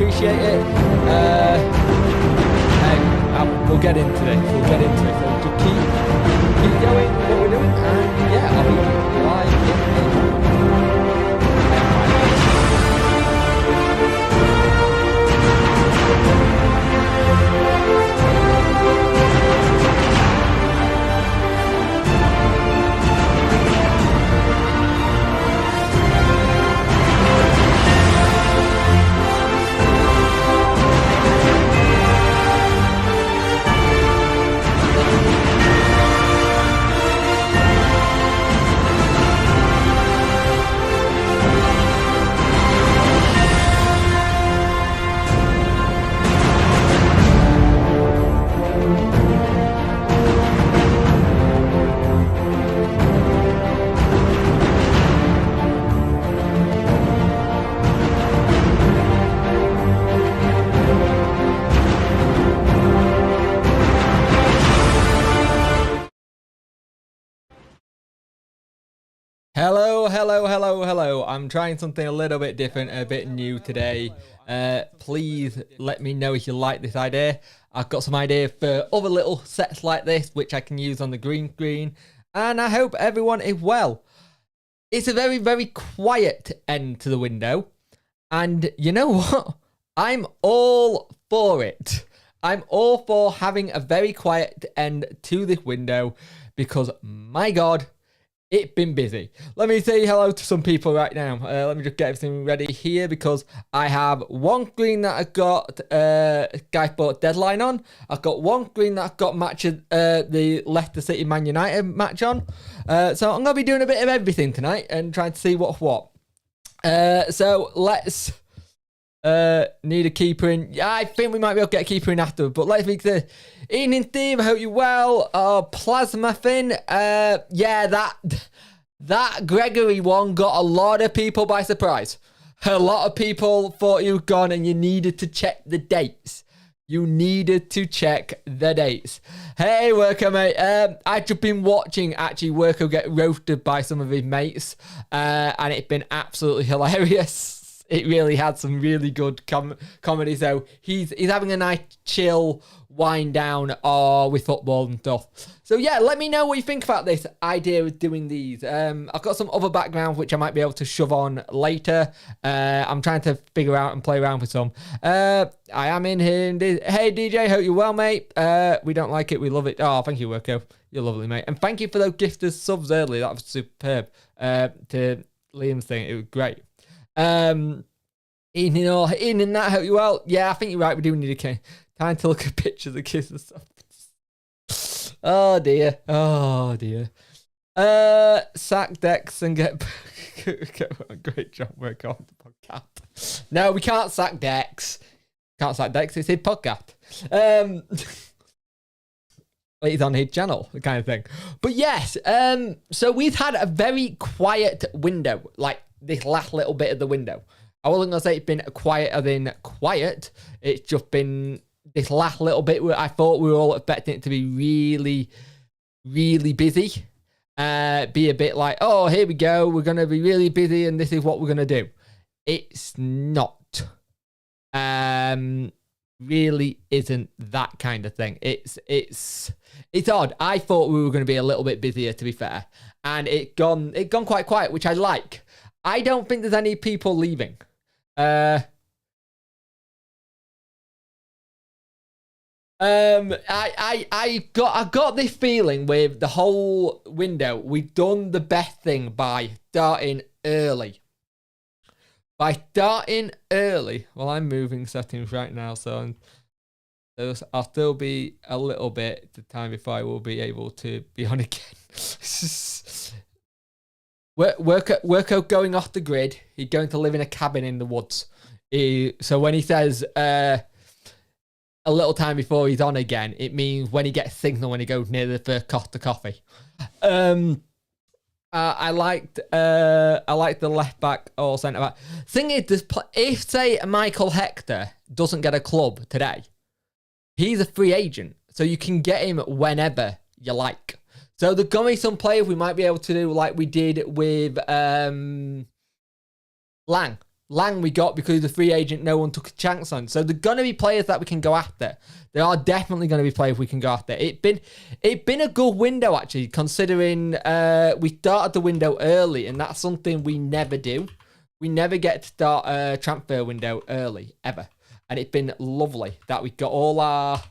appreciate it. We'll get into it. So just keep going with what we're doing, and yeah, I'll be live in Hello. I'm trying something a little bit different, a bit new today. Please let me know if you like this idea. I've got some idea for other little sets like this, which I can use on the green screen. And I hope everyone is well. It's a very, very quiet end to the window. And you know what? I'm all for it. I'm all for having a very quiet end to this window because, my God, it's been busy. Let me say hello to some people right now. Let me just get everything ready here because I have one screen that I've got Sky Sports Deadline on. I've got one screen that I've got the Leicester City Man United match on. So I'm going to be doing a bit of everything tonight and trying to see what's what. So let's need a keeper in. Yeah, I think we might be able to get a keeper in after, but let's make the evening, Steve. I hope you're well. Plasma Fin. Yeah, that Gregory one got a lot of people by surprise. A lot of people thought you were gone and you needed to check the dates. Hey, Worker, mate. I've just been watching, actually, Worker get roasted by some of his mates, and it's been absolutely hilarious. It really had some really good comedy. So he's having a nice chill wind down with football and stuff. So yeah, let me know what you think about this idea of doing these. I've got some other backgrounds which I might be able to shove on later. I'm trying to figure out and play around with some. I am in here. Hey DJ, hope you're well, mate. We don't like it, we love it. Oh, thank you, Worko. You're lovely, mate. And thank you for those gifted subs earlier. That was superb. To Liam's thing, it was great. Evening that, hope you well. Yeah, I think you're right. We do need a time to look at pictures of kids and stuff. Oh dear. Sack Dex and get great job work on the podcast. No, we can't sack Dex. Can't sack Dex. It's his podcast. It's on his channel, the kind of thing. But yes, so we've had a very quiet window, like this last little bit of the window. I wasn't going to say it's been quieter than quiet. It's just been this last little bit where I thought we were all expecting it to be really, really busy. Be a bit like, oh, here we go. We're going to be really busy and this is what we're going to do. It's not. Really isn't that kind of thing. It's odd. I thought we were going to be a little bit busier, to be fair. And it gone quite quiet, which I like. I don't think there's any people leaving. I got this feeling with the whole window. We've done the best thing by starting early. Well, I'm moving settings right now, so I'll still be a little bit the time before I will be able to be on again. Worko going off the grid. He's going to live in a cabin in the woods. So when he says a little time before he's on again, it means when he gets signal when he goes near the first Costa coffee. I liked the left back or centre back. Thing is, if say Michael Hector doesn't get a club today, he's a free agent, so you can get him whenever you like. So there's going to be some players we might be able to do like we did with Lang. Lang we got because he's a free agent no one took a chance on. So there are going to be players that we can go after. There are definitely going to be players we can go after. It's been a good window, actually, considering we started the window early, and that's something we never do. We never get to start a transfer window early, ever. And it's been lovely that we got all our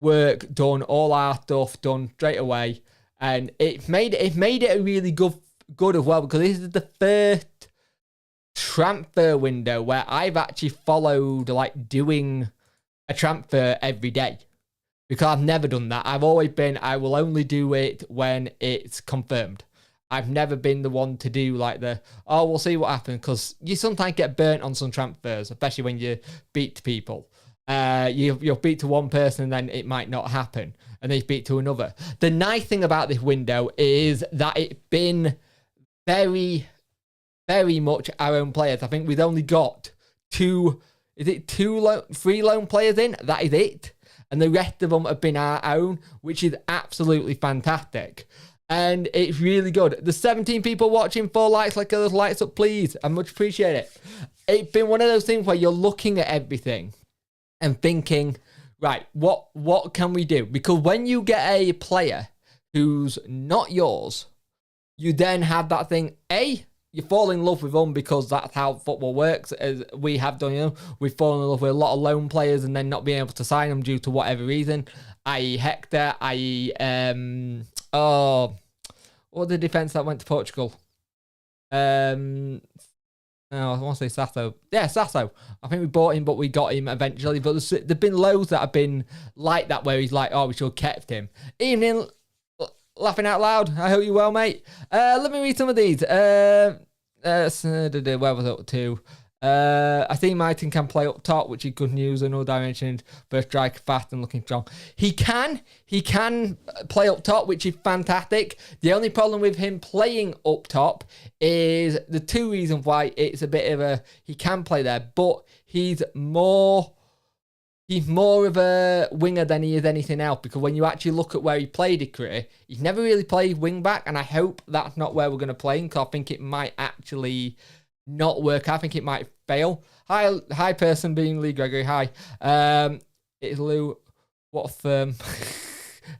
work done, all our stuff done straight away. And it made it a really good as well, because this is the first transfer window where I've actually followed like doing a transfer every day, because I've never done that. I've always been, I will only do it when it's confirmed. I've never been the one to do like we'll see what happens, because you sometimes get burnt on some transfers, especially when you beat people. You'll beat to one person and then it might not happen, and then you beat to another. The nice thing about this window is that it's been very, very much our own players. I think we've only got three loan players in. That is it. And the rest of them have been our own, which is absolutely fantastic. And it's really good. There's 17 people watching, 4 likes. Like those lights up, please. I much appreciate it. It's been one of those things where you're looking at everything and thinking, right, what can we do? Because when you get a player who's not yours, you then have that thing, you fall in love with them, because that's how football works, as we have done. We've fallen in love with a lot of loan players and then not being able to sign them due to whatever reason. I.e. Hector, what the defence that went to Portugal? I want to say Sasso. Yeah, Sasso. I think we bought him, but we got him eventually. But there've been loads that have been like that, where he's like, we should have kept him. Evening, laughing out loud. I hope you're well, mate. Let me read some of these. Where was it up to? I think Martin can play up top, which is good news. I know I mentioned first striker, fast and looking strong. He can play up top, which is fantastic. The only problem with him playing up top is the 2 reasons why it's a bit of he can play there, but he's more of a winger than he is anything else, because when you actually look at where he played his career, he's never really played wing back, and I hope that's not where we're going to play him, because I think it might actually not work. I think it might fail. Hi person being Lee Gregory. Hi. It's Lou. What a firm.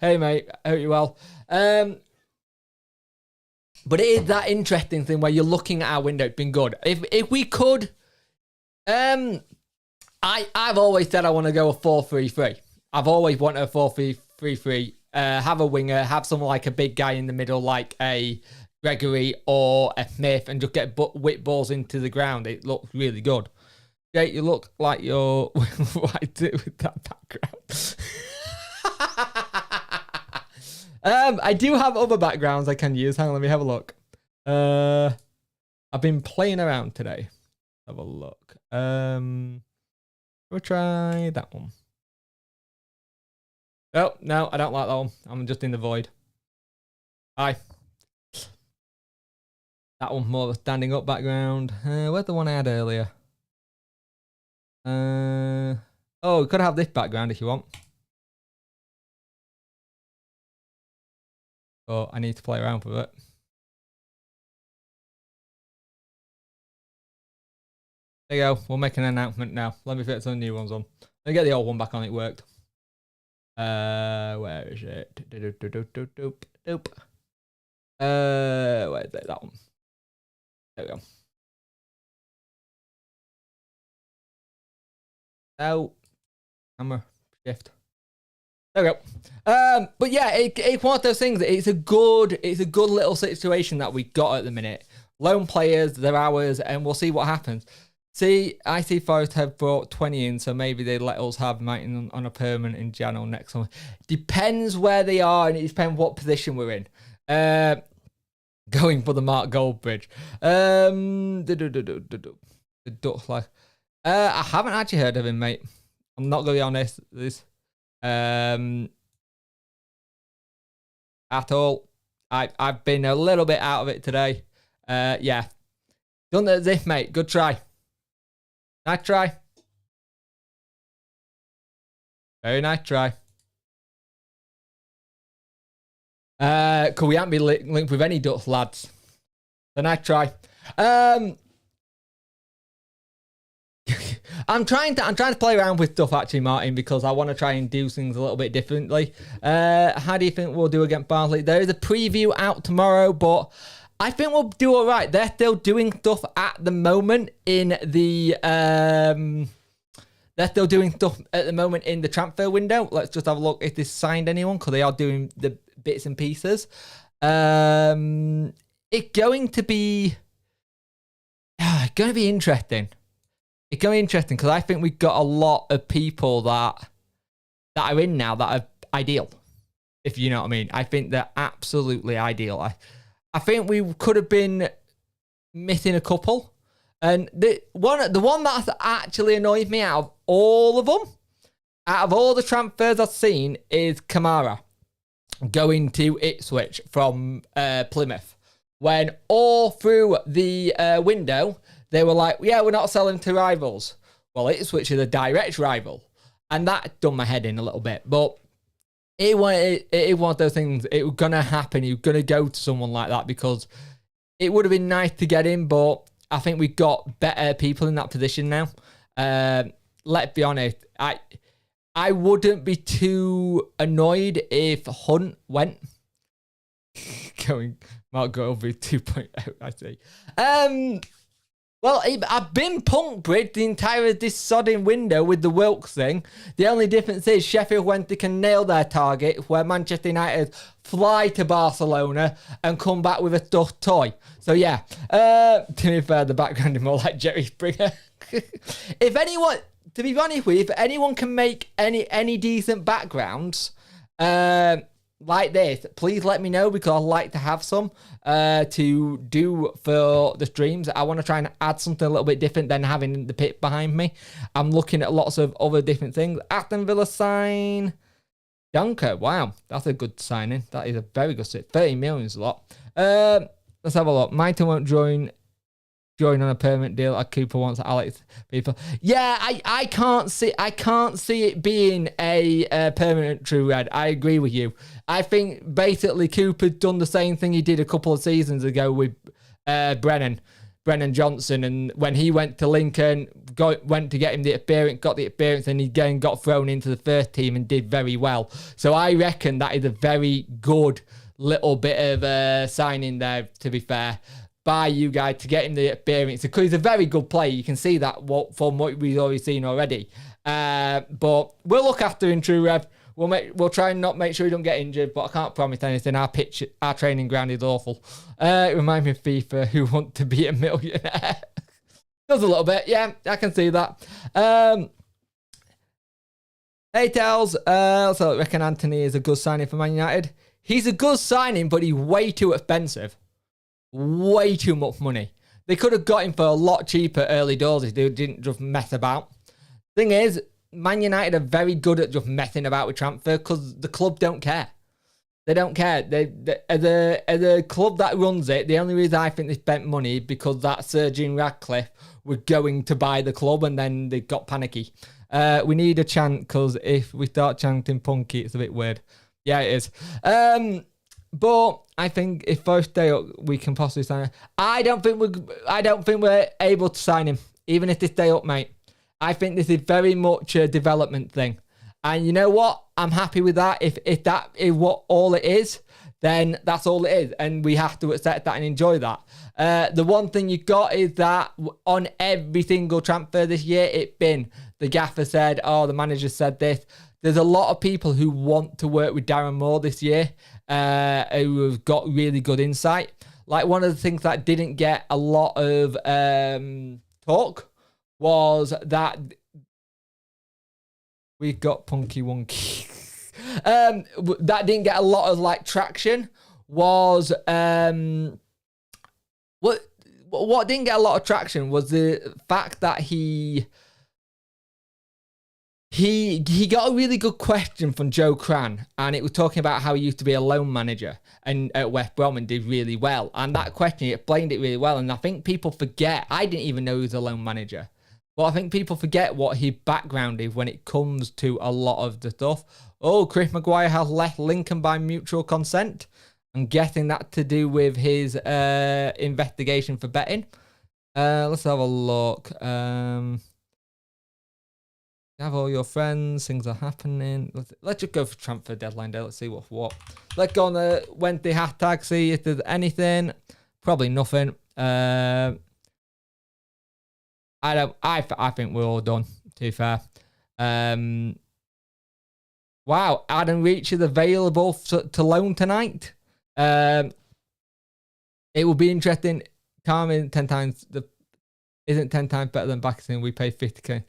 Hey mate, I hope you're well. But it is that interesting thing where you're looking at our window. It's been good. If we could, I've always said I want to go a 4-3-3. I've always wanted a 4-3-3. Have a winger, have someone like a big guy in the middle, like a Gregory or a Smith, and just get whip balls into the ground. It looks really good. Jake, you look like you're what I do with that background. I do have other backgrounds I can use. Hang on, let me have a look. I've been playing around today. Have a look. We'll try that one. Oh, no, I don't like that one. I'm just in the void. Hi. That one's more of a standing up background. Where's the one I had earlier? Oh, we could have this background if you want. Oh, I need to play around with it. There you go. We'll make an announcement now. Let me fit some new ones on. Let me get the old one back on. It worked. Where is it? Doop. Where is it? That one. There we go. Now, camera shift. There we go. But yeah, it's one of those things. It's a good little situation that we got at the minute. Lone players, they're ours, and we'll see what happens. See, I see Forest have brought 20 in, so maybe they let us have Martin on a permanent in Jan or next summer. Depends where they are, and it depends what position we're in. Going for the Mark Goldbridge. The Ducks like. I haven't actually heard of him, mate. I'm not gonna be honest. At all. I've been a little bit out of it today. Yeah. Done as if, mate. Good try. Nice try. Very nice try. Could we haven't be linked with any Dutch lads? So nice try. I'm trying to play around with stuff actually, Martin, because I want to try and do things a little bit differently. How do you think we'll do against Barnsley? There is a preview out tomorrow, but I think we'll do all right. They're still doing stuff at the moment in the transfer window. Let's just have a look if they signed anyone, because they are doing the bits and pieces. It's going to be interesting. It's going to be interesting because I think we've got a lot of people that are in now that are ideal, if you know what I mean. I think they're absolutely ideal. I think we could have been missing a couple. And the one that's actually annoyed me out of all of them, out of all the transfers I've seen, is Kamara going to Ipswich from Plymouth. When all through the window, they were like, yeah, we're not selling to rivals. Well, Ipswich is a direct rival. And that done my head in a little bit. But it one of those things. It was going to happen. You're going to go to someone like that because it would have been nice to get him. But I think we've got better people in that position now. Let's be honest. I wouldn't be too annoyed if Hunt went. Mark Grovey 2.0, I see. Well, I've been punk bridged the entire of this sodding window with the Wilkes thing. The only difference is Sheffield Wednesday can nail their target, where Manchester United fly to Barcelona and come back with a stuffed toy. So yeah, to be fair, the background is more like Jerry Springer. If anyone, to be honest with you, if anyone can make any decent backgrounds, like this, please let me know, because I'd like to have some to do for the streams. I want to try and add something a little bit different than having the pit behind me. I'm looking at lots of other different things. Aston Villa sign Dunker. Wow, that's a good signing. That is a very good sign. 30 million is a lot. Let's have a look. Mighton won't join on a permanent deal. Cooper wants Alex people. Yeah, I can't see it being a permanent true red. I agree with you. I think basically Cooper's done the same thing he did a couple of seasons ago with Brennan Johnson, and when he went to Lincoln, went to get him the experience, got the experience, and he again got thrown into the first team and did very well. So I reckon that is a very good little bit of signing there, to be fair, by you guys, to get him the experience, because he's a very good player. You can see that from what we've already seen already. But we'll look after him, True Rev. We'll try and not make sure he don't get injured, but I can't promise anything. Our training ground is awful. It reminds me of FIFA, who want to be a millionaire. Does a little bit, yeah, I can see that. Hey, Tels. So I reckon Anthony is a good signing for Man United. He's a good signing, but he's way too expensive. Way too much money. They could have got him for a lot cheaper early doors if they didn't just mess about. Thing is, Man United are very good at just messing about with transfer because the club don't care. They don't care. As a club that runs it, the only reason I think they spent money because that Sir Jim Radcliffe was going to buy the club, and then they got panicky. We need a chant, because if we start chanting Punky, it's a bit weird. Yeah, it is. But I think if first day up, we can possibly sign him. I don't think we're able to sign him, even if this day up, mate. I think this is very much a development thing. And you know what? I'm happy with that. If that is what all it is, then that's all it is. And we have to accept that and enjoy that. The one thing you got is that on every single transfer this year, it's been the gaffer said, the manager said this. There's a lot of people who want to work with Darren Moore this year, who have got really good insight. Like, one of the things that didn't get a lot of talk was that we got Punky Wonky. That didn't get a lot of traction was what didn't get a lot of traction was the fact that he got a really good question from Joe Cran, and it was talking about how he used to be a loan manager and at West Brom and did really well. And that question, he explained it really well. And I think people forget, I didn't even know he was a loan manager, but I think people forget what his background is when it comes to a lot of the stuff. Oh, Chris Maguire has left Lincoln by mutual consent. I'm guessing that to do with his investigation for betting. Let's have a look. Have all your friends. Things are happening. Let's just go for transfer deadline day. Let's see what's what. Let's go on the Wednesday hashtag. See if there's anything. Probably nothing. I think we're all done. To be fair. Wow, Adam Reach is available to loan tonight. It will be interesting. Carmen 10 times isn't 10 times better than Baxter. We pay 50k.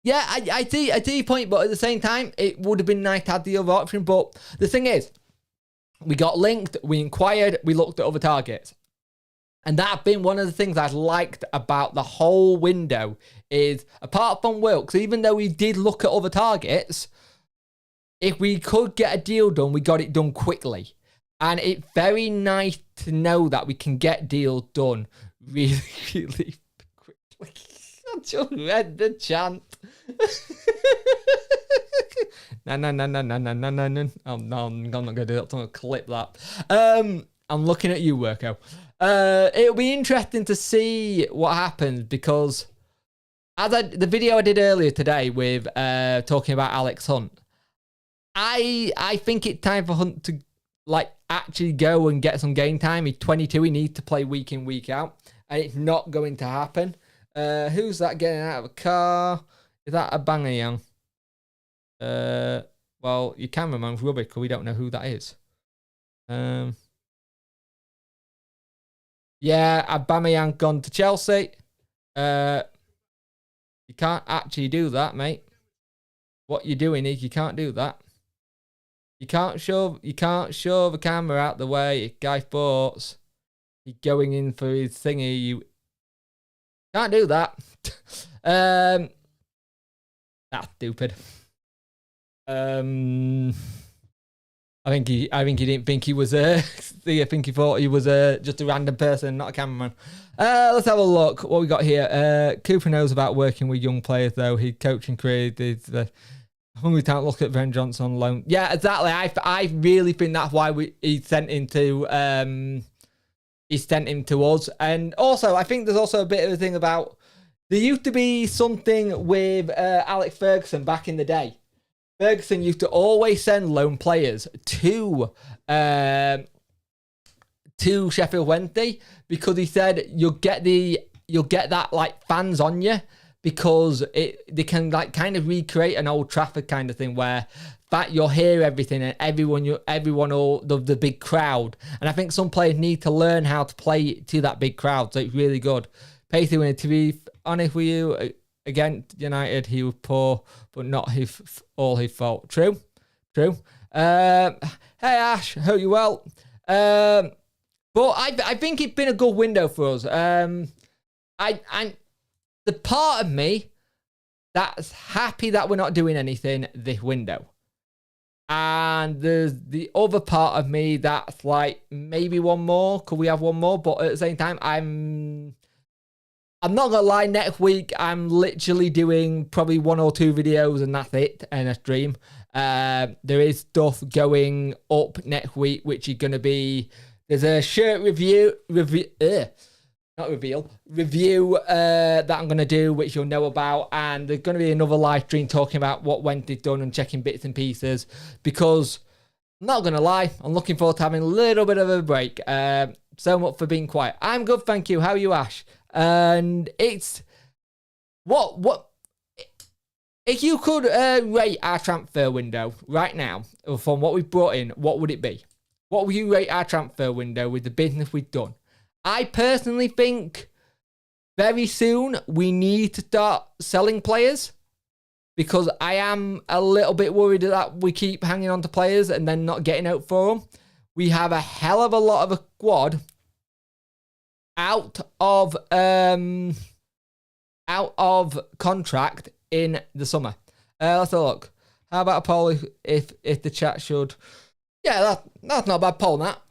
Yeah, I see your point, but at the same time, it would have been nice to have the other option. But the thing is, we got linked, we inquired, we looked at other targets. And that's been one of the things I've liked about the whole window is, apart from Wilkes, even though we did look at other targets, if we could get a deal done, we got it done quickly. And it's very nice to know that we can get deals done really, really quickly. I just read the chant. No. I'm not going to do that. I'm going to clip that. I'm looking at you, Worko. It'll be interesting to see what happens because as the video I did earlier today with talking about Alex Hunt, I think it's time for Hunt to actually go and get some game time. He's 22. He needs to play week in, week out, and it's not going to happen. Who's that getting out of a car? Is that a Aubameyang? Well, your cameraman's rubbish because we don't know who that is. Yeah, Aubameyang gone to Chelsea. You can't actually do that, mate. What you're doing is you can't do that. You can't shove the camera out the way. Guy Sports, he's going in for his thingy. You can't do that. That's stupid. I think he didn't think he was I think he thought he was just a random person, not a cameraman. Let's have a look what we got here. Cooper knows about working with young players though. His coaching career is hungry talent. Look at Ben Johnson on loan. Yeah, exactly. I really think that's why he sent him to us. And also I think there's also a bit of a thing about there used to be something with Alex Ferguson back in the day. Ferguson used to always send loan players to Sheffield Wednesday because he said you'll get that fans on you because they can kind of recreate an Old Trafford kind of thing where that you'll hear everything and everyone all the big crowd. And I think some players need to learn how to play to that big crowd, so it's really good. Pacey winner, to be honest with you, against United, he was poor, but not all his fault. True. Hey Ash, hope you're well. But I think it's been a good window for us. The part of me that's happy that we're not doing anything this window, and there's the other part of me that's like maybe one more. Could we have one more? But at the same time, I'm not gonna lie, next week I'm literally doing probably 1 or 2 videos and that's it, and a stream. There is stuff going up next week, which is gonna be, there's a shirt review that I'm gonna do, which you'll know about, and there's gonna be another live stream talking about what Wednesday's done and checking bits and pieces, because I'm not gonna lie, I'm looking forward to having a little bit of a break. So much for being quiet. I'm good, thank you. How are you, Ash? And it's what if you could rate our transfer window right now from what we've brought in, what would it be? What would you rate our transfer window with the business we've done? I personally think very soon we need to start selling players, because I am a little bit worried that we keep hanging on to players and then not getting out for them. We have a hell of a lot of a squad out of contract in the summer. Let's have a look. How about a poll if the chat should? Yeah, that's not a bad poll, that.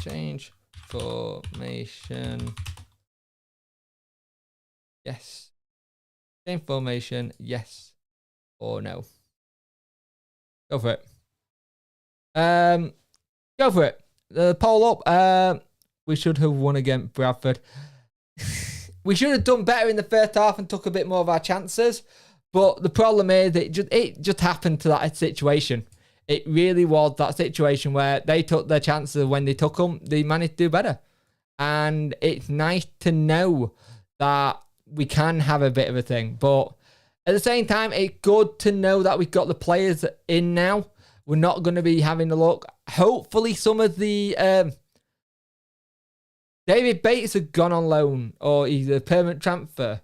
Change formation. Yes. Change formation. Yes or no. Go for it. Go for it. The poll up. We should have won against Bradford. we should have done better in the first half and took a bit more of our chances. But the problem is it just happened to that situation. It really was that situation where they took their chances. When they took them, they managed to do better. And it's nice to know that we can have a bit of a thing. But at the same time, it's good to know that we've got the players in now. We're not going to be having a look. Hopefully some of the... David Bates had gone on loan, or he's a permanent transfer.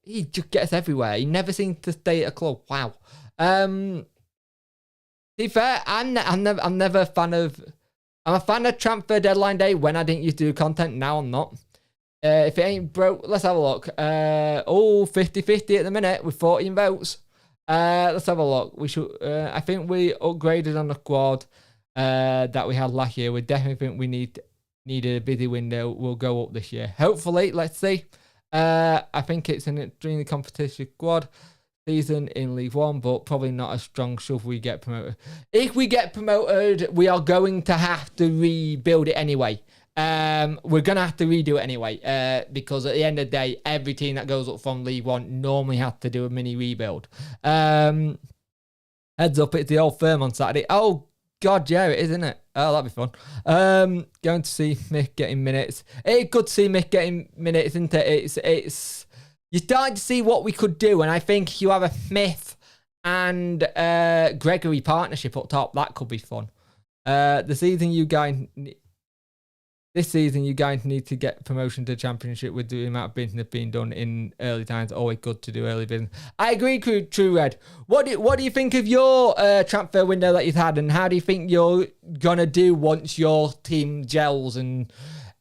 He just gets everywhere. He never seems to stay at a club. Wow. To be fair, I'm never a fan of... I'm a fan of transfer deadline day when I didn't used to do content. Now I'm not. If it ain't broke, let's have a look. 50-50 at the minute with 14 votes. Let's have a look. We should. I think we upgraded on the squad that we had last year. We definitely think we needed a busy window. We'll go up this year. Hopefully, let's see. I think it's an extremely competitive squad season in League One, but probably not as strong should we get promoted. If we get promoted, we are going to have to rebuild it anyway. We're going to have to redo it anyway, because at the end of the day, every team that goes up from League One normally has to do a mini rebuild. Heads up, it's the old firm on Saturday. Oh, God, yeah, it is, isn't it? Oh, that'd be fun. Going to see Mick getting minutes. It's good to see Mick getting minutes, isn't it? It's you're starting to see what we could do, and I think you have a Smith and Gregory partnership up top. That could be fun. This season, you guys need to get promotion to Championship with the amount of business being done in early times. Always good to do early business. I agree, True Red. What do you think of your transfer window that you've had, and how do you think you're gonna do once your team gels and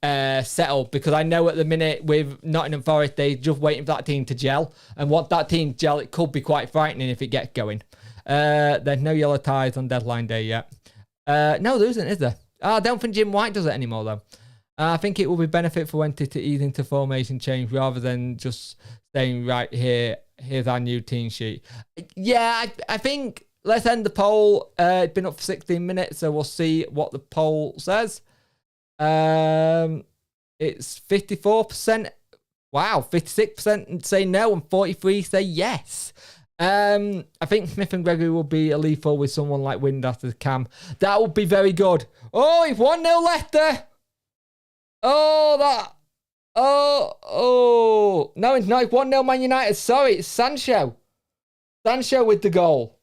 settle? Because I know at the minute with Nottingham Forest, they're just waiting for that team to gel, and once that team gel, it could be quite frightening if it gets going. There's no yellow ties on deadline day yet. No, there isn't, is there? I don't think Jim White does it anymore, though. I think it will be benefit for Wednesday to ease into formation change rather than just staying right here. Here's our new team sheet. Yeah, I think let's end the poll. It's been up for 16 minutes, so we'll see what the poll says. It's 54%. Wow, 56% say no and 43% say yes. I think Smith and Gregory will be a lead forward with someone like Wind after the cam. That would be very good. Oh, it's 1-0 Leicester. Oh, no, it's not. It's 1-0 Man United. Sorry, it's Sancho. Sancho with the goal.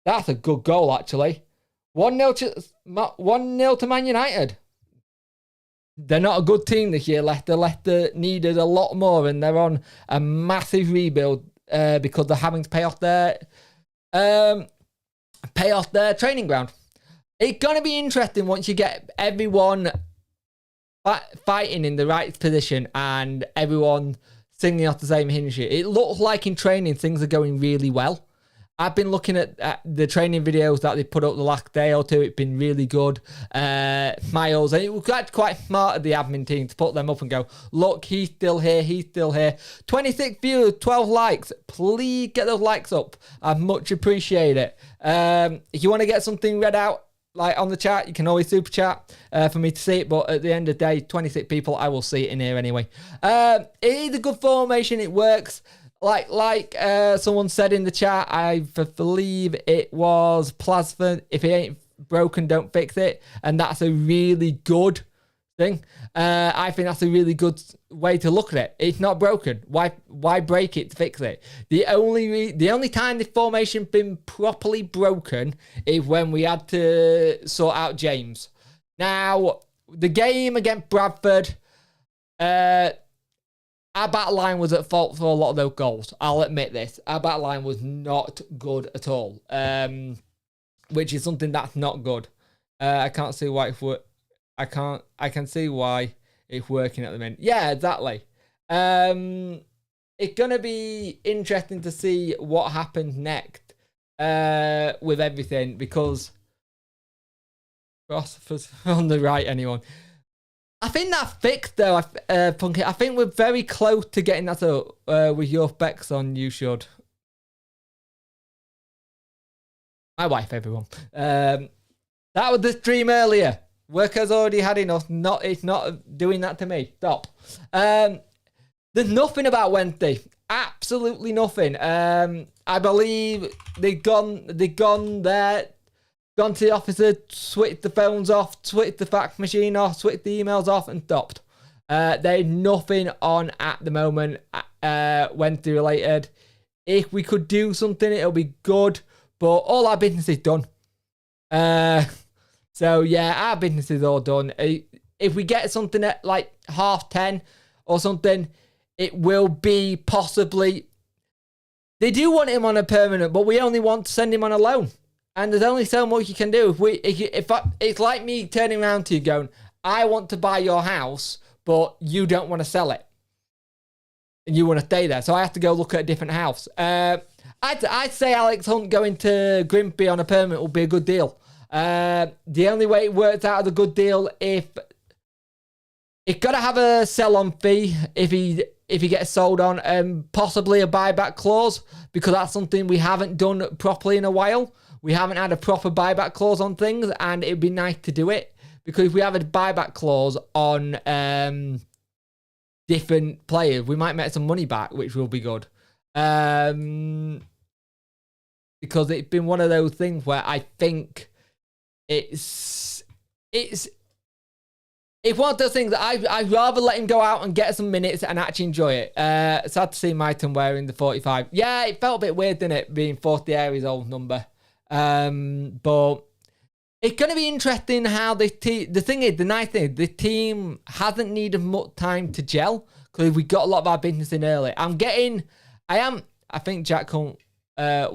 That's a good goal, actually. 1-0 to Man United. They're not a good team this year, Leicester. Leicester needed a lot more, and they're on a massive rebuild because they're having to pay off their training ground. It's going to be interesting once you get everyone fighting in the right position and everyone singing off the same hymn sheet. It looks like in training things are going really well. I've been looking at the training videos that they put up the last day or two. It's been really good. Miles, and it was actually quite smart of the admin team to put them up and go, look, he's still here, he's still here. 26 views, 12 likes. Please get those likes up. I much appreciate it. If you want to get something read out, like on the chat, you can always super chat for me to see it, but at the end of the day, 26 people, I will see it in here anyway. It is a good formation, it works. Like someone said in the chat, I believe it was Plasma, if it ain't broken, don't fix it, and that's a really good thing. I think that's a really good way to look at it. It's not broken. Why break it to fix it? The only time the formation been properly broken is when we had to sort out James. Now, the game against Bradford, our back line was at fault for a lot of those goals. I'll admit this. Our back line was not good at all, which is something that's not good. I can't see why it's I can see why it's working at the minute. Yeah, exactly. It's going to be interesting to see what happens next with everything, because Rossford's on the right, anyone. I think that's fixed, though, Punky. I think we're very close to getting that up with your specs on. You should. My wife, everyone. That was the stream earlier. Work has already had enough. It's not doing that to me. Stop. There's nothing about Wednesday. Absolutely nothing. I believe they've gone there, gone to the officer, switched the phones off, switched the fax machine off, switched the emails off, and stopped. There's nothing on at the moment, Wednesday related. If we could do something, it'll be good. But all our business is done. So yeah, our business is all done. If we get something at like 10:30 or something, it will be possibly. They do want him on a permanent, but we only want to send him on a loan. And there's only so much you can do. It's like me turning around to you going, I want to buy your house, but you don't want to sell it. And you want to stay there. So I have to go look at a different house. I'd say Alex Hunt going to Grimsby on a permanent would be a good deal. The only way it works out as a good deal if it's got to have a sell-on fee if he gets sold on, and possibly a buyback clause, because that's something we haven't done properly in a while. We haven't had a proper buyback clause on things, and it'd be nice to do it, because if we have a buyback clause on different players, we might make some money back, which will be good. Because it's been one of those things where I think it's one of those things that I'd rather let him go out and get some minutes and actually enjoy it. Sad to see Myton wearing the 45. Yeah, it felt a bit weird, didn't it, being 40 old number. But it's going to be interesting how this team. The thing is, the nice thing, the team hasn't needed much time to gel, because we got a lot of our business in early. I think Jack Hunt. I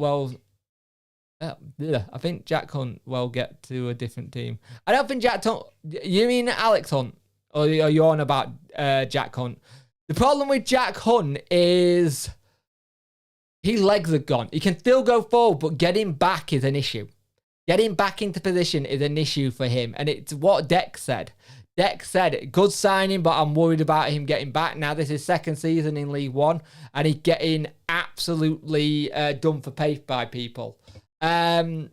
think Jack Hunt will get to a different team. I don't think Jack Hunt. You mean Alex Hunt, or are you on about Jack Hunt? The problem with Jack Hunt is his legs are gone. He can still go forward, but getting back is an issue. Getting back into position is an issue for him. And it's what Dex said. Dex said, good signing, but I'm worried about him getting back. Now, this is second season in League One, and he's getting absolutely done for pace by people. I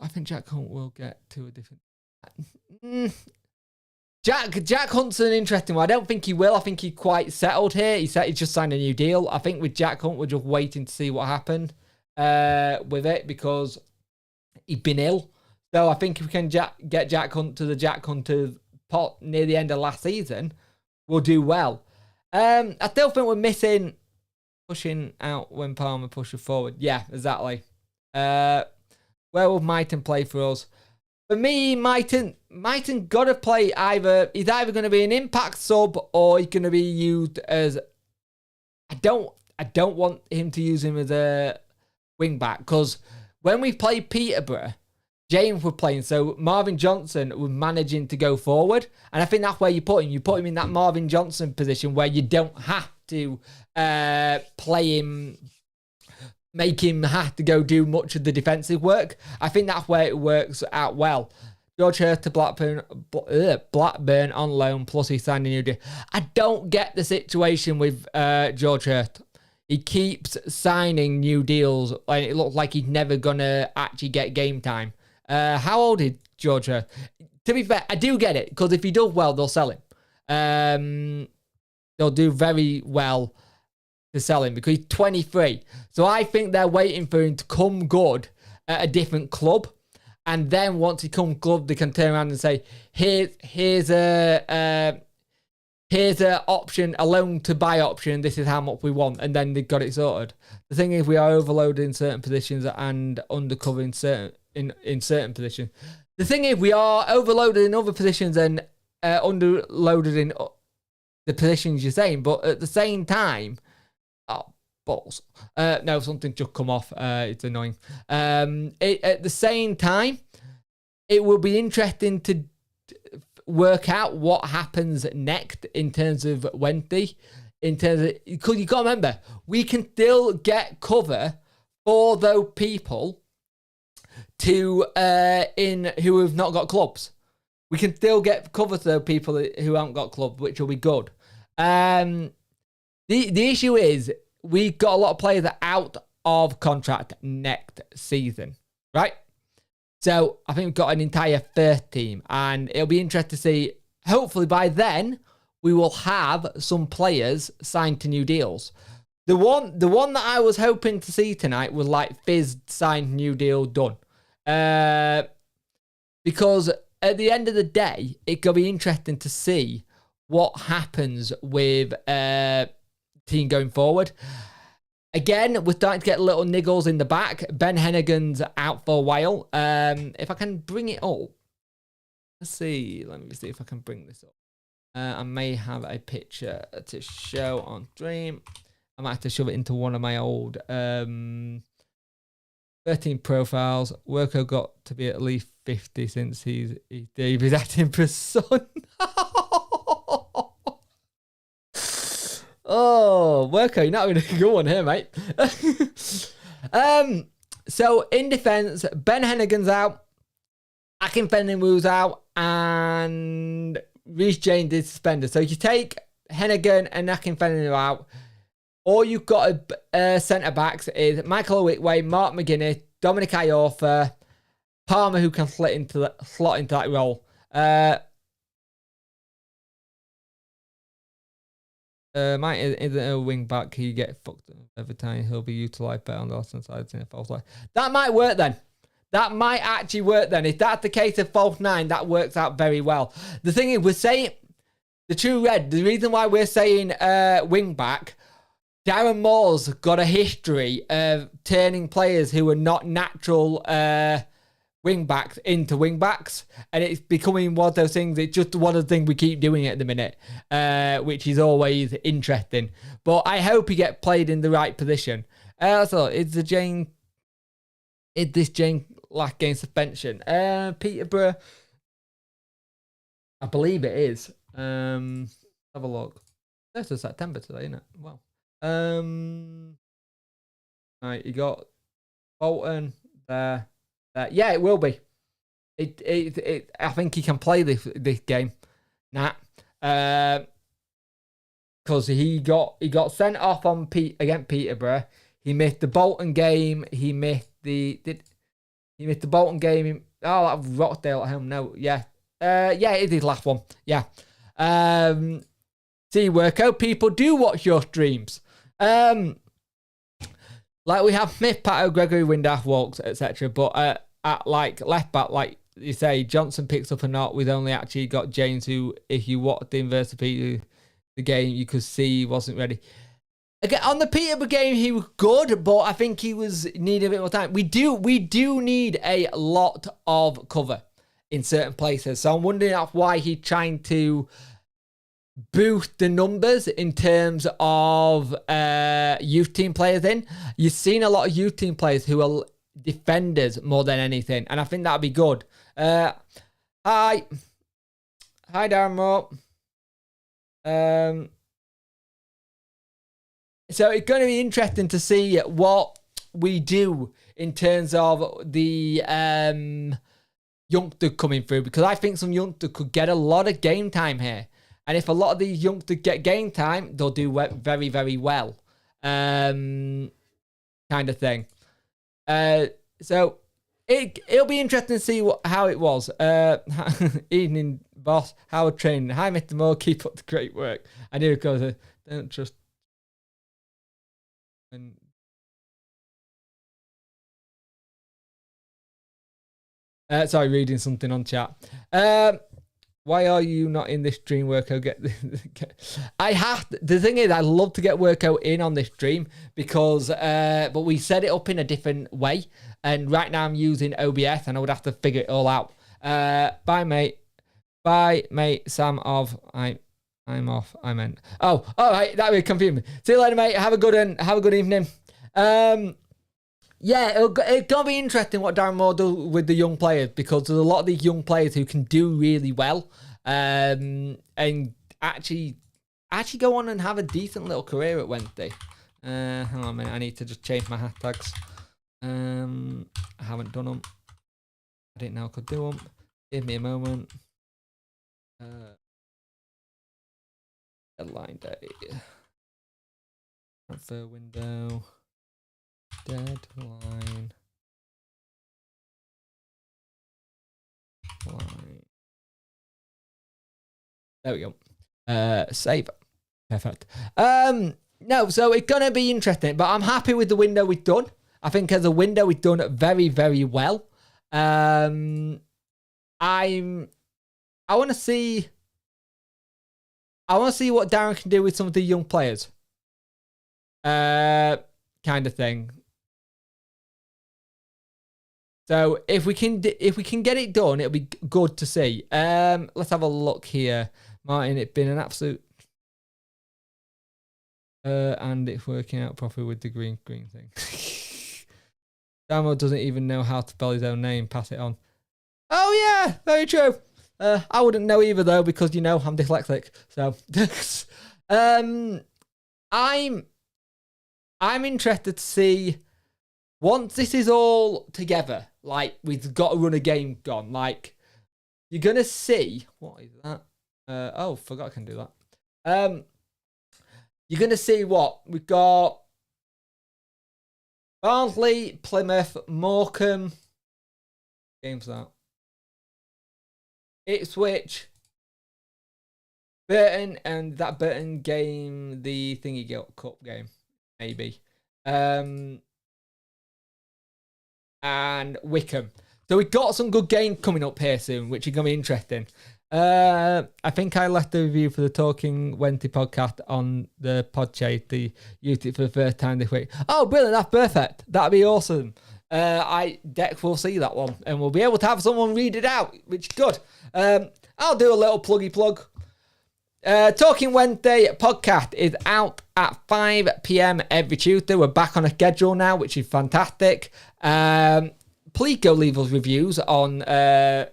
think Jack Hunt will get to a different... Jack Hunt's an interesting one. I don't think he will. I think he's quite settled here. He just signed a new deal. I think with Jack Hunt, we're just waiting to see what happened with it, because he's been ill. So I think if we can get Jack Hunt to the Jack Hunter pot near the end of last season, we'll do well. I still think we're missing pushing out when Palmer pushes forward. Yeah, exactly. Where will Myton play for us? For me, Myton got to play he's either going to be an impact sub, or he's going to be used as... I don't want him to use him as a wing back, because when we played Peterborough, James was playing, so Marvin Johnson was managing to go forward, and I think that's where you put him. You put him in that Marvin Johnson position where you don't have to play him, make him have to go do much of the defensive work. I think that's where it works out well. George Hurst to Blackburn on loan, plus he signed a new deal. I don't get the situation with George Hurst. He keeps signing new deals, and it looks like he's never going to actually get game time. How old is George Hurst? To be fair, I do get it, because if he does well, they'll sell him. They'll do very well to sell him, because he's 23. So I think they're waiting for him to come good at a different club. And then once he comes good, they can turn around and say, here's a option, a loan to buy option. This is how much we want. And then they've got it sorted. The thing is, we are overloaded in certain positions and undercovered in certain positions. The thing is, we are overloaded in other positions and underloaded in the positions you're saying. But at the same time, balls. No, something just come off. It's annoying. At the same time, it will be interesting to work out what happens next in terms of Wednesday. Because you got to remember, we can still get cover for those people who have not got clubs. We can still get cover for those people who haven't got clubs, which will be good. The issue is, we got a lot of players that are out of contract next season, right? So I think we've got an entire first team, and it'll be interesting to see hopefully by then we will have some players signed to new deals. The one that I was hoping to see tonight was like Fizz signed new deal done. Because at the end of the day, it could be interesting to see what happens with team going forward. Again, we're starting to get little niggles in the back. Ben Hennigan's out for a while. If I can bring it up. Let's see. Let me see if I can bring this up. I may have a picture to show on stream. I might have to shove it into one of my old 13 profiles. Worko got to be at least 50 since he's acting for son. Oh, Worko, you're not having a good one here, mate. So in defense, Ben Hennigan's out, Akinfenwu's out, and Reece James is suspended. So if you take Hennigan and Akinfenwu out, all you've got centre backs is Michael Owikwe, Mark McGuinness, Dominic Iorfa, Palmer, who can slot into that role. Mike isn't a wing back. He get fucked every time. He'll be utilised better on the left hand side in a false line. That might work then. That might actually work then. If that's the case of false nine, that works out very well. The thing is, we're saying the true red. The reason why we're saying wing back, Darren Moore's got a history of turning players who are not natural wing backs into wing backs, and it's becoming one of those things. It's just one of the things we keep doing at the minute, which is always interesting. But I hope he gets played in the right position. So is this Jane last game suspension? Peterborough, I believe it is. Have a look. This is September today, isn't it? Wow. Right, you got Bolton there. Yeah, it will be. I think he can play this game. Because he got sent off on against Peterborough. He missed the Bolton game. He missed the Bolton game. That Rochdale at home. No, yeah, yeah, it is his last one. Yeah. See, Worko, people do watch your streams. Like we have Smith, Pato, Gregory, Windass, Walks, etc. But at like left back, like you say, Johnson picks up a knot. We've only actually got James, who, if you watched the inverse of Peter, the game, you could see he wasn't ready. Again, on the Peterborough game, he was good, but I think he was needing a bit more time. We do need a lot of cover in certain places. So I'm wondering why he's trying to boost the numbers in terms of youth team players in. You've seen a lot of youth team players who are defenders more than anything, and I think that'd be good. Hi Darren Moore. So it's going to be interesting to see what we do in terms of the youngster coming through, because I think some youngster could get a lot of game time here. And if a lot of these youngsters get game time, they'll do very, very well. Kind of thing. So it'll be interesting to see how it was. Evening, boss. Howard training. Hi, Mr. Moore. Keep up the great work. I knew because don't trust. Sorry, reading something on chat. Why are you not in this stream, Worko? The thing is, I'd love to get Worko in on this stream because, but we set it up in a different way. And right now I'm using OBS and I would have to figure it all out. Bye, mate. Bye, mate. Sam off. I'm off. I meant. Oh, all right. That would confuse me. See you later, mate. Have a good evening. Yeah, it'll be interesting what Darren Moore does with the young players, because there's a lot of these young players who can do really well, and actually go on and have a decent little career at Wednesday. Hang on a minute, I need to just change my hashtags. I haven't done them. I didn't know I could do them. Give me a moment. Deadline day. Transfer window. Deadline. Line. There we go. Save. Perfect. No, so it's going to be interesting, but I'm happy with the window we've done. I think as a window, we've done it very, very well. I want to see what Darren can do with some of the young players. Kind of thing. So if we can get it done, it'll be good to see. Let's have a look here. Martin, it's been an absolute and it's working out properly with the green thing. Damo doesn't even know how to spell his own name. Pass it on. Oh yeah, very true. I wouldn't know either though, because you know I'm dyslexic. So I'm interested to see once this is all together, like we've got to run a game gone, like you're gonna see what is that? Oh, forgot I can do that. You're gonna see what we've got: Barnsley, Plymouth, Morecambe. Games that. Ipswich, Burton, and that Burton game, the thingy cup game, maybe. And Wickham. So we've got some good games coming up here soon, which are going to be interesting. I think I left the review for the Talking Wednesday podcast on the Podchaser, the YouTube for the first time this week. Oh, brilliant. That's perfect. That'd be awesome. Deck will see that one and we'll be able to have someone read it out, which is good. I'll do a little pluggy plug. Talking Wednesday podcast is out at 5 p.m. every Tuesday. We're back on a schedule now, which is fantastic. Please go leave us reviews on the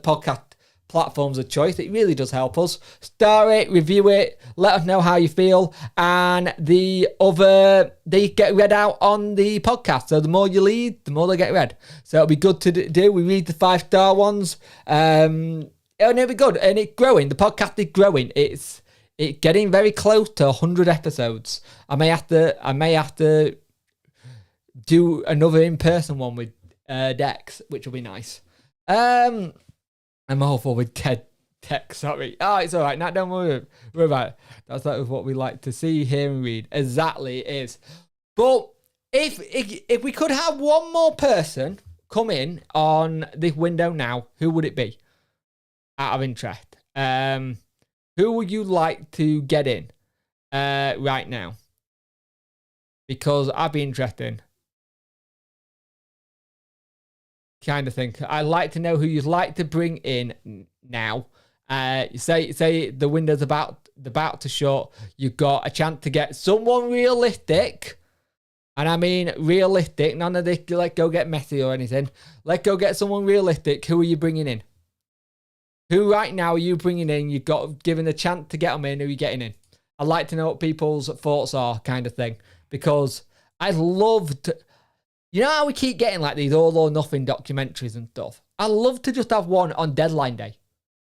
podcast platforms of choice. It really does help us. Star it, review it, let us know how you feel, and they get read out on the podcast. So the more you leave, the more they get read. So it'll be good to do. We read the 5-star ones, and it'll be good. And it's growing. The podcast is growing. It's getting very close to 100 episodes. I may have to do another in-person one with Dex, which will be nice. I'm awful with tech, sorry. Oh, it's all right. Now, don't worry about it. That's what we like to see, hear, and read. Exactly, it is. But if we could have one more person come in on this window now, who would it be? Out of interest. Who would you like to get in right now? Because I'd be interested. Kind of thing. I'd like to know who you'd like to bring in now. Say the window's about to shut. You've got a chance to get someone realistic, and I mean realistic. None of this like go get messy or anything. Let's go get someone realistic. Who are you bringing in? Who right now are you bringing in? You've got given a chance to get them in. Who are you getting in? I'd like to know what people's thoughts are, kind of thing, because I'd love to. You know how we keep getting like these all or nothing documentaries and stuff? I'd love to just have one on deadline day.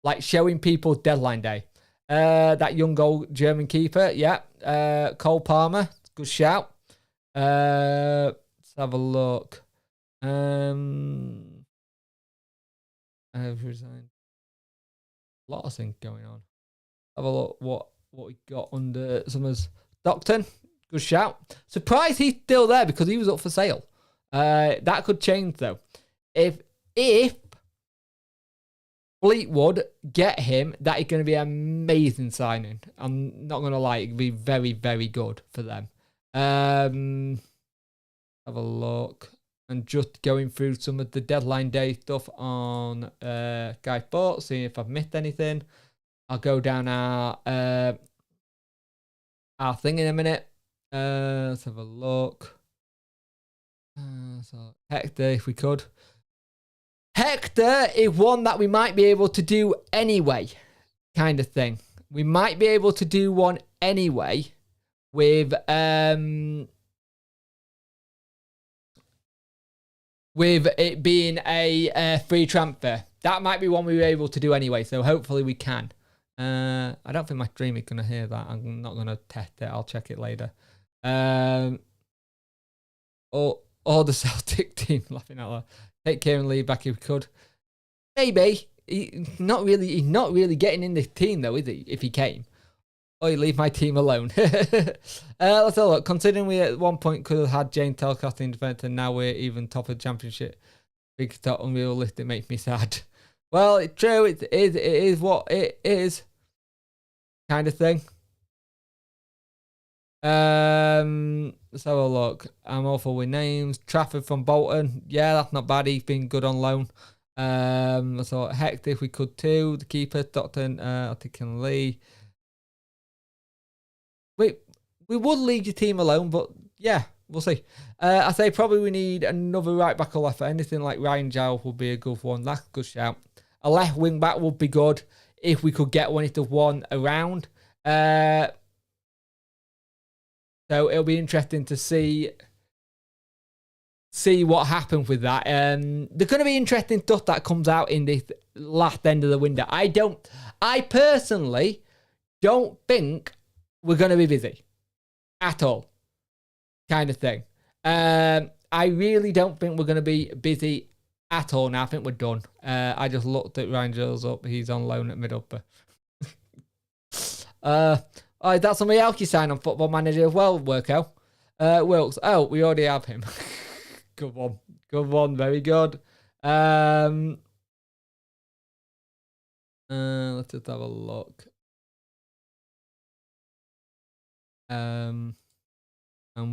Like showing people deadline day. That young old German keeper, yeah. Cole Palmer, good shout. Let's have a look. I've resigned. A lot of things going on. Have a look what we got under Summers. Docton, good shout. Surprised he's still there because he was up for sale. That could change though. If Fleetwood get him, that is going to be an amazing signing. I'm not going to lie, it'd be very, very good for them. Have a look. And just going through some of the deadline day stuff on Guy Sports, seeing if I've missed anything. I'll go down our thing in a minute. Let's have a look. So Hector, if we could. Hector is one that we might be able to do anyway, kind of thing. We might be able to do one anyway with it being a free transfer. That might be one we were able to do anyway, so hopefully we can. I don't think my stream is going to hear that. I'm not going to test it. I'll check it later. Or the Celtic team laughing out loud. Take Kieran Lee back if we could. Maybe. he's not really getting in the team though, is he? If he came. Oh, you leave my team alone. Let's have a look. Considering we at one point could have had Jane telecasting defense, and now we're even top of the championship. Big start unrealistic, makes me sad. Well, it's true. It is what it is. Kind of thing. Let's have a look. I'm awful with names. Trafford from Bolton. Yeah, that's not bad. He's been good on loan. So Hector, if we could too. The keeper, Dr. Artican Lee. We would leave your team alone, but yeah, we'll see. I say probably we need another right back or left. Anything like Ryan Giles would be a good one. That's a good shout. A left wing back would be good if we could get one if there's one around. So it'll be interesting to see what happens with that. There's going to be interesting stuff that comes out in this last end of the window. I personally don't think we're going to be busy at all, kind of thing. I really don't think we're going to be busy at all now. I think we're done. I just looked at Ryan Giles up. He's on loan at mid-upper. Oh, is that somebody else you signed on Football Manager as well, Worko? Wilkes. Oh, we already have him. Good one. Good one. Very good. Let's just have a look. I'm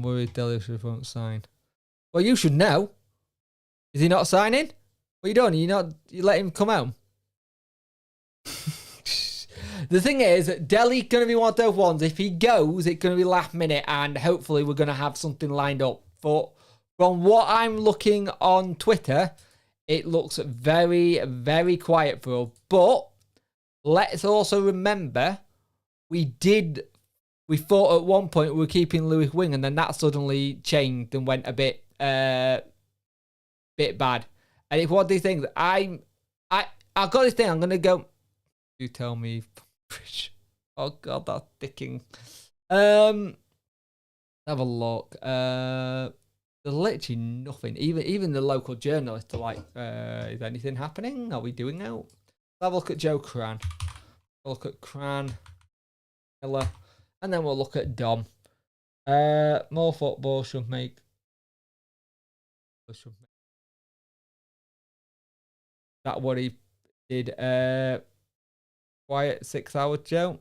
worried Delicious won't sign. Well, you should know. Is he not signing? What are you doing? You let him come home? The thing is, Deli's going to be one of those ones. If he goes, it's going to be last minute, and hopefully we're going to have something lined up. But from what I'm looking on Twitter, it looks very, very quiet for us. But let's also remember, we thought at one point we were keeping Lewis Wing, and then that suddenly changed and went a bit bad. And it's one of these things. I've got this thing. I'm going to go. You tell me. Oh God, that's dicking. Have a look. There's literally nothing. Even the local journalists are like, is anything happening? Are we doing out? Have a look at Joe Cran. Look at Cran, Miller, and then we'll look at Dom. More football should make. That what he did. Quiet 6 hours, Joe.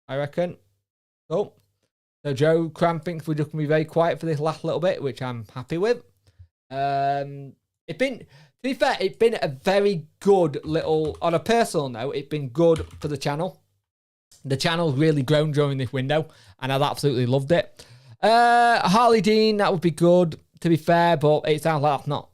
I reckon. Cool. So Joe Cran thinks we're just going to be very quiet for this last little bit, which I'm happy with. To be fair, it's been a very good little, on a personal note, it's been good for the channel. The channel's really grown during this window, and I've absolutely loved it. Harley Dean, that would be good, to be fair, but it sounds like that's not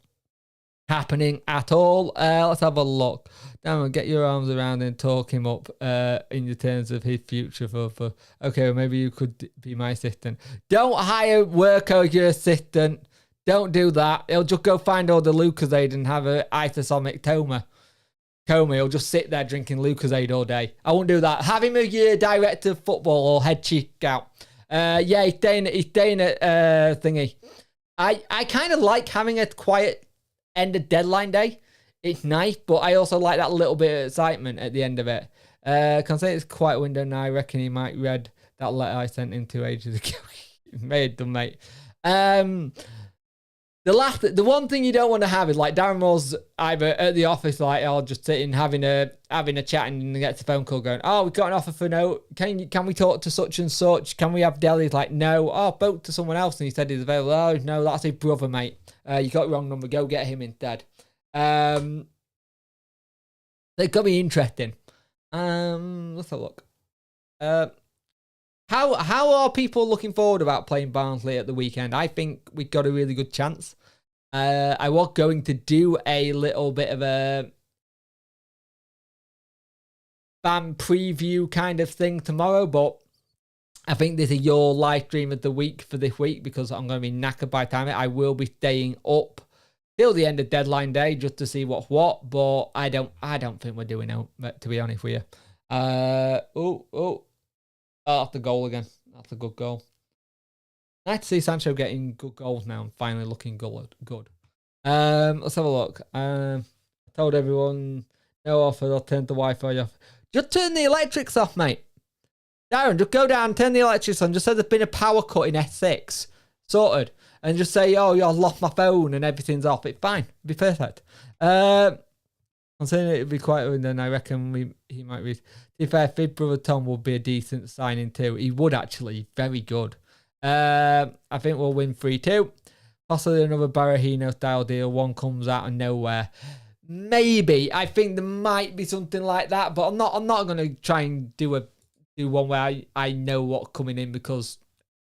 happening at all. Let's have a look. Now get your arms around and talk him up in the terms of his future for okay, well, maybe you could be my assistant. Don't hire Worko as your assistant. Don't do that. He'll just go find all the Lucozade and have an isosonic coma. He'll just sit there drinking Lucozade all day. I won't do that. Have him as your director of football or head chief scout. Yeah, he's staying at thingy. I kind of like having a quiet end of deadline day. It's nice, but I also like that little bit of excitement at the end of it. Considering it's a quiet window now, I reckon he might read that letter I sent him 2 ages ago. May have done, mate. The one thing you don't want to have is like Darren Moore's either at the office, like, or just sitting having a chat, and gets a phone call going, oh, we've got an offer for no. Can we talk to such and such? Can we have Deli? He's like, no. Oh, I spoke to someone else and he said he's available. Oh, no, that's his brother, mate. You got the wrong number. Go get him instead. It could be interesting. Let's have a look. How are people looking forward about playing Barnsley at the weekend? I think we've got a really good chance. I was going to do a little bit of a fan preview kind of thing tomorrow, but I think this is your live stream of the week for this week because I'm going to be knackered by the time I will be staying up till the end of deadline day just to see what's what, but I don't think we're doing it, to be honest with you. That's the goal again. That's a good goal. Nice to see Sancho getting good goals now and finally looking good. Let's have a look. I told everyone No offer, I'll turn the Wi-Fi off. Just turn the electrics off, mate. Darren, just go down, turn the electrics on. Just say there's been a power cut in S6. Sorted. And just say, oh, I've lost my phone and everything's off. It's fine. It'll be perfect. I'm saying it'd be quite, and then I reckon he might be. To be fair, Fid Brother Tom would be a decent signing too. He would actually. Very good. I think we'll win 3-2. Possibly another Barahino style deal. One comes out of nowhere. Maybe. I think there might be something like that, but I'm not gonna try and do one where I know what's coming in, because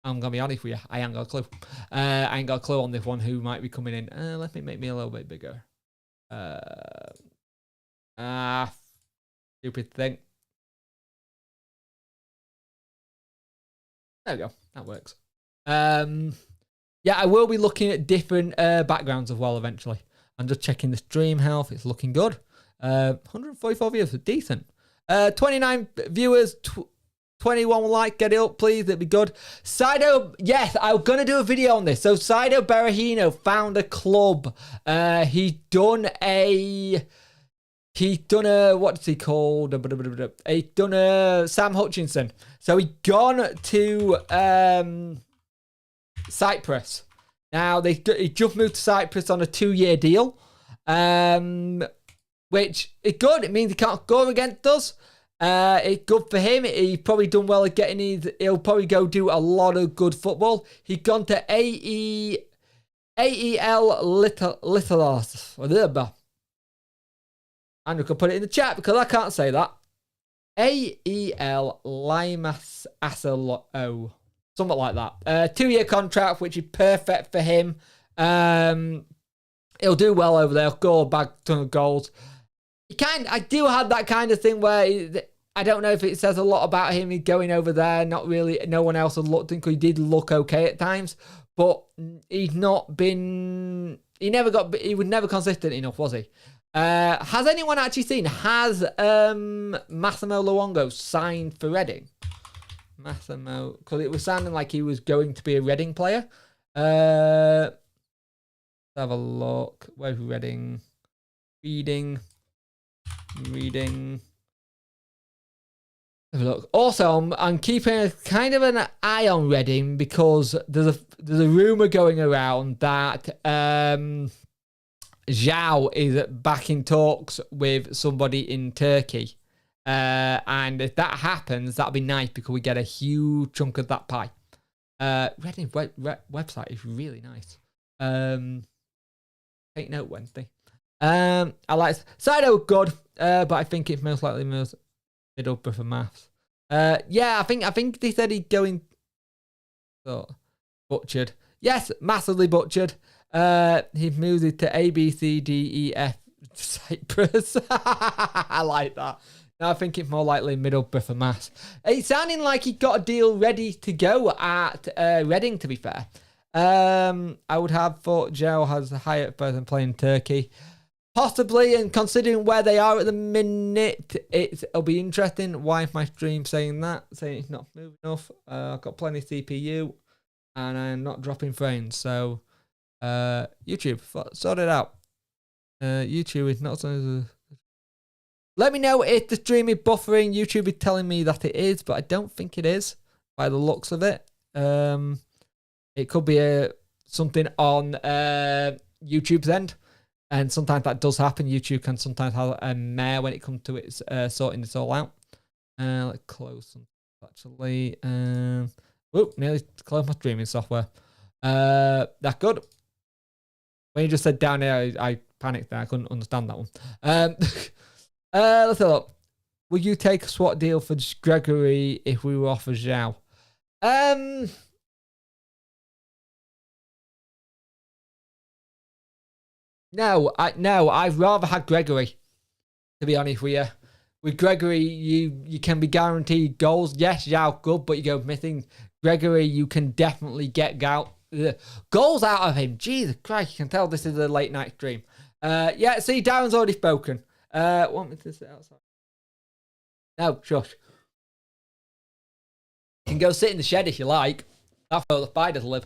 I'm gonna be honest with you, I ain't got a clue. I ain't got a clue on this one who might be coming in. Let me make me a little bit bigger. Stupid thing. There we go. That works. Yeah, I will be looking at different backgrounds as well eventually. I'm just checking the stream health. It's looking good. 144 viewers, decent. 29 viewers, 21 like. Get it up, please. It'd be good. Sido, yes, I'm going to do a video on this. So Sido Berahino found a club. He done a, what's he called? He done a Sam Hutchinson. So he gone to Cyprus. Now he just moved to Cyprus on a 2-year deal, which is good. It means he can't go against us. It's good for him. He probably done well at getting his. He'll probably go do a lot of good football. He gone to AEL Little. Andrew can put it in the chat because I can't say that. AEL Limas Asalo. Something like that. 2-year contract, which is perfect for him. He'll do well over there. Go back a ton of goals. I do have that kind of thing where I don't know if it says a lot about him. He's going over there. Not really. No one else had looked in, because he did look okay at times, but he's not been. He was never consistent enough, was he? Has anyone actually seen? Has Massimo Luongo signed for Reading? Massimo, because it was sounding like he was going to be a Reading player. Let's have a look. Where's Reading? Reading. Have a look. Also, I'm keeping a kind of an eye on Reading, because there's a rumor going around that Zhao is back in talks with somebody in Turkey. And if that happens, that'll be nice, because we get a huge chunk of that pie. Reading website is really nice. Take note, Wednesday. I like Sido, good, but I think it's most likely Middlesbrough for maths. Yeah, I think they said he's going. So butchered. Yes, massively butchered. He moves it to A B C D E F Cyprus. I like that. Now I think it's more likely Middlesbrough for maths. It's sounding like he got a deal ready to go at Reading, to be fair. I would have thought Joe has a higher person playing Turkey. Possibly, and considering where they are at the minute, it'll be interesting. Why is my stream saying that? Saying it's not moving enough. I've got plenty of CPU, and I'm not dropping frames. So, YouTube, sort it out. YouTube is not so. Let me know if the stream is buffering. YouTube is telling me that it is, but I don't think it is by the looks of it. It could be something on YouTube's end. And sometimes that does happen. YouTube can sometimes have a mare when it comes to its sorting this all out. Let's close some, actually. Nearly closed my streaming software. That's good. When you just said down here, I panicked there. I couldn't understand that one. Let's have a look. Would you take a SWAT deal for Gregory if we were offered Zhao? No, I'd rather have Gregory, to be honest with you. With Gregory, you can be guaranteed goals. Yes, Zhao good, but you go missing. Gregory, you can definitely get goals out of him. Jesus Christ, you can tell this is a late night stream. Yeah, see, Darren's already spoken. Want me to sit outside? No, shush. You can go sit in the shed if you like. That's where the spiders live.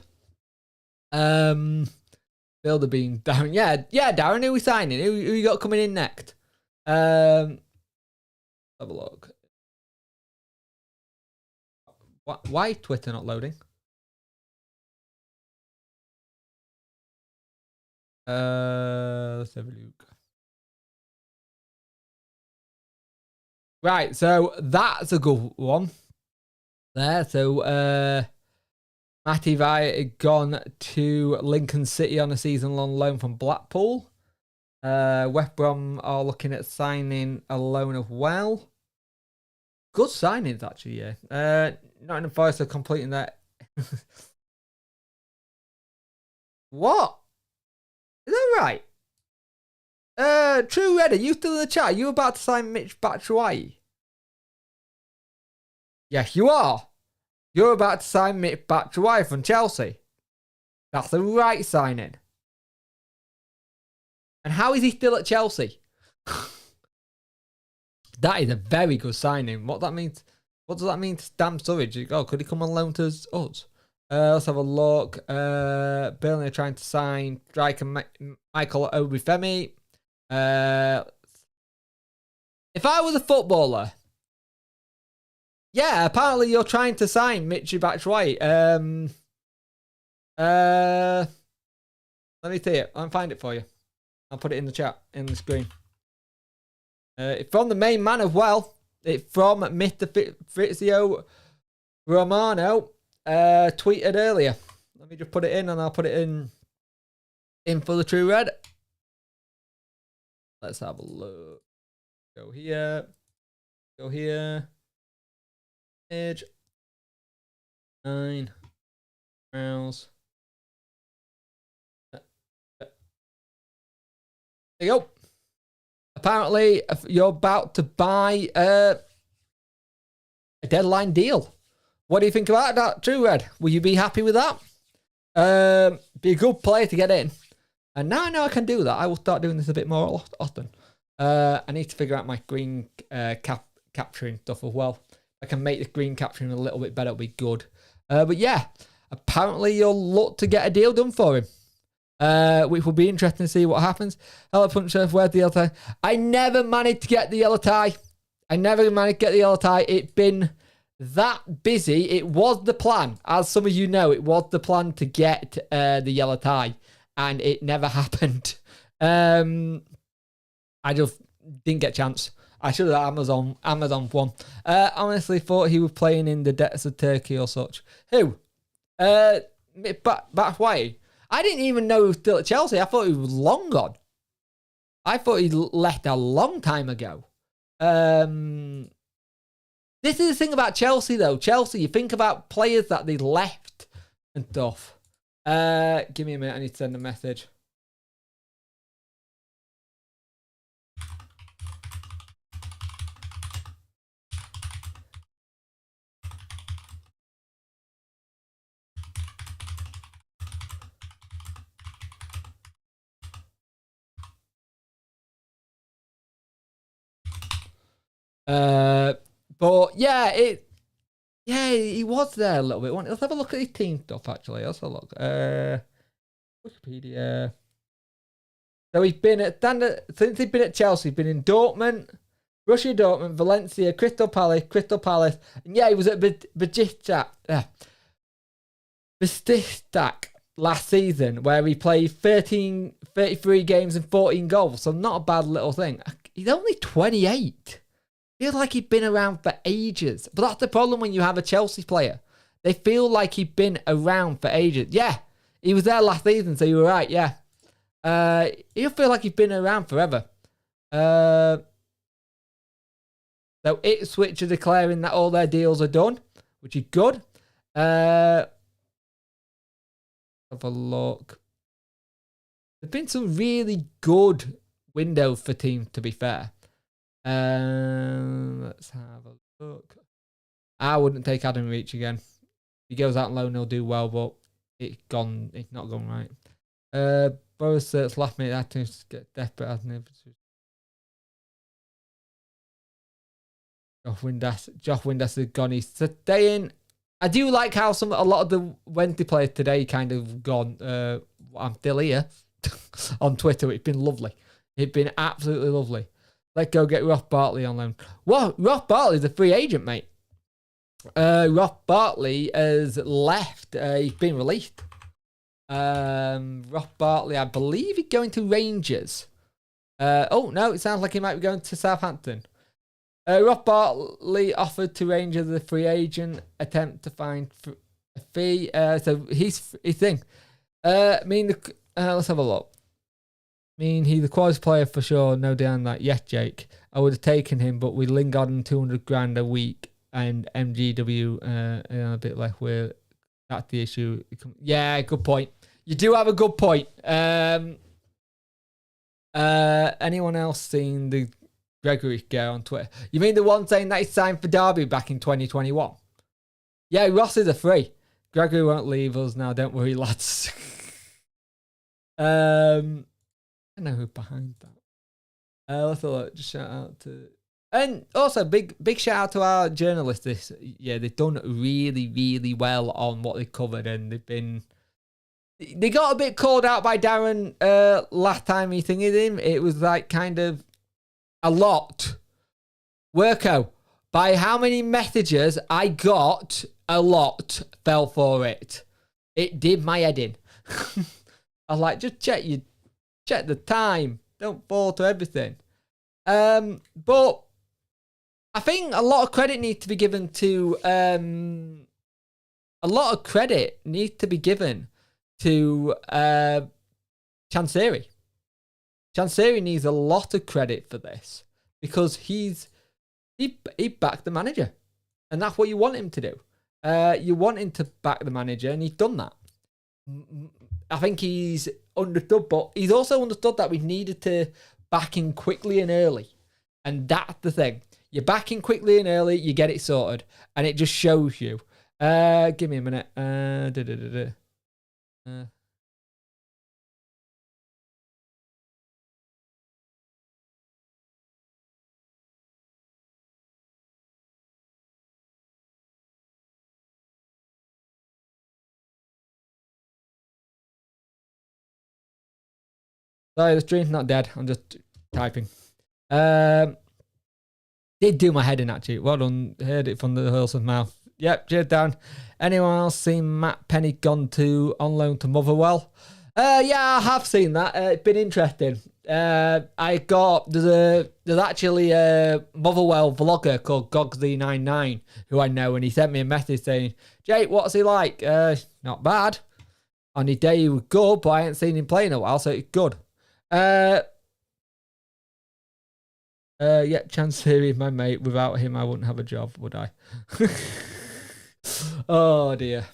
Builder beam, Darren. Yeah, Darren, who are we signing? Who you got coming in next? Have a look. Why Twitter not loading? Let's have a look. Right, so that's a good one. There, so Matty Via had gone to Lincoln City on a season-long loan from Blackpool. West Brom are looking at signing a loan as well. Good signings, actually, yeah. Nottingham Forest are completing that. What? Is that right? True Red, are you still in the chat? Are you about to sign Mitch Batshuayi? Yes, you are. You're about to sign Mitch Batshuayi from Chelsea. That's the right signing. And how is he still at Chelsea? That is a very good signing. What that means? What does that mean to Dan Sturridge? Oh, could he come on loan to us? Let's have a look. Burnley are trying to sign striker Michael Obafemi. If I was a footballer, yeah, apparently you're trying to sign Michy Batshuayi. Let me see it. I'll find it for you. I'll put it in the chat, in the screen. It's from the main man as well. It's from Mr. Frizio Romano. Tweeted earlier. Let me just put it in, and I'll put it in for the True Red. Let's have a look. Go here. Go here. Edge. 9. Browse. There you go. Apparently, you're about to buy a deadline deal. What do you think about that, True Red? Will you be happy with that? Be a good player to get in. And now I know I can do that. I will start doing this a bit more often. I need to figure out my green capturing stuff as well. I can make the green capturing a little bit better. It'll be good. But yeah, apparently you'll look to get a deal done for him. Which will be interesting to see what happens. Hello, Puncher. Where's the yellow tie? I never managed to get the yellow tie. It's been that busy. It was the plan. As some of you know, it was the plan to get the yellow tie. And it never happened. I just didn't get a chance. I should have Amazon one. Honestly thought he was playing in the depths of Turkey or such. Who? Batshuayi. I didn't even know he was still at Chelsea. I thought he was long gone. I thought he left a long time ago. This is the thing about Chelsea, though. Chelsea, you think about players that they left and stuff. Give me a minute. I need to send a message. But yeah, he was there a little bit. Let's have a look at his team stuff. Actually, let's have a look. Wikipedia. So he's been since he's been at Chelsea. He's been in Dortmund, Borussia Dortmund, Valencia, Crystal Palace, and yeah, he was at Besiktas last season, where he played 33 games and 14 goals. So not a bad little thing. He's only 28. Feels like he'd been around for ages. But that's the problem when you have a Chelsea player. They feel like he'd been around for ages. Yeah, he was there last season, so you were right, yeah. He'll feel like he's been around forever. So Ipswich are declaring that all their deals are done, which is good. Have a look. There's been some really good windows for teams, to be fair. Let's have a look. I wouldn't take Adam Reach again. If he goes out on loan, he'll do well, but it's not gone right. Boris says last minute that teams get desperate, hasn't it? Josh Windass is gone. He's staying. I do like how a lot of the Wednesday players today kind of gone. I'm still here on Twitter. It's been lovely. It's been absolutely lovely. Let's go get Ross Bartley on loan. What? Ross Bartley's a free agent, mate. Ross Bartley has left. He's been released. Ross Bartley, I believe he's going to Rangers. Oh, no, it sounds like he might be going to Southampton. Ross Bartley offered to Rangers as a free agent, attempt to find a fee. So his thing. Let's have a look. He's a quality player for sure, no doubt on that. Yes, Jake. I would have taken him, but with Lingard and 200 grand a week and MGW a bit left where that's the issue. Yeah, good point. You do have a good point. Anyone else seen the Gregory guy on Twitter? You mean the one saying that he signed for Derby back in 2021? Yeah, Ross is a free. Gregory won't leave us now, don't worry, lads. I don't know who's behind that. Let's have a look. Just shout out to... And also, big shout out to our journalists this year. They've done really, really well on what they covered, and they got a bit called out by Darren last time he thingied him. It was like kind of a lot. Worko, by how many messages I got, a lot fell for it. It did my head in. I was like, just check the time. Don't fall to everything. But I think a lot of credit needs to be given to Chansiri. Chansiri needs a lot of credit for this because he backed the manager, and that's what you want him to do. You want him to back the manager, and he's done that. I think he's understood, but he's also understood that we needed to back him quickly and early, and that's the thing. You back him quickly and early, you get it sorted, and it just shows you. Give me a minute. Sorry, the stream's not dead. I'm just typing. Did do my head in, actually. Well done. Heard it from the horse's mouth. Yep, cheers, Dan. Anyone else seen Matt Penny gone on loan to Motherwell? Yeah, I have seen that. It's been interesting. There's actually a Motherwell vlogger called Gogsy99 who I know, and he sent me a message saying, Jake, what's he like? Not bad. On his day he was good, but I ain't seen him play in a while, so it's good. Yeah, Chansiri is my mate. Without him, I wouldn't have a job, would I? Oh dear.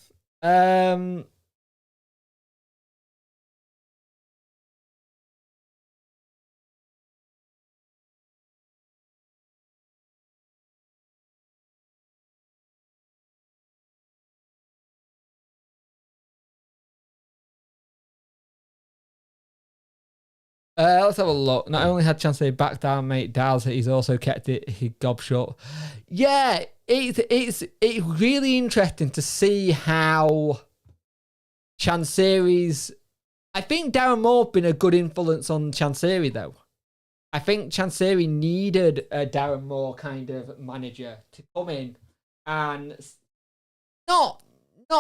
Let's have a look. Not only had Chansiri back down, mate Daz, he's also kept his gob short. Yeah, it's really interesting to see how Chansiri's... I think Darren Moore's been a good influence on Chansiri, though. I think Chansiri needed a Darren Moore kind of manager to come in and not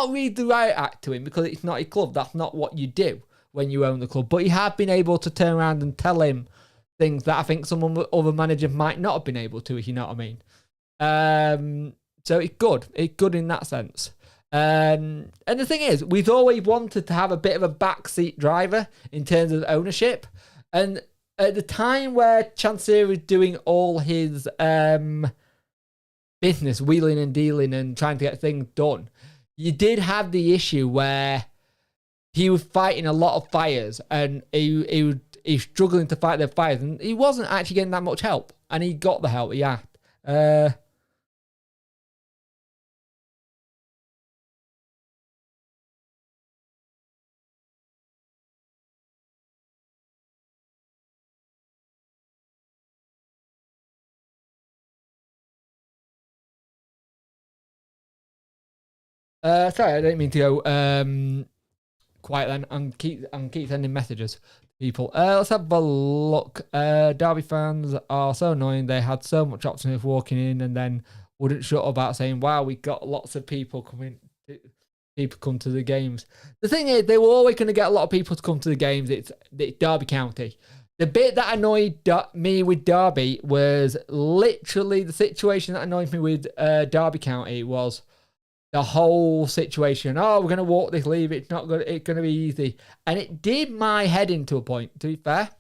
read the right act to him, because it's not a club. That's not what you do when you own the club. But he had been able to turn around and tell him things that I think some other manager might not have been able to, if you know what I mean. So it's good. It's good in that sense. And the thing is, we've always wanted to have a bit of a backseat driver in terms of ownership. And at the time where Chansiri was doing all his business, wheeling and dealing and trying to get things done, you did have the issue where he was fighting a lot of fires, and he was struggling to fight the fires, and he wasn't actually getting that much help, and he got the help he had. Sorry, I didn't mean to go quiet then. I'm keep sending messages to people. Let's have a look. Derby fans are so annoying. They had so much option of walking in and then wouldn't shut up about saying, wow, we got lots of people coming. People come to the games. The thing is, they were always going to get a lot of people to come to the games. It's Derby County. The bit that annoyed me with Derby was literally the situation that annoyed me with Derby County was the whole situation. Oh, we're going to walk this leave. It's not good. It's going to be easy. And it did my head in to a point, to be fair.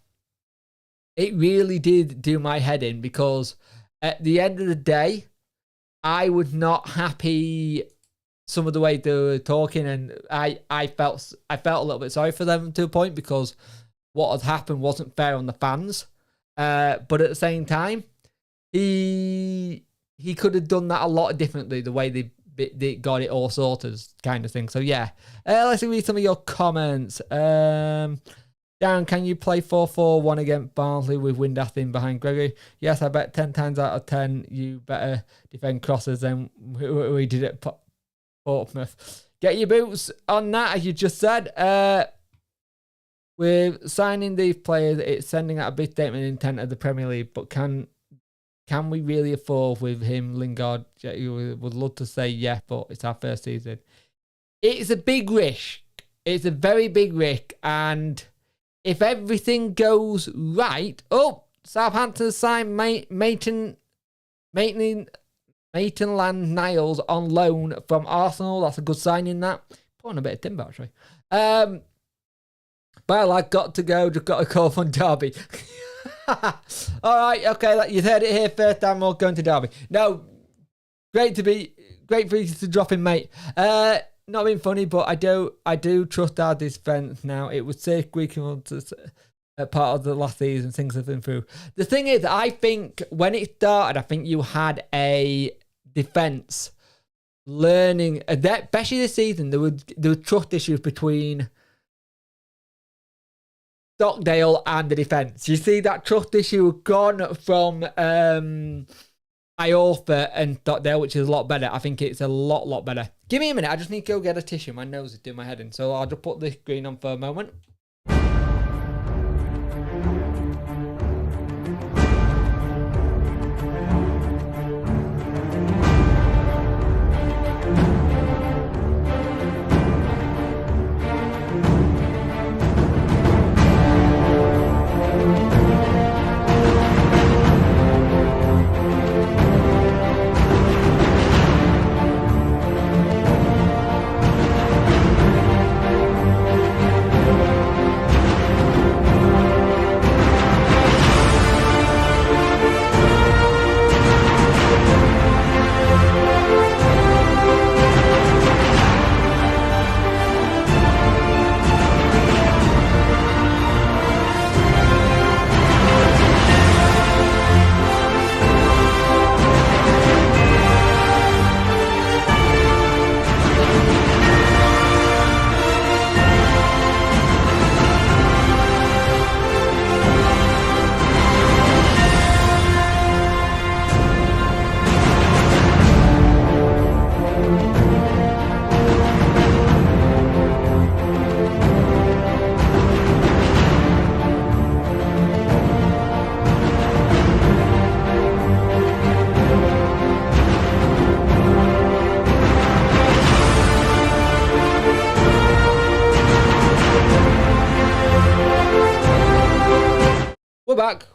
It really did do my head in because at the end of the day, I was not happy some of the way they were talking, and I felt a little bit sorry for them to a point because what had happened wasn't fair on the fans. But at the same time, he could have done that a lot differently, the way they got it all sorted, kind of thing. So yeah, let's read some of your comments. Darren, can you play 4-4-1 against Barnsley with Windass in behind Gregory? Yes, I bet 10 times out of 10 you better defend crosses than we did at Portsmouth. Get your boots on that, as you just said. With signing these players, it's sending out a big statement intent of the Premier League, but can we really afford with him, Lingard? You would love to say yeah, but it's our first season. It's a big risk. It's a very big risk, and if everything goes right, Southampton signed Maitland-Niles on loan from Arsenal. That's a good signing, that. Put on a bit of timber, actually. Well, I got to go. Just got a call from Derby. All right, okay. You heard it here first time. We're going to Derby. No, great for you to drop in, mate. Not being funny, but I do trust our defence now. It was safe weekend part of the last season. Things have improved. The thing is, I think when it started, I think you had a defence learning, especially this season. There were trust issues between Stockdale and the defence. You see that trust issue gone from Iorfa and Stockdale, which is a lot better. I think it's a lot better. Give me a minute. I just need to go get a tissue. My nose is doing my head in. So I'll just put the screen on for a moment.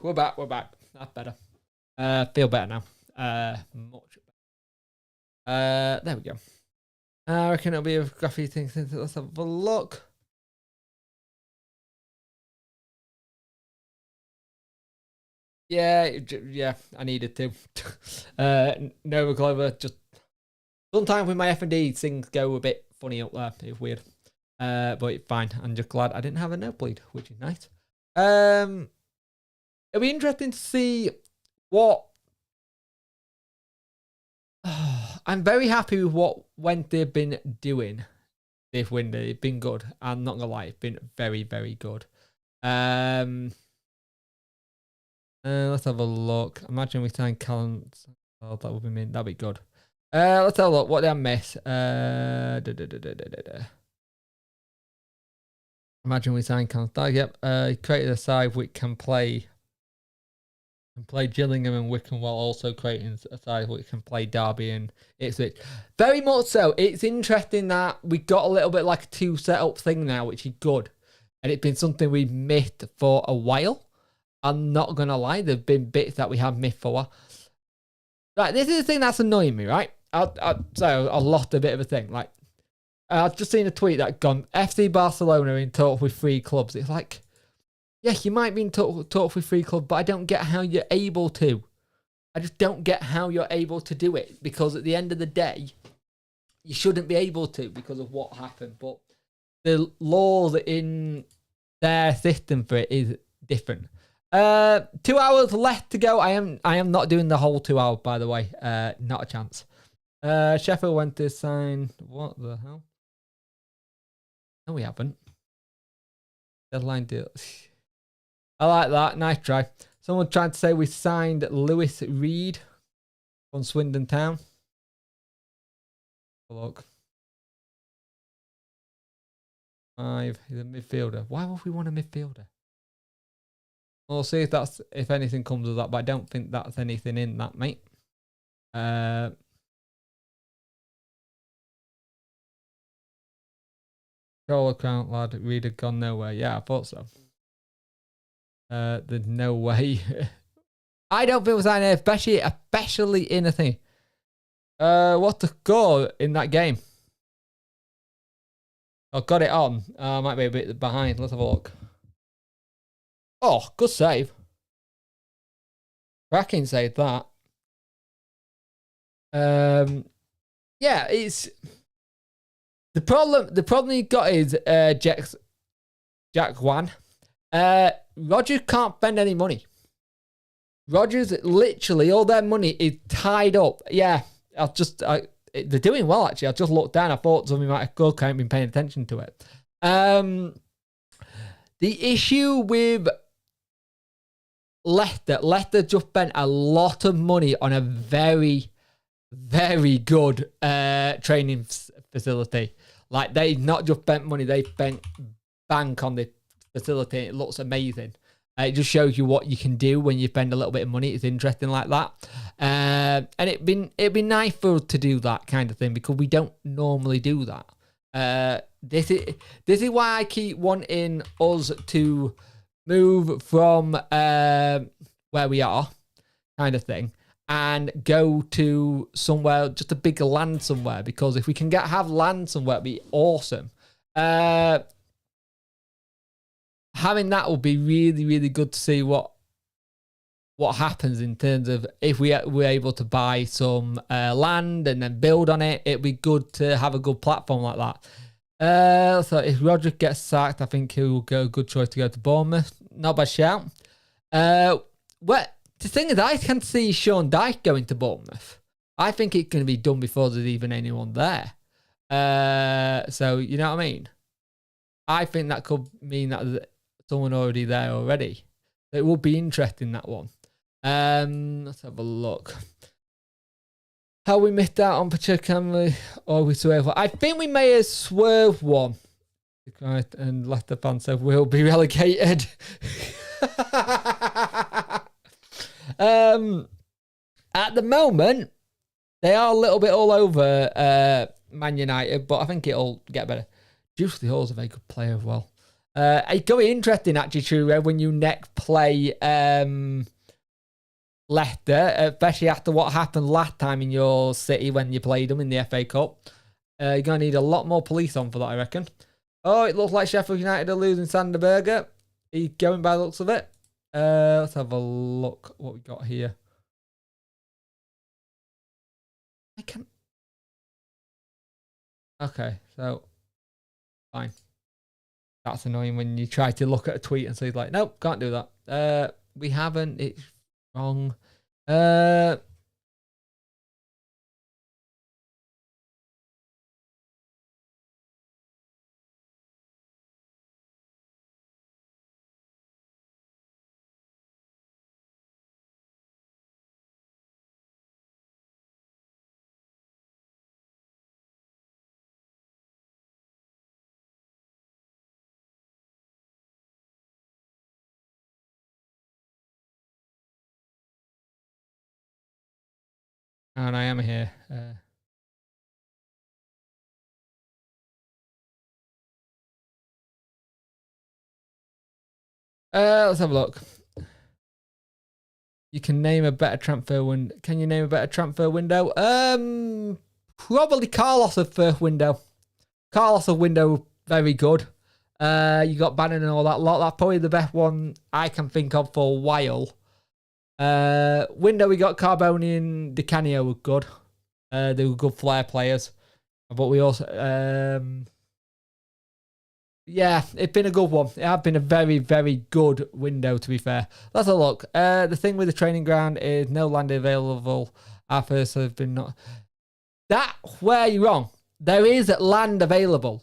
We're back. That's better. Feel better now. Much better. There we go. I reckon it'll be a graphy thing. Let's have a look. Yeah, I needed to. Nova Clover, just sometimes with my F&D, things go a bit funny up there. It's weird. But it's fine. I'm just glad I didn't have a nosebleed, which is nice. It'll be interesting to see what. I'm very happy with what Wednesday have been doing this window. It's been good. I'm not gonna lie, it's been very, very good. Let's have a look. Imagine we sign Callum. Oh, that would be mean. That'd be good. Let's have a look. What did I miss? Imagine we sign Constantine. Yep. He created a side which can play Gillingham and Wickham while also creating a side which can play Derby and Ipswich. Very much so. It's interesting that we got a little bit like a two setup thing now, which is good. And it's been something we've missed for a while. I'm not going to lie. There've been bits that we have missed for a while. Right, this is the thing that's annoying me, right? So I lost a bit of a thing. Like, I've just seen a tweet that gone, FC Barcelona in talk with 3 clubs. It's like, yeah, you might be in talk with 3 clubs, but I don't get how you're able to. I just don't get how you're able to do it, because at the end of the day, you shouldn't be able to because of what happened. But the laws in their system for it is different. 2 hours left to go. I am not doing the whole 2 hours, by the way. Not a chance. Sheffield Wednesday sign. What the hell? No, we haven't. Deadline deal. I like that. Nice try. Someone tried to say we signed Lewis Reed from Swindon Town. Look. 5. He's a midfielder. Why would we want a midfielder? We'll see if anything comes of that, but I don't think that's anything in that, mate. Troll account, lad. Reader gone nowhere. Yeah, I thought so. There's no way. I don't think we're signing, especially in a thing. What's the score in that game? I got it on. Might be a bit behind. Let's have a look. Oh, good save. Cracking save that. Yeah, it's the problem. The problem he got is Jack Wan. Rogers can't spend any money. Rogers, literally, all their money is tied up. Yeah, they're doing well, actually. I just looked down. I thought somebody might have been paying attention to it. The issue with Leicester just spent a lot of money on a very, very good training facility. Like, they not just spent money, they spent bank on the facility. It looks amazing. It just shows you what you can do when you spend a little bit of money. It's interesting like that. And it'd be nice for us to do that kind of thing, because we don't normally do that. This is why I keep wanting us to move from where we are, kind of thing, and go to somewhere, just a bigger land somewhere, because if we can have land somewhere, it'd be awesome. Having that will be really, really good to see what happens in terms of if we're able to buy some land and then build on it. It'd be good to have a good platform like that. So if Roger gets sacked, I think he'll go a good choice to go to Bournemouth. Not bad shout. The thing is, I can see Sean Dyche going to Bournemouth. I think it can be done before there's even anyone there. So you know what I mean? I think that could mean that there's someone already there already. It will be interesting, that one. Let's have a look. How we missed out on Pacheco, or we swerved. I think we may have swerved one. And Leicester fans said we'll be relegated. At the moment, they are a little bit all over Man United, but I think it'll get better. Juice the Hall's a very good player as well. It's going to be interesting, actually, True, when you next play Leicester, especially after what happened last time in your city when you played them in the FA Cup. You're going to need a lot more police on for that, I reckon. Oh, it looks like Sheffield United are losing Sanderberger. He's going by the looks of it. Let's have a look what we got here. I can't. Okay, so fine. That's annoying when you try to look at a tweet and say, like, nope, can't do that. We haven't. It's wrong. And I am here. Let's have a look. You can name a better transfer window. Can you name a better transfer window? Probably Carlos' window. Carlos' window, very good. You got Bannon and all that lot. That's probably the best one I can think of for a while. Window, we got Carboni and Di Canio were good. They were good flair players. But we also... yeah, it's been a good one. It has been a very, very good window, to be fair. Let's have a look. The thing with the training ground is no land available. Our first have been not... That's where you're wrong. There is land available.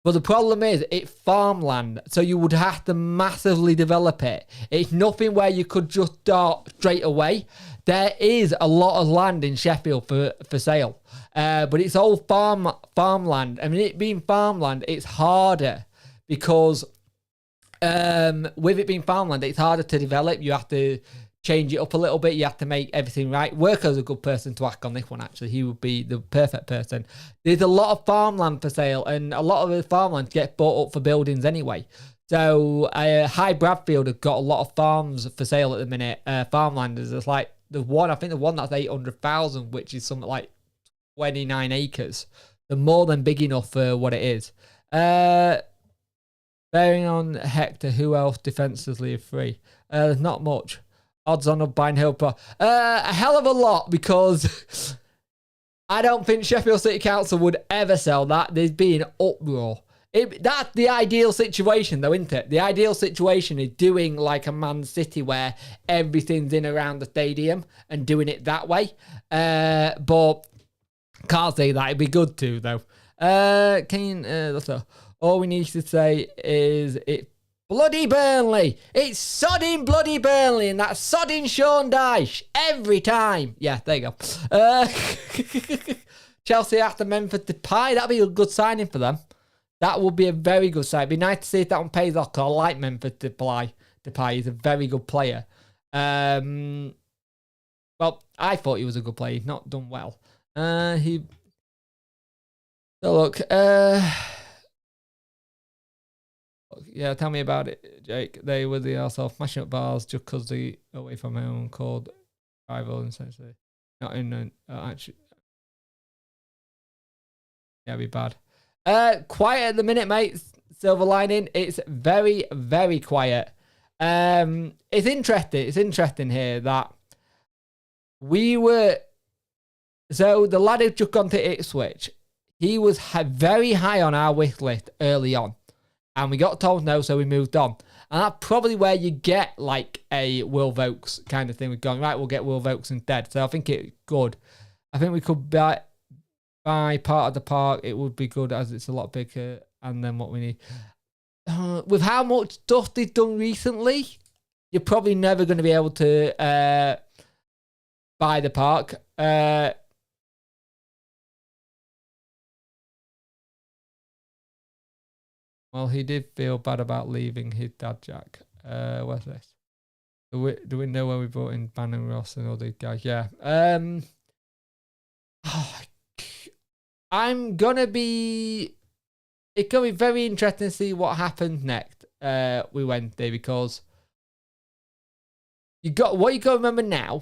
But the problem is, it's farmland, so you would have to massively develop it. It's nothing where you could just start straight away. There is a lot of land in Sheffield for sale, but it's all farmland. I mean, it being farmland, it's harder because with it being farmland, it's harder to develop. You have to change it up a little bit. You have to make everything right. Worker's a good person to ask on this one, actually. He would be the perfect person. There's a lot of farmland for sale, and a lot of the farmland gets bought up for buildings anyway. So High Bradfield have got a lot of farms for sale at the minute. Farmland is like the one, I think the one that's 800,000, which is something like 29 acres. They're more than big enough for what it is. Bearing on Hector, who else defensively are free? There's not much. Odds on of buying Hillpro. A hell of a lot, because I don't think Sheffield City Council would ever sell that. There's been uproar. That's the ideal situation, though, isn't it? The ideal situation is doing like a Man City where everything's in around the stadium and doing it that way. But can't say that. It'd be good too, though. All we need to say is it. Bloody Burnley. It's sodding bloody Burnley, and that's sodding Sean Dyche every time. Yeah, there you go. Chelsea after Memphis Depay. That'd be a good signing for them. That would be a very good sign. It'd be nice to see if that one pays off. I like Memphis Depay. He's a very good player. Well, I thought he was a good player. He's not done well. So look. Yeah, tell me about it, Jake. They were the arsehole mashing up bars just because they away from home called rival and essentially not in actually. Yeah, be bad. Quiet at the minute, mate. Silver lining. It's very, very quiet. It's interesting. It's interesting here that we were. So the lad who's just gone to Ipswich, he was very high on our wish list early on. And we got told no, so we moved on. And that's probably where you get like a Will Vokes kind of thing. We're going, right, we'll get Will Vokes instead. So I think it's good. I think we could buy part of the park. It would be good as it's a lot bigger. And then what we need. With how much stuff they've done recently, you're probably never going to be able to buy the park. Well, he did feel bad about leaving his dad, Jack. What's this? Do we know where we brought in Bannon Ross and all these guys? Yeah. I'm gonna be. It's gonna be very interesting to see what happens next. We Wednesday, because you got what you got to remember now.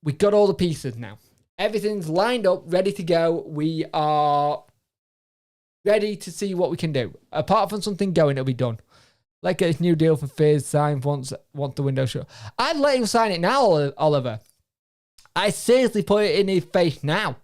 We got all the pieces now. Everything's lined up, ready to go. We are ready to see what we can do. Apart from something going, it'll be done. Like a new deal for Fizz signed once the window shut. I'd let him sign it now, Oliver. I seriously put it in his face now.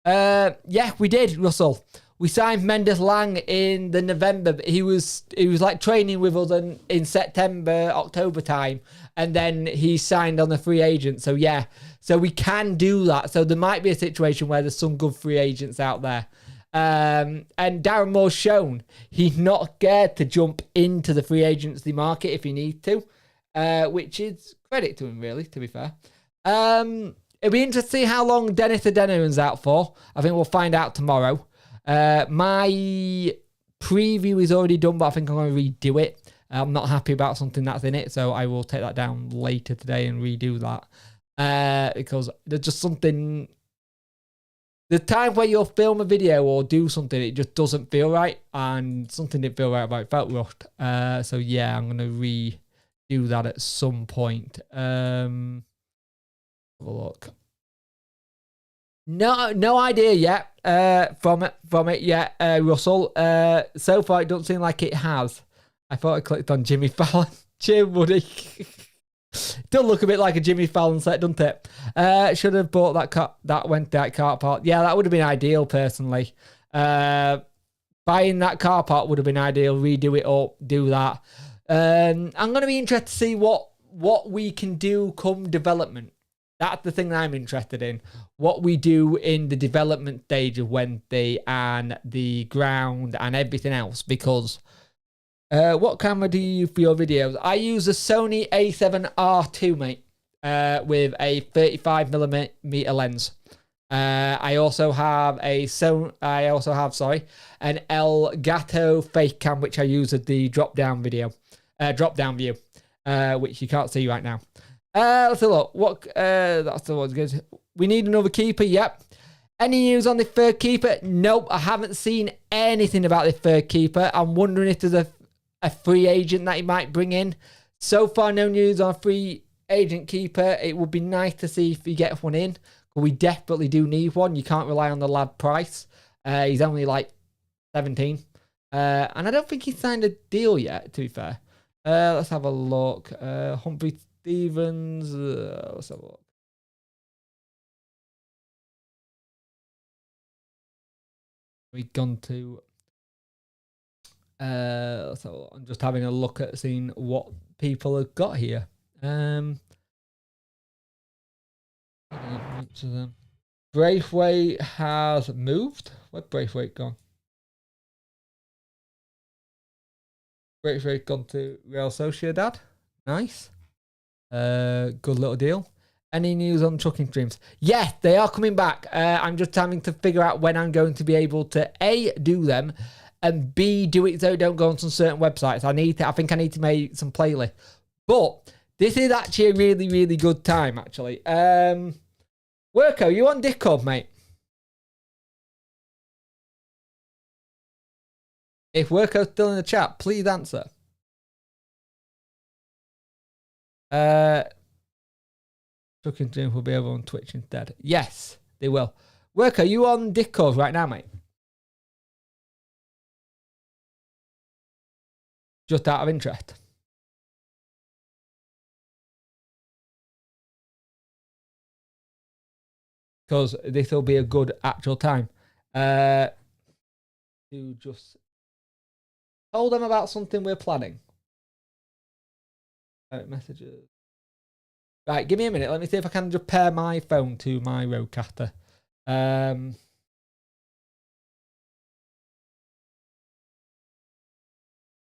Yeah, we did, Russell. We signed Mendes Lang in the November. He was like training with us in September, October time, and then he signed on the free agent. So yeah, so we can do that. So there might be a situation where there's some good free agents out there. And Darren Moore's shown he's not scared to jump into the free agency market if he needs to, which is credit to him, really, to be fair. It'll be interesting to see how long Dennis Adeniran's out for. I think we'll find out tomorrow. My preview is already done, but I think I'm going to redo it. I'm not happy about something that's in it, so I will take that down later today and redo that. because there's just something. The time where you'll film a video or do something, it just doesn't feel right, and something didn't feel right about it. Felt rushed. So yeah, I'm gonna redo that at some point. Have a look. No idea yet. From it yet, Russell. So far, it doesn't seem like it has. I thought I clicked on Jimmy Fallon. Jim Woody. Does look a bit like a Jimmy Fallon set, doesn't it? Should have bought that car park. Yeah, that would have been ideal, personally. Buying that car park would have been ideal. Redo it up, do that. I'm going to be interested to see what we can do come development. That's the thing that I'm interested in. What we do in the development stage of Wednesday and the ground and everything else. Because what camera do you use for your videos? I use a Sony A7R II, mate, with a 35mm lens. I also have an Elgato fake cam, which I use as the drop down view, which you can't see right now. Let's have a look. That's the one's good. We need another keeper. Yep. Any news on the third keeper? Nope. I haven't seen anything about the third keeper. I'm wondering if there's a free agent that he might bring in. So far, no news on a free agent keeper. It would be nice to see if he gets one in. We desperately do need one. You can't rely on the lad Price. He's only like 17. And I don't think he's signed a deal yet, to be fair. Let's have a look. Humphrey Stevens. Let's have a look. We've gone to... let's have a look. I'm just having a look at seeing what people have got here. Braithwaite has moved. Where's Braithwaite gone? Braithwaite gone to Real Sociedad. Nice. Good little deal. Any news on trucking streams? Yes, they are coming back. I'm just having to figure out when I'm going to be able to A, do them, and B, do it so don't go on some certain websites. I think I need to make some playlists. But this is actually a really, really good time, actually. Worko, you on Discord, mate? If Worko's still in the chat, please answer. Trucking streams will be over on Twitch instead. Yes, they will. Worko, you on Discord right now, mate? Just out of interest. Because this will be a good actual time. To just tell them about something we're planning. Messages. Right, give me a minute. Let me see if I can just pair my phone to my Rodecaster.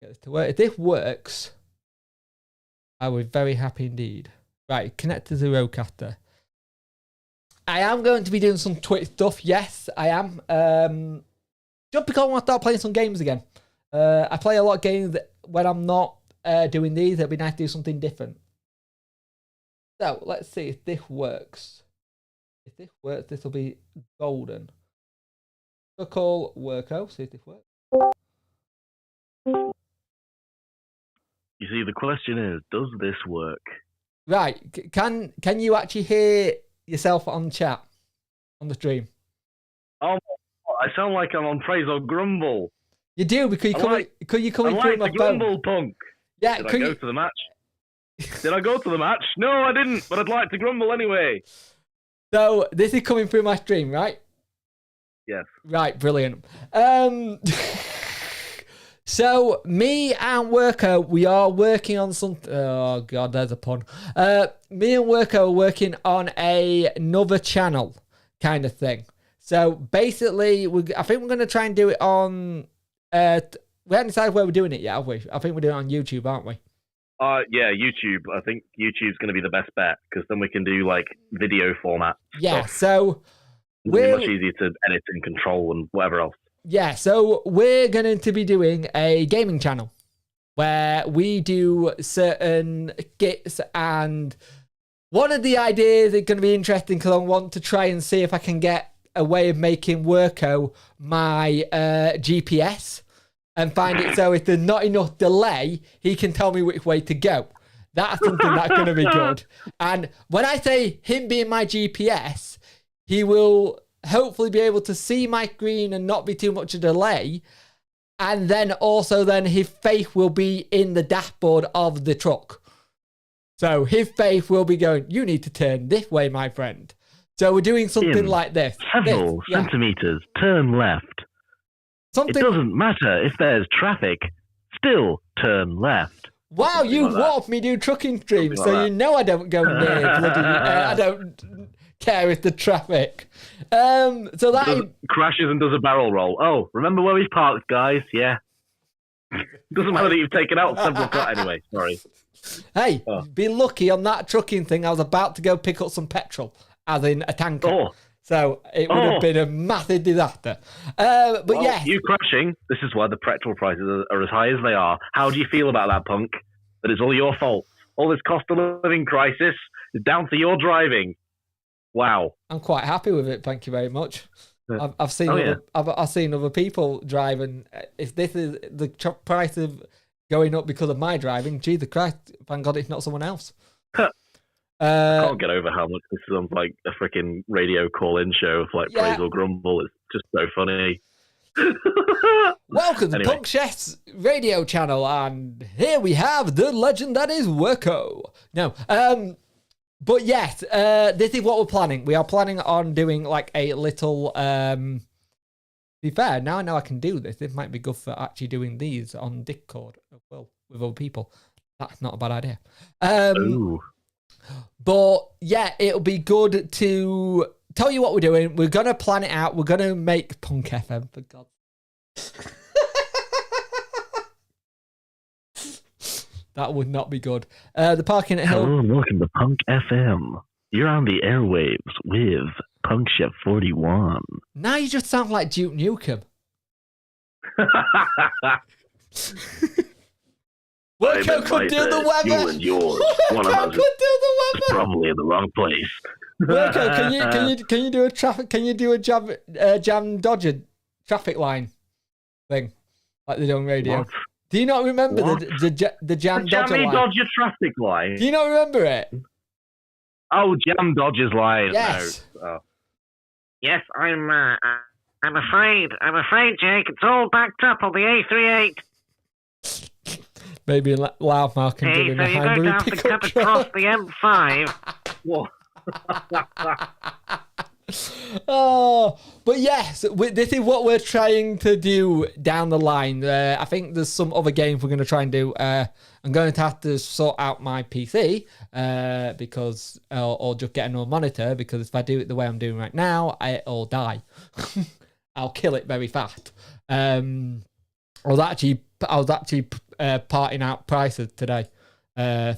Get this to work. If this works, I would be very happy indeed. Right, connect to the Rodecaster. I am going to be doing some Twitch stuff. Yes, I am. Just because I want to start playing some games again. I play a lot of games when I'm not doing these. It'd be nice to do something different. So, let's see if this works. If this works, this will be golden. I'll call Worko, see if this works. You see, the question is, does this work? Right. Can you actually hear yourself on chat, on the stream? Oh, I sound like I'm on Praise or Grumble. You do, because you're coming through my phone. Grumble punk. Yeah, Did I go to the match? Did I go to the match? No, I didn't, but I'd like to grumble anyway. So, this is coming through my stream, right? Yes. Right, brilliant. So, me and Worko, we are working on something. Oh, God, there's a pun. Me and Worko are working on another channel kind of thing. So, basically, I think we're going to try and do it on... we haven't decided where we're doing it yet, have we? I think we're doing it on YouTube, aren't we? Yeah, YouTube. I think YouTube's going to be the best bet, because then we can do, like, video format Yeah, stuff. so... It'll be much easier to edit and control and whatever else. Yeah, so we're going to be doing a gaming channel where we do certain skits and one of the ideas is going to be interesting because I want to try and see if I can get a way of making Worko my GPS and find it so if there's not enough delay, he can tell me which way to go. That's something that's going to be good. And when I say him being my GPS, he will hopefully be able to see my screen and not be too much a delay. And then also then his face will be in the dashboard of the truck. So his face will be going, you need to turn this way, my friend. So we're doing something like this. Several centimeters, turn left. It doesn't matter if there's traffic, still turn left. Wow, you watched me do trucking streams, so you know I don't go near bloody... I don't care if the traffic. So that... crashes and does a barrel roll. Oh, remember where we parked, guys? Yeah. Doesn't matter that you've taken out several cars. Anyway, sorry. Hey, be lucky on that trucking thing. I was about to go pick up some petrol, as in a tanker. So it would have been a massive disaster. But yeah. You crashing, this is why the petrol prices are as high as they are. How do you feel about that, punk? That it's all your fault. All this cost of living crisis is down to your driving. Wow. I'm quite happy with it. Thank you very much. I've seen I've seen other people drive, and if this is the price of going up because of my driving, Jesus Christ, thank God it's not someone else. I can't get over how much this sounds like a freaking radio call-in show of like praise or grumble. It's just so funny. Welcome to Punk Chef's radio channel, and here we have the legend that is Worko. No, but yes, this is what we're planning. We are planning on doing like a little. To be fair, now I know I can do this. It might be good for actually doing these on Discord as well with other people. That's not a bad idea. But yeah, it'll be good to tell you what we're doing. We're going to plan it out. We're going to make Punk FM, for God. That would not be good. The parking at Hill. Hello and welcome to Punk FM. You're on the airwaves with Punk Chef 41. Now you just sound like Duke Nukem. Worko could do the weather. You and yours. One of us could do the weather. Probably in the wrong place. Worko, can you do a traffic? Can you do a jam dodger traffic line thing like they do on radio? What? Do you not remember the jam dodger line? Dodger traffic line. Do you not remember it? Oh, jam dodger's line. Yes. No. Oh. Yes, I'm afraid, Jake. It's all backed up on the A38. Maybe Loudmouth can do it in a Highbury pickup truck. Across the M5. But yes, this is what we're trying to do down the line. I think there's some other games we're going to try and do. I'm going to have to sort out my PC because, or just get another monitor, because if I do it the way I'm doing right now, it'll die. I'll kill it very fast. I was actually parting out prices today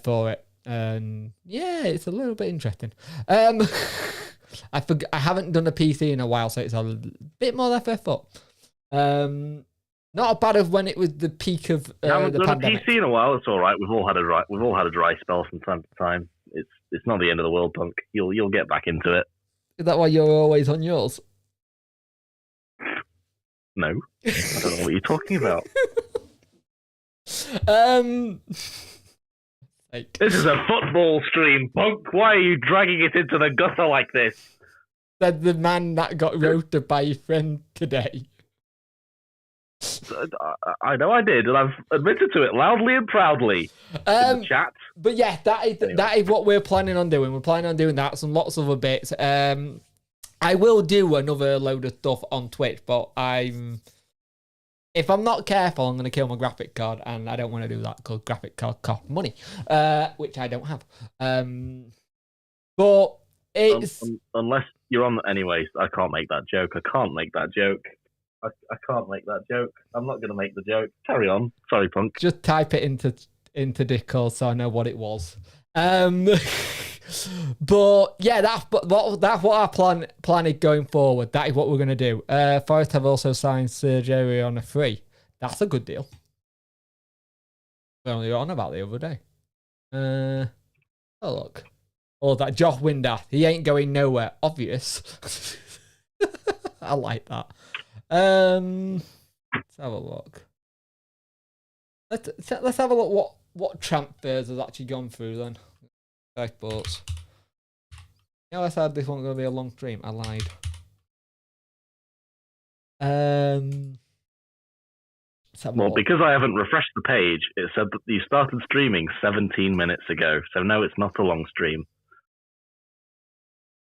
for it, and yeah, it's a little bit interesting. I haven't done a PC in a while, so it's a bit more left foot. Not as bad as when it was the peak of the pandemic. I haven't done a PC in a while. It's all right. We've all had a dry spell from time to time. It's not the end of the world, punk. You'll get back into it. Is that why you're always on yours? No, I don't know what you're talking about. This is a football stream, punk. Why are you dragging it into the gutter like this? Said the man that got roasted by your friend today. I know I did, and I've admitted to it loudly and proudly in the chat. But yeah, that is what we're planning on doing. We're planning on doing that, some lots of other bits. I will do another load of stuff on Twitch, but if I'm not careful, I'm going to kill my graphic card, and I don't want to do that because graphic card costs money, which I don't have. But it's... Unless you're on... Anyways, I can't make that joke. I can't make that joke. I can't make that joke. I'm not going to make the joke. Carry on. Sorry, punk. Just type it into Discord so I know what it was. But yeah, that's what our plan is going forward. That is what we're going to do. Forest have also signed Sergio on a free. That's a good deal. We only got on about the other day. Oh look, Or that Josh Windass, he ain't going nowhere. Obvious. I like that. Let's have a look. Let's have a look what transfers has actually gone through then. Sky Sports. I said this wasn't going to be a long stream. I lied. Well, because I haven't refreshed the page, it said that you started streaming 17 minutes ago. So no, it's not a long stream.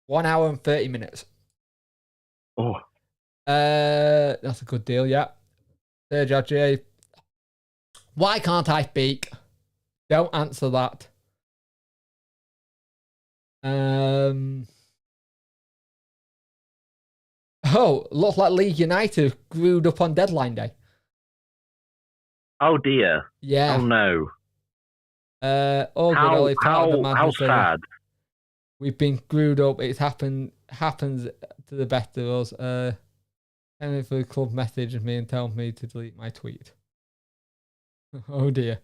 1 hour and 30 minutes. Oh. That's a good deal, yeah. Sergio J. Why can't I speak? Don't answer that. Oh, looks like Leeds United screwed up on deadline day. Oh dear. Yeah. Oh no. How sad. We've been screwed up. It's happens to the best of us. Henry for the club messaged me and told me to delete my tweet. Oh dear.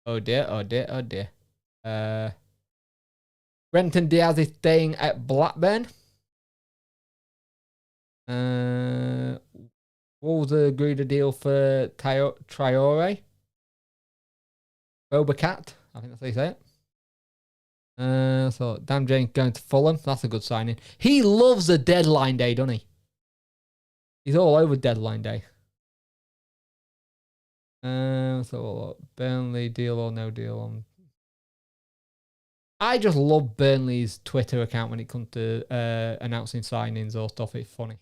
Oh dear, oh dear, oh dear. Brenton Diaz is staying at Blackburn. Wolves agreed a deal for Traore. Bobacat, I think that's how you say it. So Dan James going to Fulham. That's a good signing. He loves a deadline day, doesn't he? He's all over deadline day. So Burnley deal or no deal on. I just love Burnley's Twitter account when it comes to announcing signings or stuff. It's funny.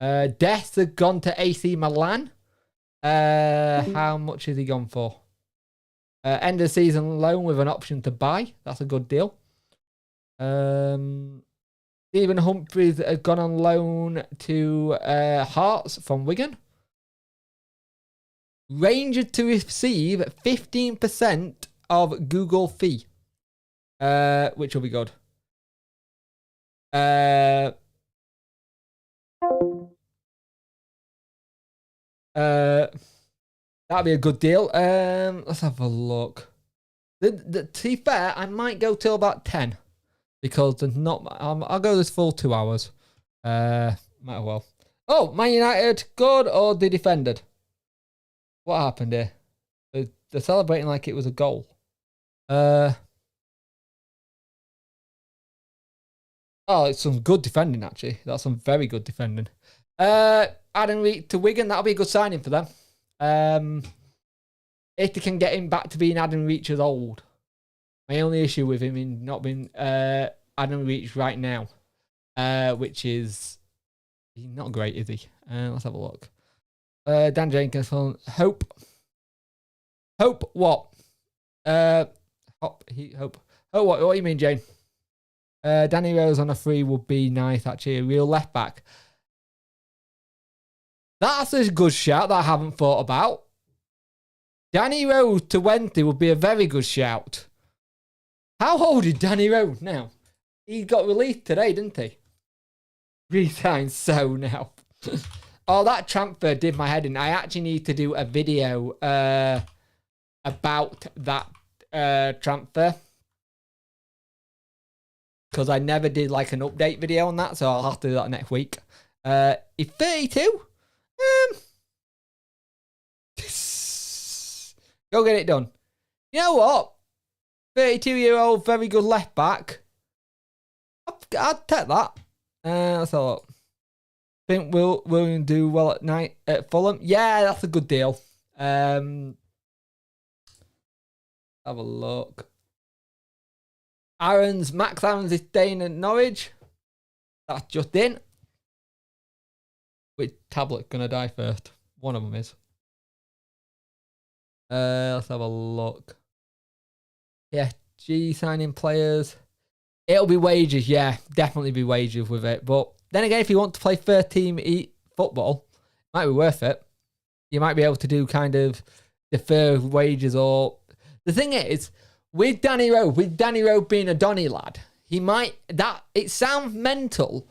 Dest has gone to AC Milan. How much has he gone for? End of season loan with an option to buy. That's a good deal. Stephen Humphries has gone on loan to Hearts from Wigan. Rangers to receive 15% of Google fee, which will be good. That'd be a good deal. Let's have a look. To be fair, I might go till about 10 because there's not. I'll go this full 2 hours. Might as well. Oh, Man United, good or they defended? What happened here? They're celebrating like it was a goal. Oh, it's some good defending actually. That's some very good defending. Adam Reed to Wigan, that'll be a good signing for them. If they can get him back to being Adam Reach as old. My only issue with him in not being Adam Reach right now, which is he's not great, is he? Let's have a look. Dan Jenkins, Hope what? Hope. Oh, what do you mean, Jane? Danny Rose on a free would be nice, actually. A real left back. That's a good shout that I haven't thought about. Danny Rose to Wednesday would be a very good shout. How old is Danny Rose now? He got released today, didn't he? Resigned so now. Oh, that transfer did my head in. I actually need to do a video about that transfer. Because I never did like an update video on that, so I'll have to do that next week. He's 32? Go get it done. You know what? 32-year-old, very good left back. I'd take that. Let's have a look. Think William do well at night at Fulham? Yeah, that's a good deal. Have a look. Max Aaron's is staying at Norwich. That's just in. Which tablet's gonna die first? One of them is. Let's have a look. Yeah, G signing players. It'll be wages, yeah. Definitely be wages with it. But then again, if you want to play first team football, it might be worth it. You might be able to do kind of defer wages or... The thing is, with Danny Rowe being a Donny lad, he might... It sounds mental,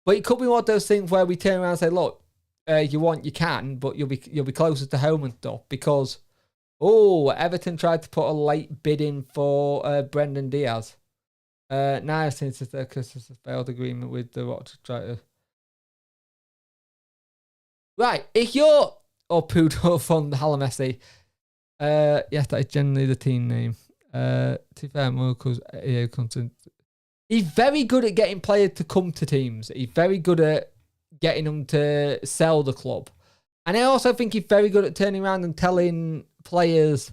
but it could be one of those things where we turn around and say, look, you want, you can, but you'll be closer to home and stuff because... Oh, Everton tried to put a late bid in for Brendan Diaz. Now since it's because it's a failed agreement with the what to try to. Right, if you're Poodle from the Hallam FC, yes, that is generally the team name. To be fair, Monaco's content. He's very good at getting players to come to teams. He's very good at getting them to sell the club. And I also think he's very good at turning around and telling players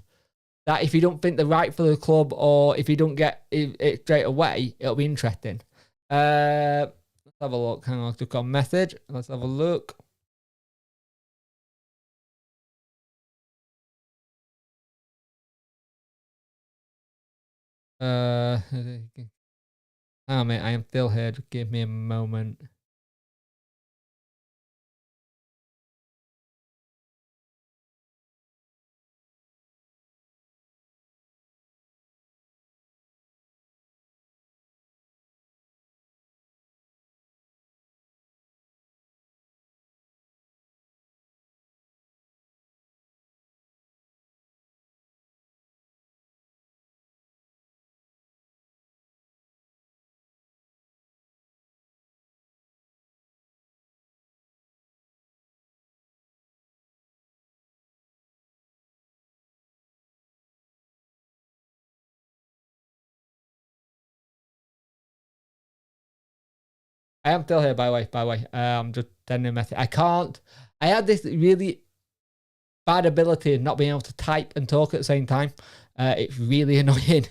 that if you don't think they're right for the club or if you don't get it straight away, it'll be interesting. Let's have a look. Hang on, I've just got a message. Let's have a look. Hang on, mate. I am still here. Just give me a moment. I am still here, by the way. I'm just sending a message. I had this really bad ability of not being able to type and talk at the same time. It's really annoying.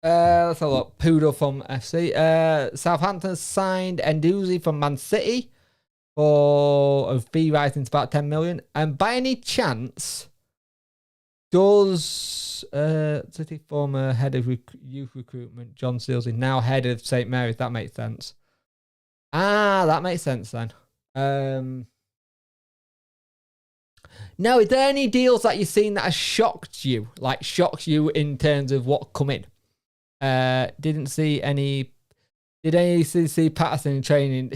Let's have a look. Poodle from FC. Southampton signed Enduzi from Man City for a fee rising to about 10 million. And by any chance, does City former head of youth recruitment, John Seals, is now head of St. Mary's? That makes sense. That makes sense then. Now, is there any deals that you've seen that have shocked you? Like, shocked you in terms of what come in? Didn't see any. Did any see Patterson in training?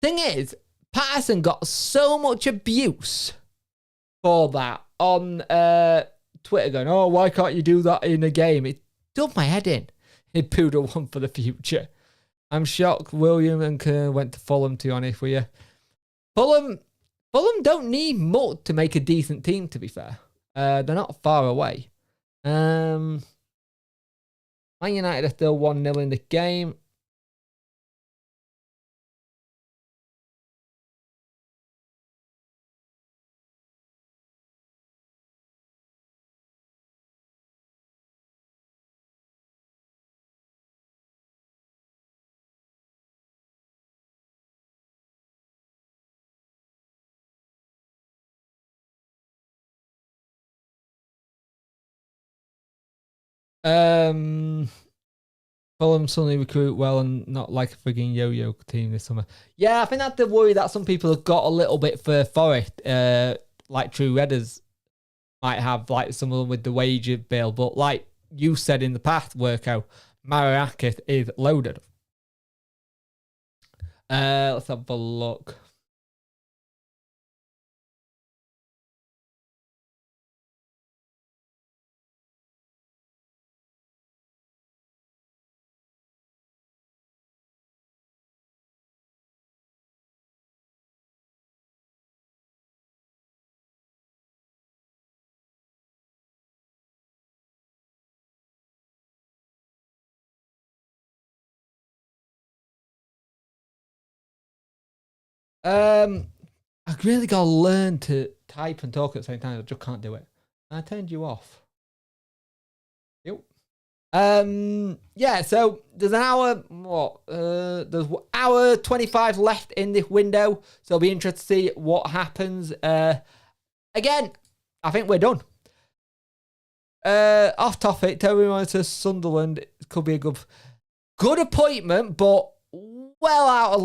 Thing is, Patterson got so much abuse for that on Twitter, going, "Oh, why can't you do that in a game?" It dug my head in. He'd Poodle one for the future. I'm shocked William and Kern went to Fulham, to be honest with you. Fulham don't need much to make a decent team, to be fair. They're not far away. Man United are still 1-0 in the game. Fulham suddenly recruit well and not like a frigging yo-yo team this summer. Yeah, I think that's the worry that some people have got a little bit for Forest, like true Redders might have, like some of them with the wage bill. But like you said in the past, Worko, Marakis is loaded. Let's have a look. I really gotta learn to type and talk at the same time. I just can't do it. I turned you off. Yep. Yeah, so there's an hour, there's hour 25 left in this window, so I'll be interested to see what happens. Again, I think we're done. off topic, Toby Moyes to Sunderland could be a good appointment, but well out of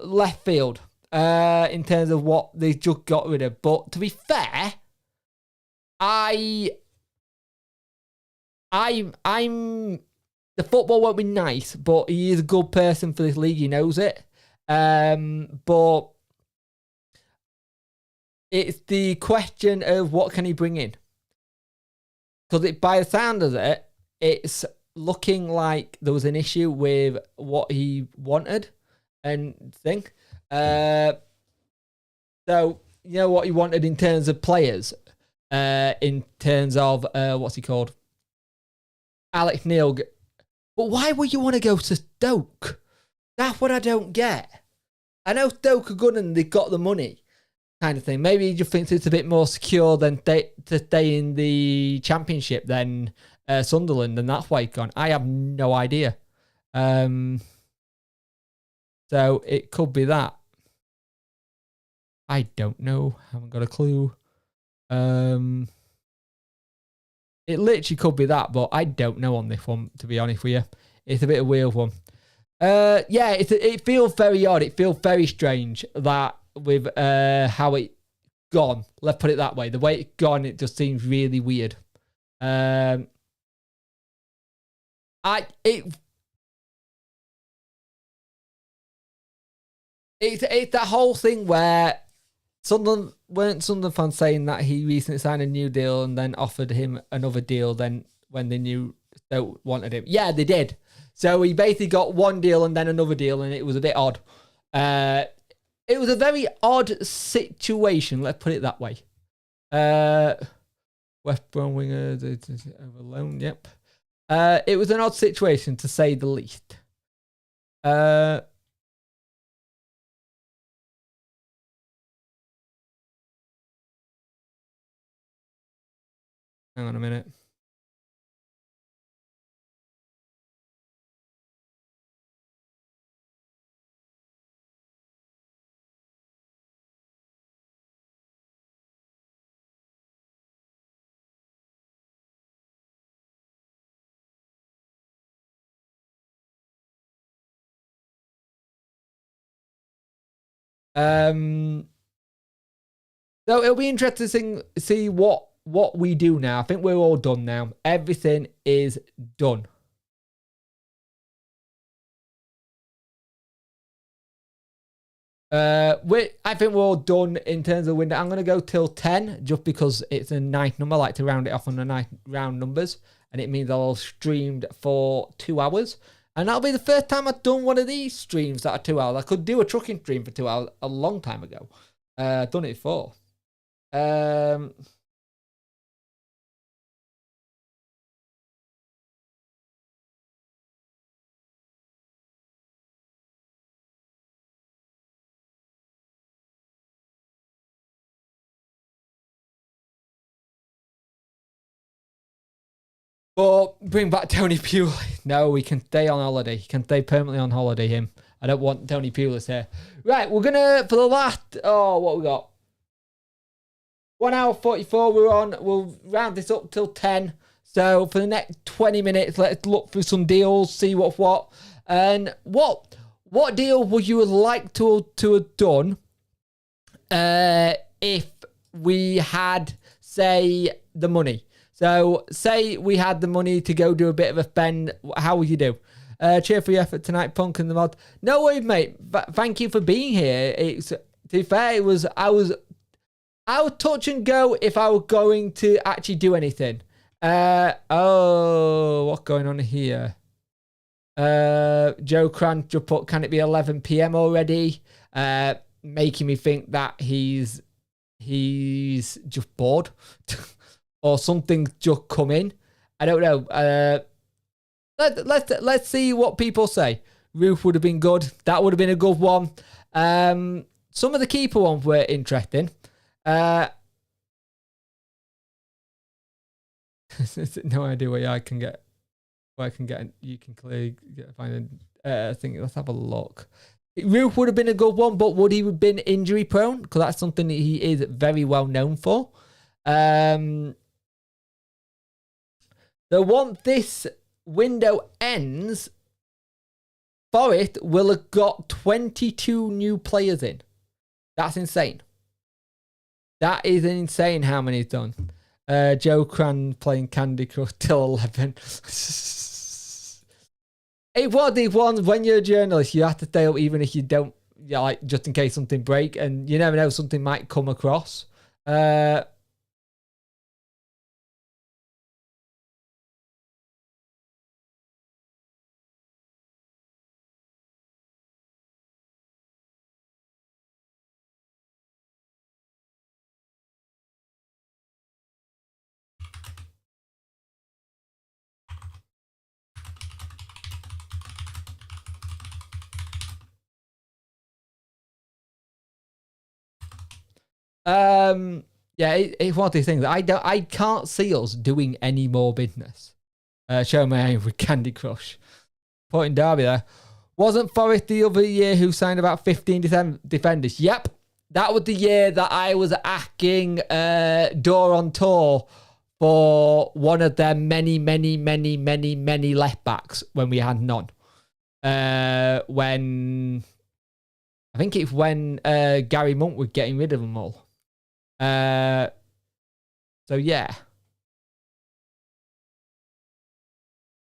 left field in terms of what they just got rid of. But to be fair, I'm the football won't be nice, but he is a good person for this league. He knows it. But it's the question of what can he bring in? Because by the sound of it, it's looking like there was an issue with what he wanted and thing. So, you know what he wanted in terms of players, in terms of, what's he called? Alex Neil. But why would you want to go to Stoke? That's what I don't get. I know Stoke are good and they've got the money, kind of thing. Maybe he just thinks it's a bit more secure than to stay in the Championship than Sunderland, and that's why he's gone. I have no idea. So it could be that. I don't know. Haven't got a clue. It literally could be that, but I don't know on this one, to be honest with you. It's a bit of a weird one. Yeah, it feels very odd. It feels very strange that with how it gone. Let's put it that way. The way it's gone, it just seems really weird. It's that whole thing where Sunderland fans saying that he recently signed a new deal and then offered him another deal then when they knew Stoke wanted him. Yeah, they did. So he basically got one deal and then another deal, and it was a bit odd. It was a very odd situation, let's put it that way. West Brom winger over loan, yep. It was an odd situation, to say the least. Hang on a minute. So it'll be interesting to see what we do now. I think we're all done now. Everything is done. I think we're all done in terms of window. I'm going to go till 10 just because it's a nice number. I like to round it off on the nice round numbers. And it means I'll have streamed for 2 hours. And that'll be the first time I've done one of these streams that are 2 hours. I could do a trucking stream for 2 hours a long time ago. I've done it before. But bring back Tony Pulis. No, we can stay on holiday. He can stay permanently on holiday, him. I don't want Tony Pulis here. Right, we're going to, for the last, what we got? 1 hour 44 we're on. We'll round this up till 10. So for the next 20 minutes, let's look through some deals, see what's what. And what deal would you like to have done if we had, say, the money? So, say we had the money to go do a bit of a spend. How would you do? Cheer for your effort tonight, Punk and the mod. No worries, mate. Thank you for being here. It's, to be fair, I was touch and go if I were going to actually do anything. What's going on here? Joe Cran just put, can it be 11 p.m. already? Making me think that he's just bored. Or something just come in. I don't know. Let's see what people say. Roof would have been good. That would have been a good one. Some of the keeper ones were interesting. No idea where I can get. Where I can get. You can clearly find a thing. Let's have a look. Roof would have been a good one, but would he have been injury prone? Because that's something that he is very well known for. So once this window ends, Forest will have got 22 new players in. That's insane. That is insane how many he's done. Joe Cran playing Candy Crush till 11. It was these ones when you're a journalist, you have to stay up even if you don't, like, just in case something break, and you never know, something might come across. Yeah, it's one of these things. I can't see us doing any more business. Show my aim with Candy Crush. Putting Derby there. Wasn't Forest the other year who signed about 15 defenders? Yep. That was the year that I was asking Door on Tour for one of their many left backs when we had none. When I think it's when Gary Monk was getting rid of them all. So yeah.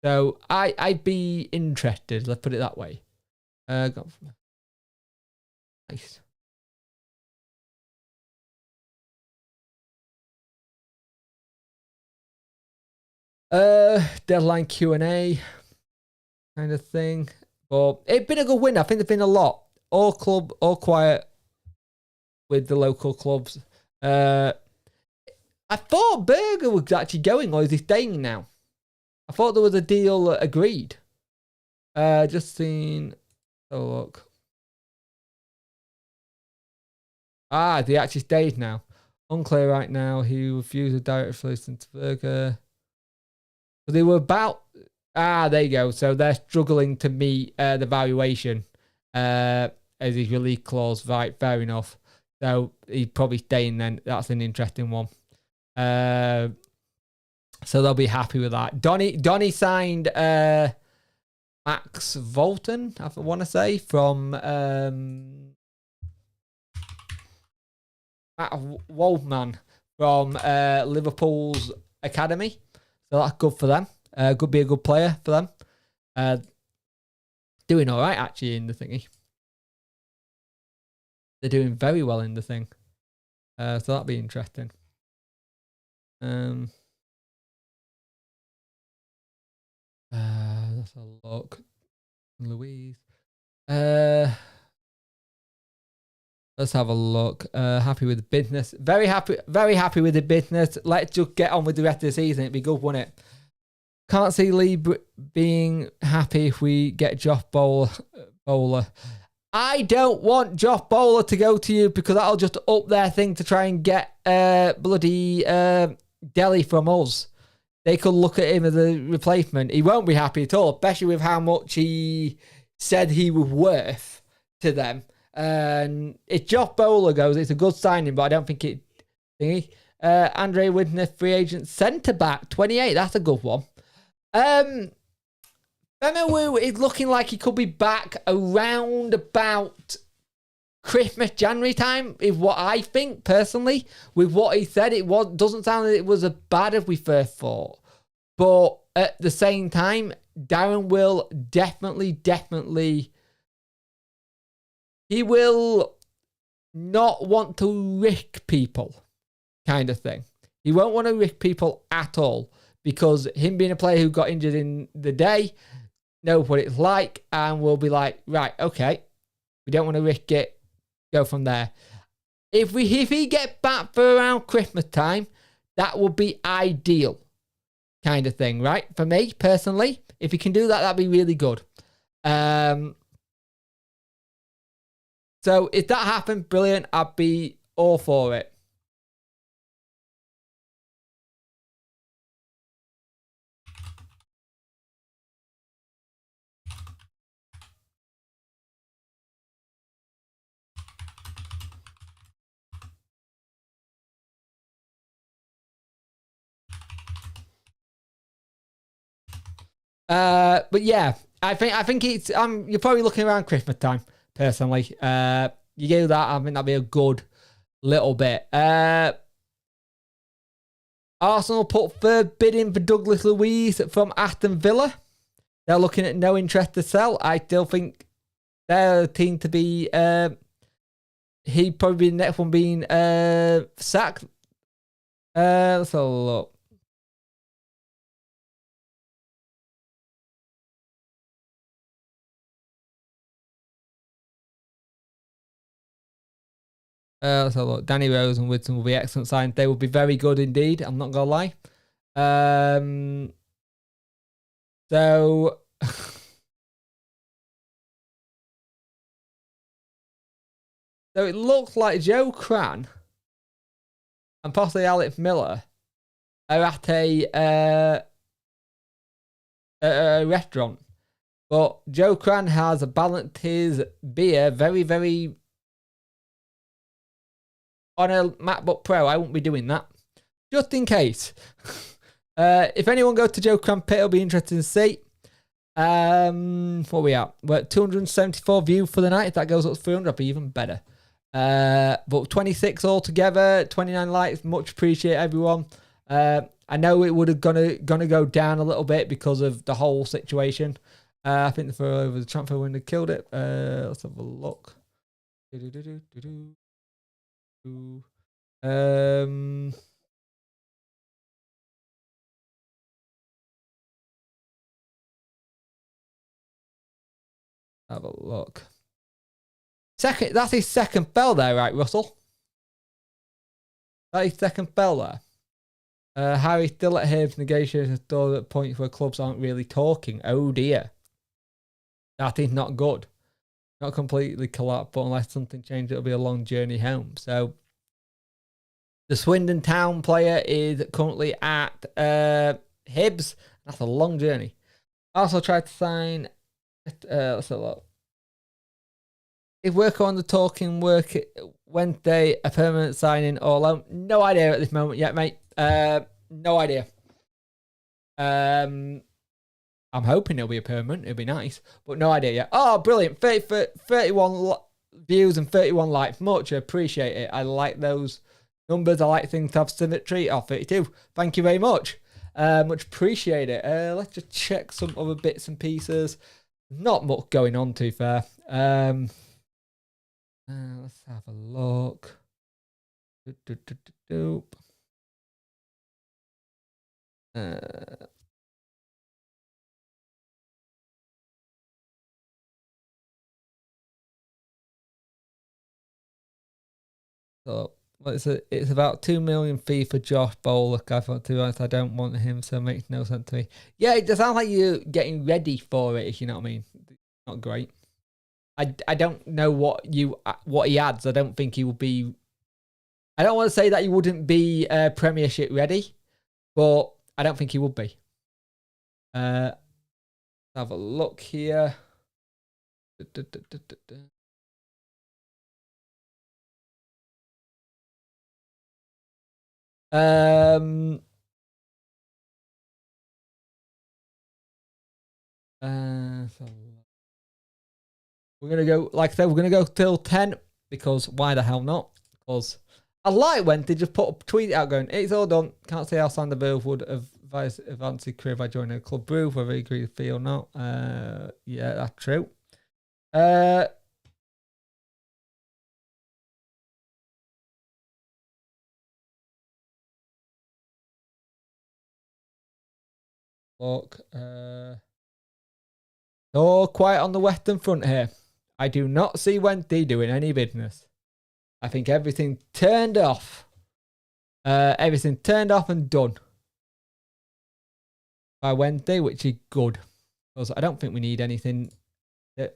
So I'd be interested. Let's put it that way. Nice. Deadline Q&A kind of thing. But it's been a good win. I think there's been a lot. All quiet with the local clubs. I thought Berger was actually going, or is he staying now? I thought there was a deal agreed. Just seen. Oh, look. They actually stayed now. Unclear right now. He refused a direct solution to Berger. But they were about. There you go. So they're struggling to meet the valuation as his release clause. Right, fair enough. So he's probably staying then. That's an interesting one. So they'll be happy with that. Donny signed Max Volton, I want to say, from Matt Waldman from Liverpool's academy. So that's good for them. Could be a good player for them. Doing all right, actually, in the thingy. They're doing very well in the thing. So that'll be interesting. Let's have a look. Louise. Let's have a look. Happy with the business. Very happy with the business. Let's just get on with the rest of the season. It'd be good, wouldn't it? Can't see Lee being happy if we get Josh Bowler. I don't want Josh Bowler to go to you because that'll just up their thing to try and get bloody Delhi from us. They could look at him as a replacement. He won't be happy at all, especially with how much he said he was worth to them. And if Josh Bowler goes, it's a good signing, but I don't think it. Andre Widner, free agent centre-back, 28. That's a good one. Femewu is looking like he could be back around about Christmas, January time, is what I think, personally. With what he said, doesn't sound like it was as bad as we first thought. But at the same time, Darren will definitely, he will not want to risk people, kind of thing. He won't want to risk people at all, because him being a player who got injured in the day, knows what it's like, and will be like, right, okay, we don't want to risk it, go from there. If he get back for around Christmas time, that would be ideal, kind of thing, right? For me, personally, if he can do that, that'd be really good. So if that happened, brilliant. I'd be all for it. But yeah, I think it's you're probably looking around Christmas time, personally. You do that, I think that'd be a good little bit. Arsenal put third bid in for Douglas Luiz from Aston Villa. They're looking at no interest to sell. I still think they're a team to be. He'd probably be the next one being sacked. Let's have a look. Let's have a look. Danny Rose and Woodson will be excellent signs. They will be very good indeed. I'm not gonna lie. So so it looks like Joe Cran and possibly Alex Miller are at a restaurant, but Joe Cran has balanced his beer very, very on a MacBook Pro. I won't be doing that, just in case. If anyone goes to Joe Cran Pit, it'll be interesting to see. What are we at? We're at 274 views for the night. If that goes up to 300, it'll be even better. But 26 altogether, 29 likes. Much appreciate everyone. I know it would have gonna go down a little bit because of the whole situation. I think the throw over the transfer window killed it. Let's have a look. Have a look. That's his second bell there, right, Russell? That is second bell there. Harry still at Hibs negotiating store at points where clubs aren't really talking. Oh dear. That is not good. Not completely collapsed, but unless something changes, it'll be a long journey home. So the Swindon Town player is currently at Hibs. That's a long journey. Also tried to sign. Let's have a look. If work on the talking work Wednesday, a permanent signing or loan? No idea at this moment yet, mate. No idea. I'm hoping it'll be a permanent. It'll be nice, but no idea yet. Oh, brilliant. 31 views and 31 likes. Much appreciate it. I like those numbers. I like things to have symmetry. Oh, 32. Thank you very much. Much appreciate it. Let's just check some other bits and pieces. Not much going on, to be fair. Let's have a look. So it's about 2 million fee for Josh Bullock. I thought, to be honest, I don't want him, so it makes no sense to me. Yeah, it sounds like you're getting ready for it, if you know what I mean. Not great. I don't know what he adds. I don't think he will be. I don't want to say that he wouldn't be Premiership ready, but I don't think he would be. Have a look here. So we're going to go, like I said, we're going to go till 10 because why the hell not? Because I like when they just put a tweet out going, it's all done. Can't say how Sander Bill would advise advanced career by joining a club brew, whether he agrees with fee or not. Yeah, that's true. Look, all quiet on the Western Front here. I do not see Wednesday doing any business. I think everything turned off. Everything turned off and done by Wednesday, which is good. Because I don't think we need anything.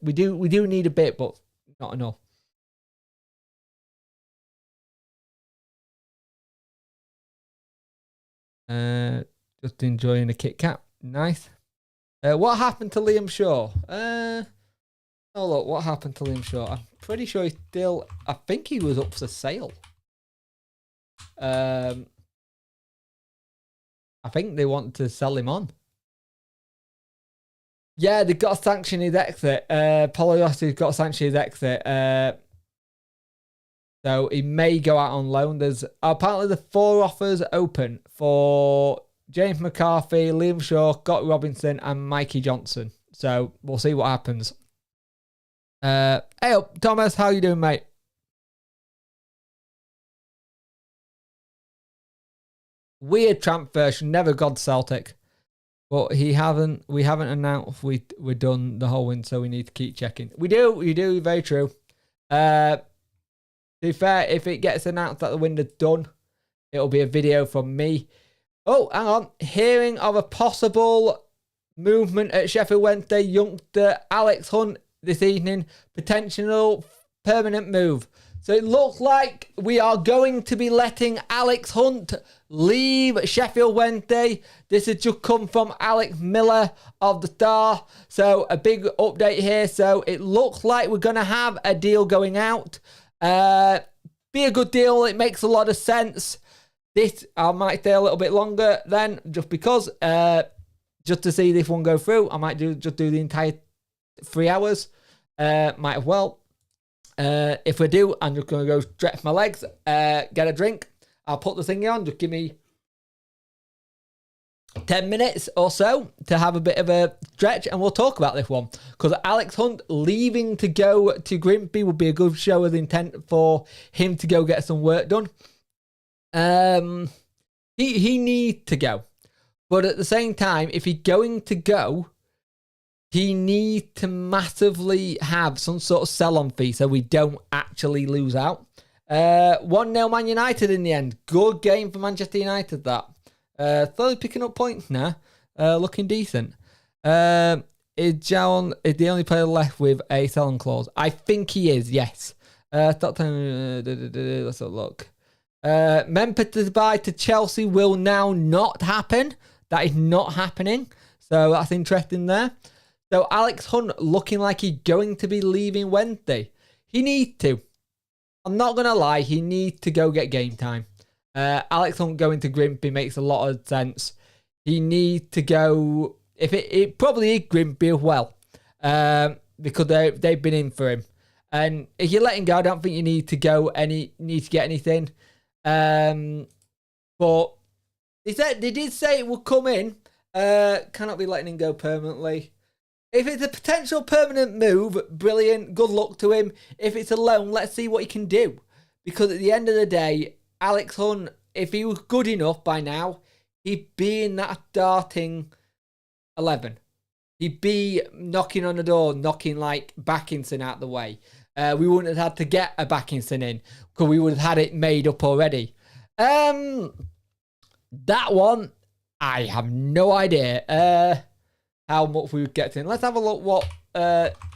We do need a bit, but not enough. Just enjoying a Kit Kat. Nice. What happened to Liam Shaw? Oh look, what happened to Liam Shaw? I'm pretty sure he's still. I think he was up for sale. I think they want to sell him on. Yeah, they've got to sanction his exit. Polios's got to sanction his exit. So he may go out on loan. There's apparently the 4 offers open for James McCarthy, Liam Shaw, Scott Robinson, and Mikey Johnson. So we'll see what happens. Hey up, Thomas, how you doing, mate? Weird transfer, should never gone to Celtic. But we haven't announced we're done the whole win, so we need to keep checking. We do, very true. To be fair, if it gets announced that the window's done, it'll be a video from me. Oh, hang on. Hearing of a possible movement at Sheffield Wednesday, youngster Alex Hunt this evening. Potential permanent move. So it looks like we are going to be letting Alex Hunt leave Sheffield Wednesday. This has just come from Alex Miller of the Star. So a big update here. So it looks like we're going to have a deal going out. Be a good deal. It makes a lot of sense. This, I might stay a little bit longer then, just because, just to see this one go through. I might just do the entire 3 hours. Might as well. If we do, I'm just going to go stretch my legs, get a drink. I'll put the thingy on. Just give me 10 minutes or so to have a bit of a stretch, and we'll talk about this one. Because Alex Hunt leaving to go to Grimsby would be a good show of intent for him to go get some work done. He needs to go. But at the same time, if he's going to go, he needs to massively have some sort of sell-on fee so we don't actually lose out. 1-0 Man United in the end. Good game for Manchester United, that. Slowly picking up points now. Looking decent. Is John the only player left with a sell-on clause? I think he is, yes. Let's have a look. Memphis to buy to Chelsea will now not happen. That is not happening. So that's interesting there. So Alex Hunt looking like he's going to be leaving Wednesday. He needs to. I'm not going to lie. He needs to go get game time. Alex Hunt going to Grimsby makes a lot of sense. He needs to go. If it probably is Grimsby as well. Because they've been in for him. And if you let him go, I don't think you need to get anything. But they did say it would come in. Cannot be letting him go permanently. If it's a potential permanent move, brilliant. Good luck to him. If it's a loan, let's see what he can do. Because at the end of the day, Alex Hunt, if he was good enough by now, he'd be in that starting 11. He'd be knocking on the door, knocking like Backinson out the way. We wouldn't have had to get a Backinson in because we would have had it made up already. That one, I have no idea how much we would get in. Let's have a look what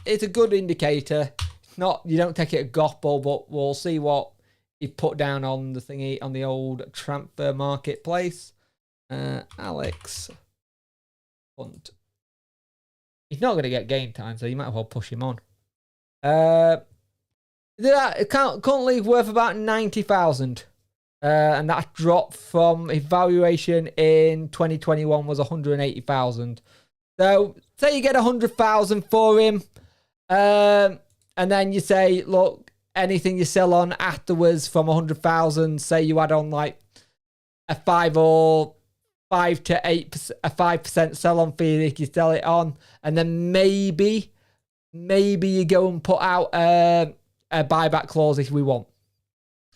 it's a good indicator. It's not, you don't take it at gospel, but we'll see what he put down on the thingy on the old transfer marketplace. Alex Hunt. He's not going to get game time, so you might as well push him on. Currently worth about 90,000. And that dropped from his valuation in 2021 was 180,000. So say you get 100,000 for him, and then you say, look, anything you sell on afterwards from 100,000, say you add on like a 5 to 5% sell on fee if you sell it on, and then maybe you go and put out a buyback clause if we want.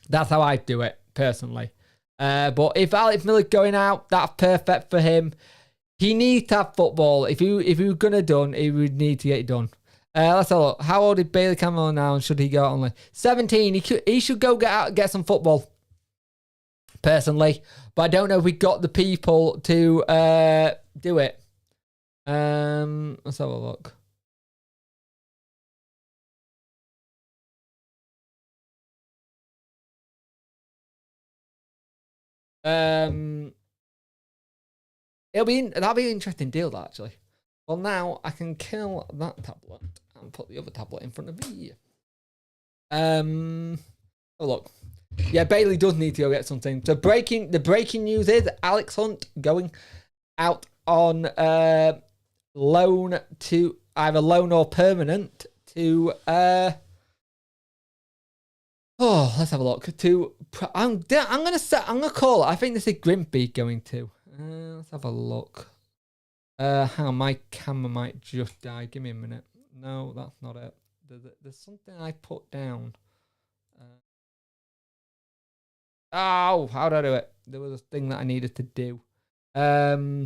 That's how I do it personally. But if Alex Miller's going out, that's perfect for him. He needs to have football. If he was gonna done, he would need to get it done. Let's have a look. How old is Bailey Cameron now, and should he go out on loan? 17. He should go get some football. Personally, but I don't know if we got the people to do it. Let's have a look. That'll be an interesting deal, actually. Well, now I can kill that tablet and put the other tablet in front of me. Oh look, yeah, Bailey does need to go get something. So the breaking news is Alex Hunt going out on loan to either loan or permanent to let's have a look. I'm gonna call it. I think this is Grimpy going to. Let's have a look. Hang on, my camera might just die. Give me a minute. No, that's not it. There's something I put down. Oh, how did I do it? There was a thing that I needed to do. I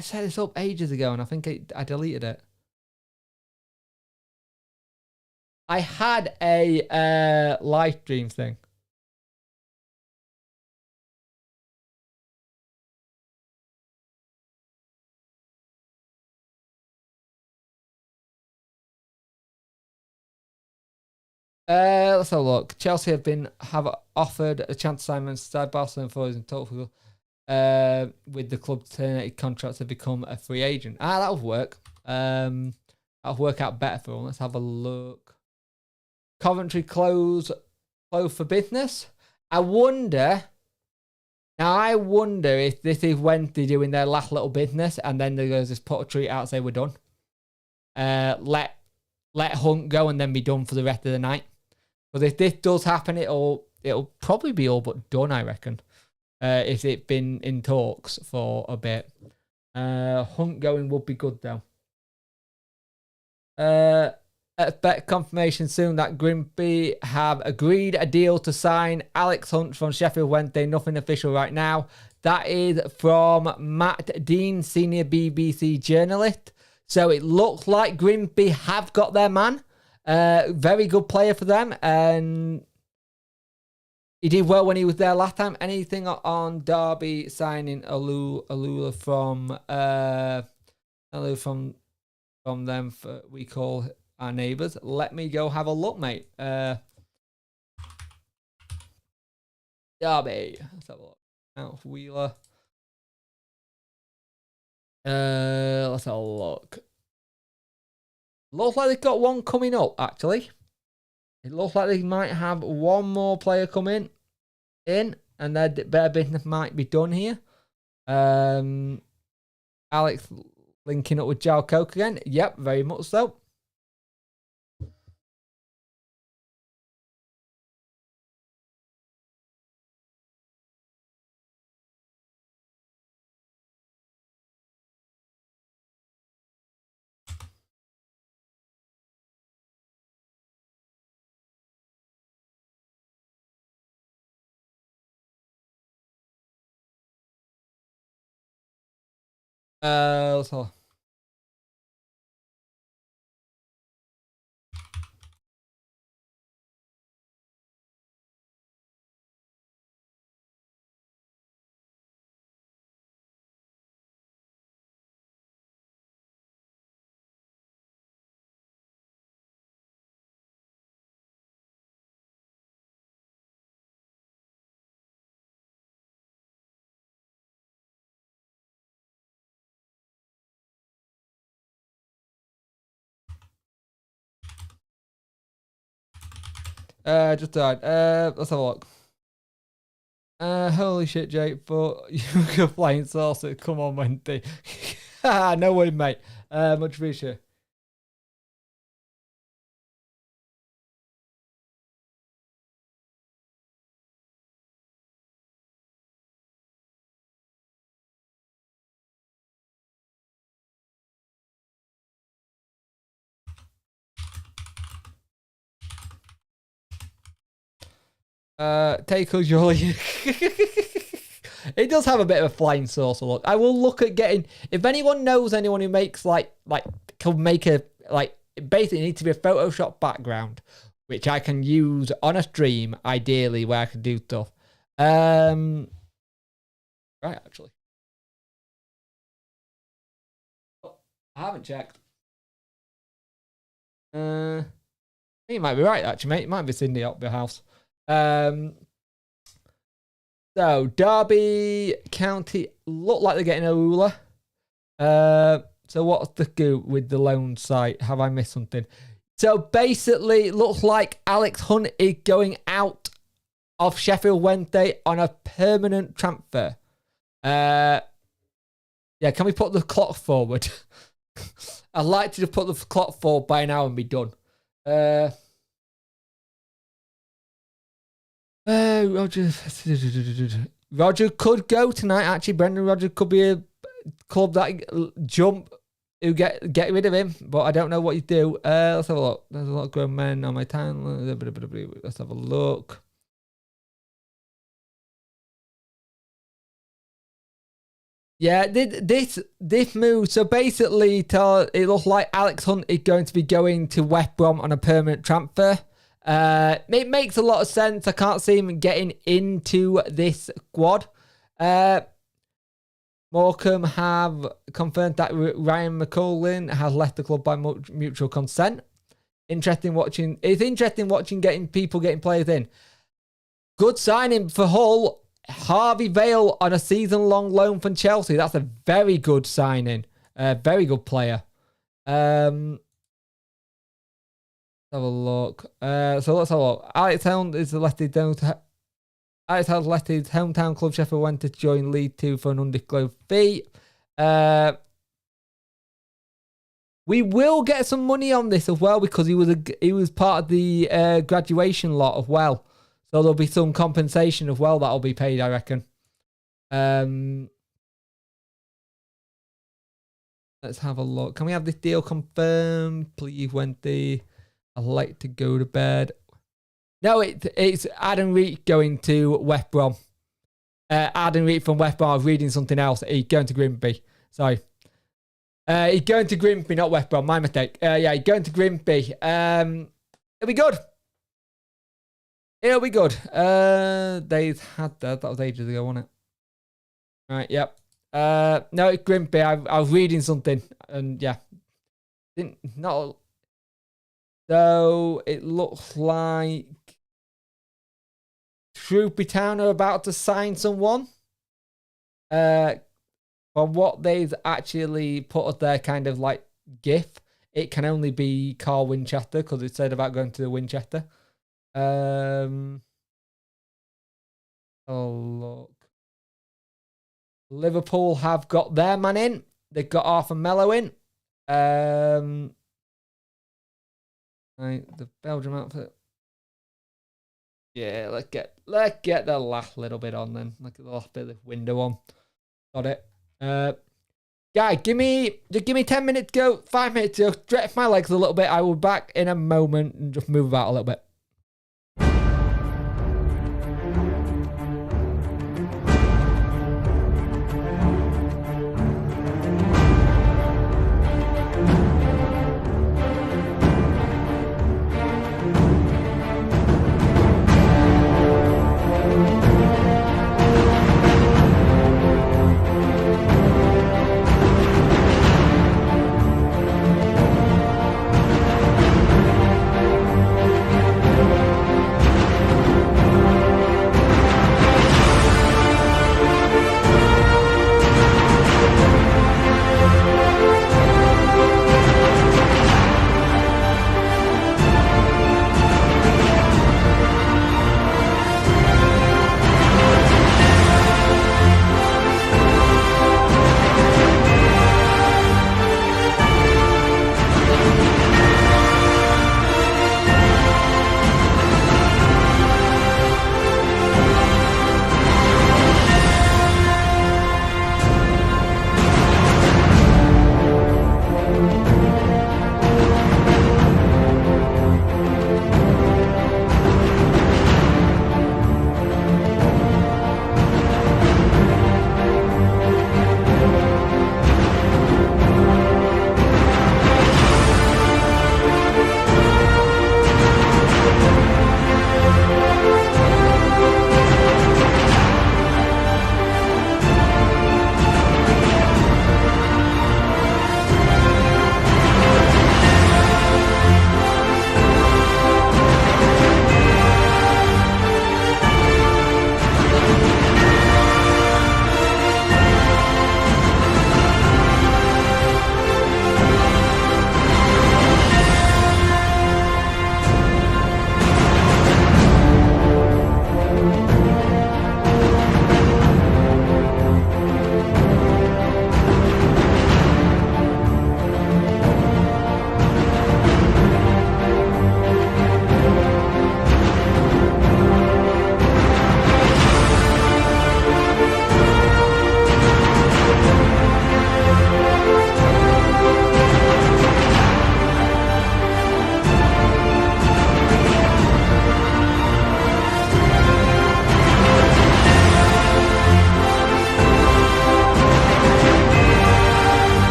set this up ages ago, and I think I deleted it. I had a live stream thing. Let's have a look. Chelsea have offered a chance to sign side Barcelona for his total with the club terminated contract to become a free agent. That'll work. That'll work out better for him. Let's have a look. Coventry close for business. I wonder if this is when they're doing their last little business and then they're going to just put a tweet out and say we're done. Let Hunt go and then be done for the rest of the night. But if this does happen, it'll probably be all but done, I reckon. If it's been in talks for a bit. Hunt going would be good though. Expect confirmation soon that Grimby have agreed a deal to sign Alex Hunt from Sheffield Wednesday. Nothing official right now. That is from Matt Dean, senior BBC journalist. So it looks like Grimby have got their man. Very good player for them. And he did well when he was there last time. Anything on Derby signing Alula from them we call our neighbours. Let me go have a look, mate. Derby. Let's have a look. Out Wheeler. Let's have a look. Looks like they've got one coming up, actually. It looks like they might have one more player coming in, and their business might be done here. Alex linking up with Jao Coke again. Yep, very much so. Let's have just died. Let's have a look. Holy shit, Jake, but you go flying saucer. Come on, Wendy. No way, mate. Much appreciated. Take us, Jolly. It does have a bit of a flying saucer look. I will look at getting, if anyone knows anyone who makes can make a, basically it needs to be a Photoshop background, which I can use on a stream, ideally, where I can do stuff. Right, actually. Oh, I haven't checked. I think you might be right, actually, mate. It might be Cindy up your house. So Derby County look like they're getting a ruler. So what's the go with the loan site? Have I missed something? So basically, it looks like Alex Hunt is going out of Sheffield Wednesday on a permanent transfer. Yeah, can we put the clock forward? I'd like to just put the clock forward by an hour and be done. Roger could go tonight. Actually, Brendan Rodgers could be a club that jump who get rid of him, but I don't know what you do. Let's have a look. There's a lot of grown men on my timeline. Let's have a look. Yeah, this move. So basically, it looks like Alex Hunt is going to be going to West Brom on a permanent transfer. It makes a lot of sense. I can't see him getting into this squad. Morecambe have confirmed that Ryan McCullin has left the club by mutual consent. It's interesting watching getting players in. Good signing for Hull. Harvey Vale on a season-long loan from Chelsea. That's a very good signing. Very good player. Have a look. So let's have a look. Alex Hound has left his hometown club Sheffield Wednesday to join League 2 for an undisclosed fee. We will get some money on this as well because he was part of the graduation lot as well. So there'll be some compensation as well that'll be paid, I reckon. Let's have a look. Can we have this deal confirmed? Please, Wednesday. I'd like to go to bed. No, it's Adam Reed going to West Brom. Adam Reed from West Brom. I was reading something else. He's going to Grimsby. Sorry. He's going to Grimsby, not West Brom. My mistake. Yeah, he's going to Grimsby. It'll be good. It'll be good. They had that. That was ages ago, wasn't it? Right, yep. No, it's Grimsby. I was reading something. And yeah. Not... So it looks like Shrewsbury Town are about to sign someone. From what they've actually put as their kind of like GIF, it can only be Carl Winchester because it said about going to the Winchester. Oh look. Liverpool have got their man in. They've got Arthur Mello in. Right, the Belgium outfit. Yeah, let's get the last little bit on then. Look at the last bit of the window on. Got it. Guy, give me 10 minutes to go, 5 minutes to go, stretch my legs a little bit. I will be back in a moment and just move about a little bit.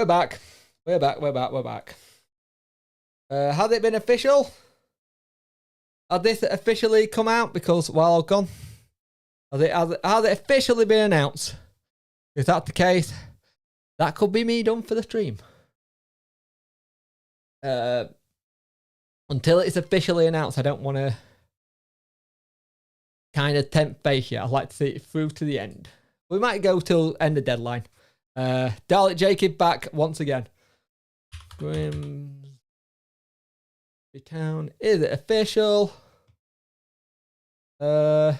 We're back. We're back. Has it been official? Has this officially come out? Because while I've gone, has it officially been announced? If that's the case, that could be me done for the stream. Until it's officially announced, I don't want to kind of tempt fate yet. I'd like to see it through to the end. We might go till end of deadline. Dalek Jacob back once again. Grimsby Town. Is it official? Not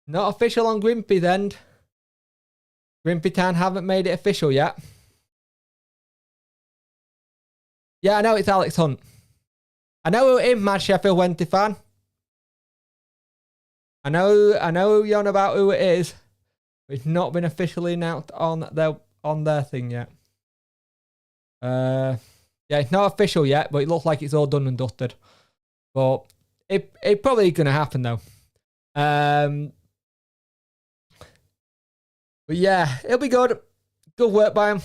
official on Grimsby's end. Grimsby Town haven't made it official yet. Yeah, I know it's Alex Hunt. I know him, mad Sheffield Wednesday fan. I know who you're on about who it is. It's not been officially announced on their thing yet. Yeah, it's not official yet, but it looks like it's all done and dusted. But it probably gonna happen though. But yeah, it'll be good. Good work by him.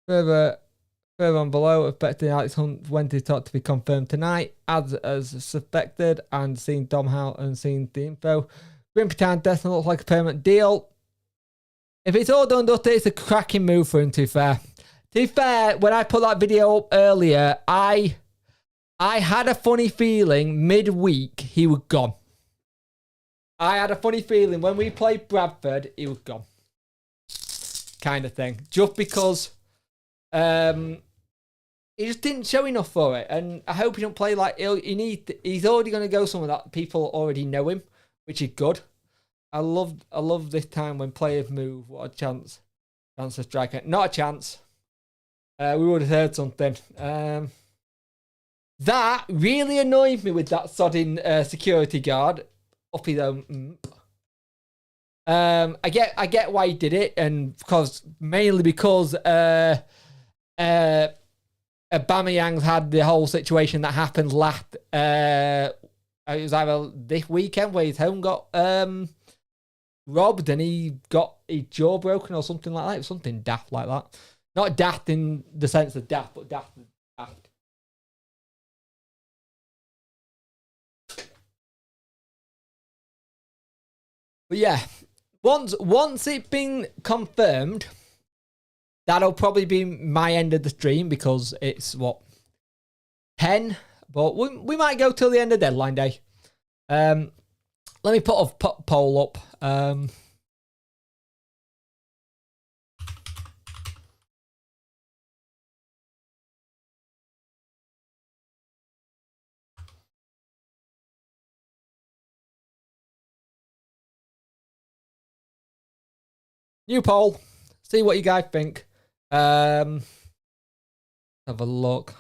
Further on below, expecting Alex Hunt Wednesday talk to be confirmed tonight, as suspected, and seen Dom Howe and seen the info. Grimsby Town definitely looks like a permanent deal. If it's all done, it's a cracking move for him, to be fair. To be fair, when I put that video up earlier, I had a funny feeling midweek he was gone. I had a funny feeling when we played Bradford, he was gone. Kind of thing. Just because he just didn't show enough for it. And I hope he don't play like he's already going to go somewhere that people already know him, which is good. I love this time when players move. What a chance to strike it. Not a chance. We would have heard something. That really annoyed me with that sodding security guard up his own. I get why he did it, and mainly because Aubameyang's had the whole situation that happened last. It was either this weekend where his home got robbed and he got his jaw broken or something like that. It was something daft like that. Not daft in the sense of daft, but daft. But yeah, once it's been confirmed, that'll probably be my end of the stream because it's 10, but we might go till the end of deadline day. Let me put a poll up. New poll. See what you guys think. Have a look.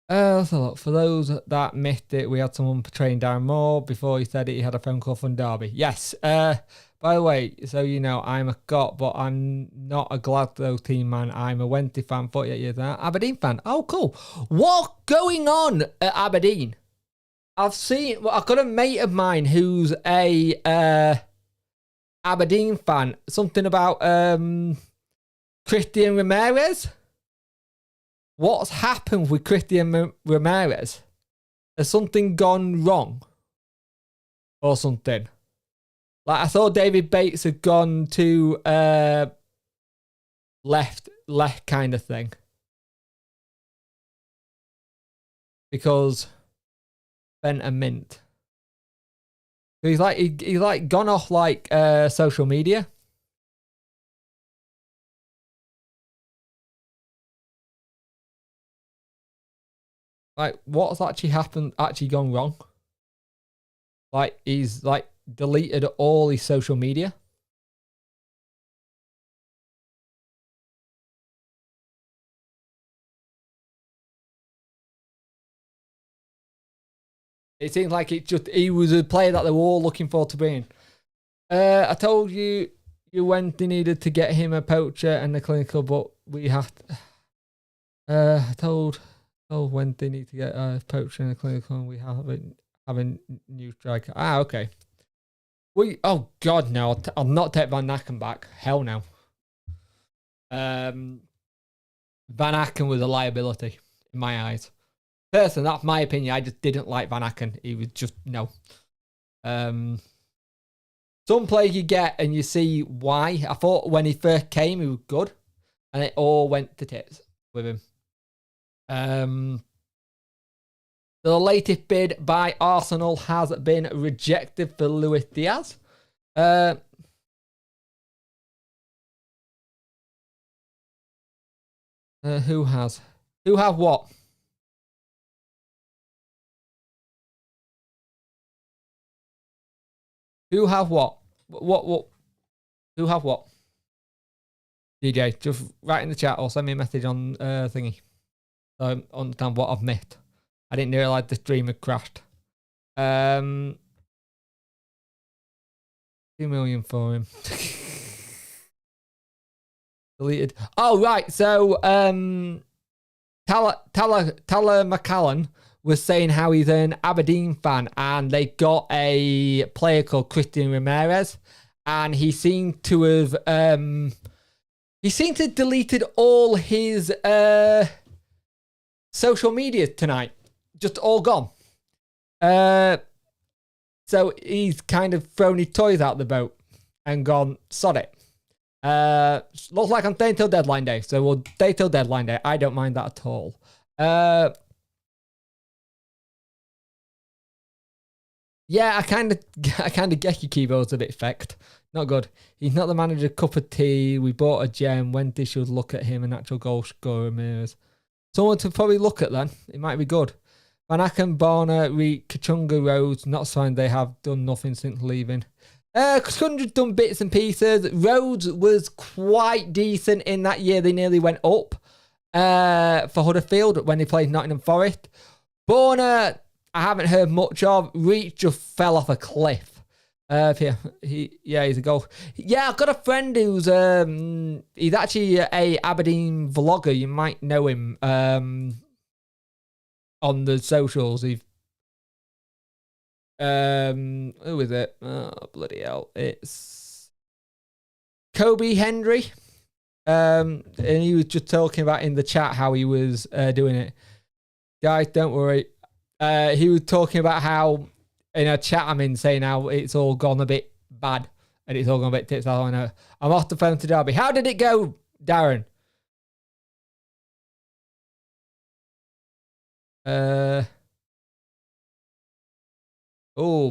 Let's have a look. For those that missed it, we had someone portraying Darren Moore. Before he said it, he had a phone call from Derby. Yes. By the way, so you know, I'm a Scot, but I'm not a Glasgow team man. I'm a Wednesday fan, 48 years now. Aberdeen fan. Oh, cool. What's going on at Aberdeen? I've got a mate of mine who's a Aberdeen fan. Something about Christian Ramirez. What's happened with Christian Ramirez? Has something gone wrong? Or something? Like, I saw David Bates had gone to left kind of thing. Because Ben and Mint. He's like gone off like social media. Like, what's actually happened, actually gone wrong? Like, he's like deleted all his social media. It seems like he was a player that they were all looking forward to bringing. I told you when they needed to get him a poacher and the clinical, but we have to, I told when they need to get a poacher and a clinical, and we have a new striker. Okay. Oh God, no! I'll not take Van Aken back. Hell no. Van Aken was a liability in my eyes. Personally, that's my opinion. I just didn't like Van Aken. He was just no. Some player you get and you see why. I thought when he first came, he was good, and it all went to tits with him. The latest bid by Arsenal has been rejected for Luis Diaz. Who has? Who have what? Who have what? What? Who have what? DJ, just write in the chat or send me a message on thingy. So I understand what I've missed. I didn't realise the stream had crashed. 2 million for him. Deleted. Oh, right. So, Tyler McCallan was saying how he's an Aberdeen fan and they got a player called Christian Ramirez and he seemed to have deleted all his social media tonight. Just all gone. So he's kind of thrown his toys out the boat and gone, sod it. Looks like I'm staying till deadline day. So we'll stay till deadline day. I don't mind that at all. Yeah, I kind of get your keyboard's a bit fecked. Not good. He's not the manager cup of tea. We bought a gem. Wendy should look at him, a natural goal scorer. Someone to probably look at then. It might be good. Van Aken, Barner, Reed, Kachunga, Rhodes, not signed. They have done nothing since leaving. Kachunga's done bits and pieces. Rhodes was quite decent in that year. They nearly went up for Huddersfield when they played Nottingham Forest. Barner, I haven't heard much of. Reed just fell off a cliff. He's a goal. Yeah, I've got a friend who's he's actually a Aberdeen vlogger. You might know him on the socials. Who is it? Oh, bloody hell. It's Kobe Hendry. And he was just talking about in the chat how he was doing it. Guys, don't worry. He was talking about how in a chat I'm in saying how it's all gone a bit bad and it's all gone a bit tits. I know. I'm off the phone to Derby. How did it go, Darren?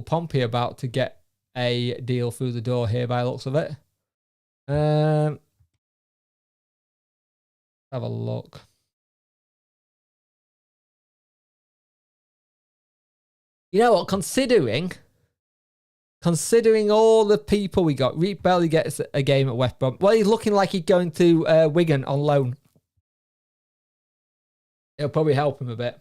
Pompey about to get a deal through the door here by the looks of it. Have a look. You know what? Considering all the people we got, Reed barely gets a game at West Brom. Well, he's looking like he's going to Wigan on loan. It'll probably help him a bit.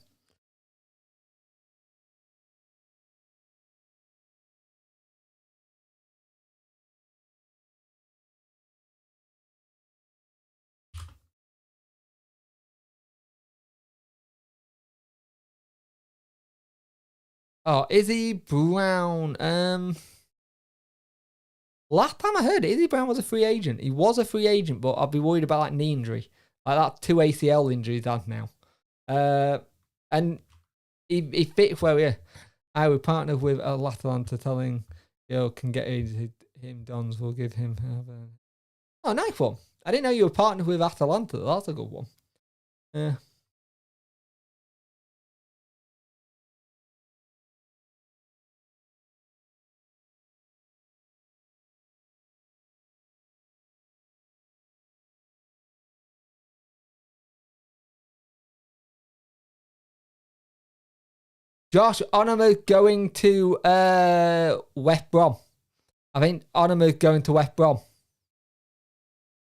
Oh, Izzy Brown. Last time I heard it, Izzy Brown was a free agent. He was a free agent, but I'd be worried about like knee injury. Like that 2 ACL injuries he has now. And he fits where we I would partner with Atalanta telling can get him Dons, we'll give him Oh, nice one. I didn't know you were partnered with Atalanta. That's a good one. Yeah. Josh Onomer going to West Brom. I think Onama's going to West Brom.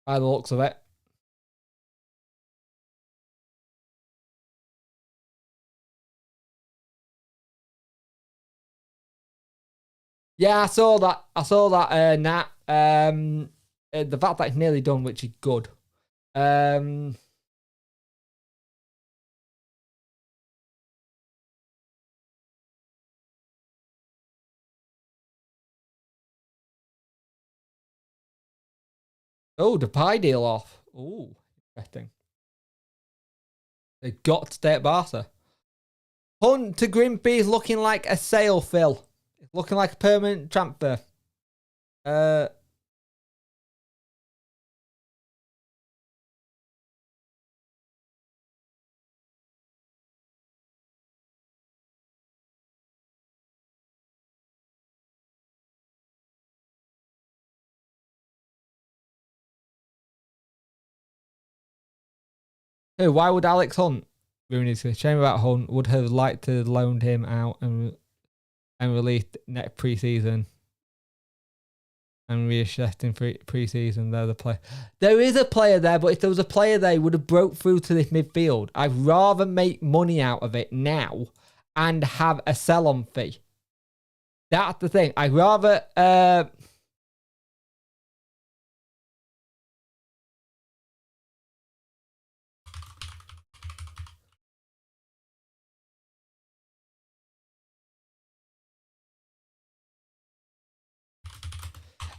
By the looks of it. Yeah, I saw that. Nat. The fact that it's nearly done, which is good. Oh, the pie deal off. Oh, interesting. They got to stay at Barca. Hunt to Grimby is looking like a sale, Phil. It's looking like a permanent transfer. Why would Alex Hunt ruin his shame about Hunt? Would have liked to loaned him out and released next pre-season and reassessed in pre-season. They're the player. There is a player there, but if there was a player there, he would have broke through to this midfield. I'd rather make money out of it now and have a sell-on fee. That's the thing. I'd rather...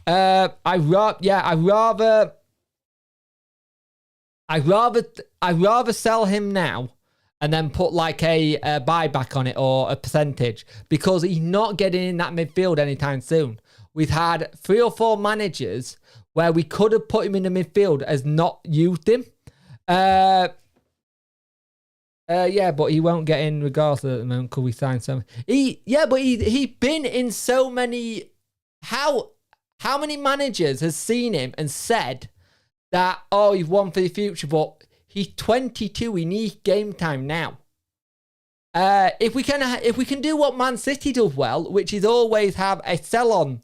I'd rather sell him now and then put like a buyback on it or a percentage because he's not getting in that midfield anytime soon. We've had 3 or 4 managers where we could have put him in the midfield as not used him. Yeah, but he won't get in regardless at the moment because we signed some. He's been in so many. How many managers has seen him and said that, oh, you've won for the future, but he's 22, he needs game time now. If we can do what Man City does well, which is always have a sell-on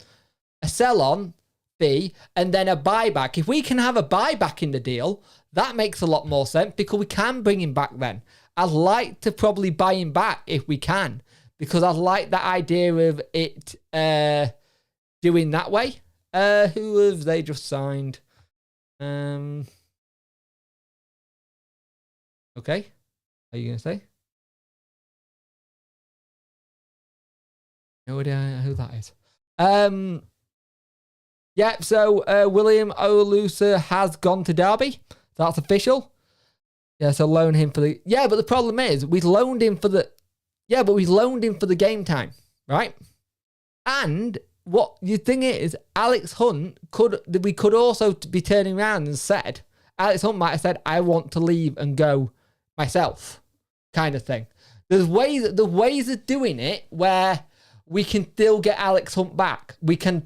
fee and then a buyback. If we can have a buyback in the deal, that makes a lot more sense because we can bring him back then. I'd like to probably buy him back if we can because I like that idea of it doing that way. Who have they just signed? Okay. Are you going to say? No idea who that is. Yeah, so William Olusa has gone to Derby. That's official. Yeah, so loan him for the... Yeah, but the problem is we loaned him for the... Yeah, but we loaned him for the game time, right? And... what the thing is, Alex Hunt we could also be turning around and said, Alex Hunt might have said, I want to leave and go myself, kind of thing. There's ways of doing it where we can still get Alex Hunt back. We can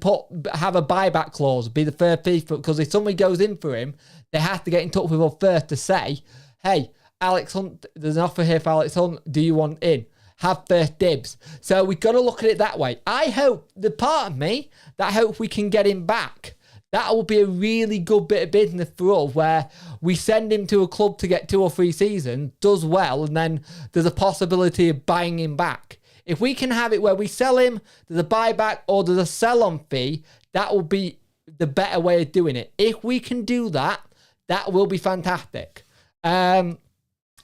have a buyback clause, be the first people, because if somebody goes in for him, they have to get in touch with us first to say, hey, Alex Hunt, there's an offer here for Alex Hunt. Do you want in? Have first dibs. So we've got to look at it that way. I hope, the part of me that hope we can get him back. That will be a really good bit of business for us where we send him to a club to get 2 or 3 seasons, does well, and then there's a possibility of buying him back. If we can have it where we sell him, there's a buyback or there's a sell-on fee, that will be the better way of doing it. If we can do that, that will be fantastic.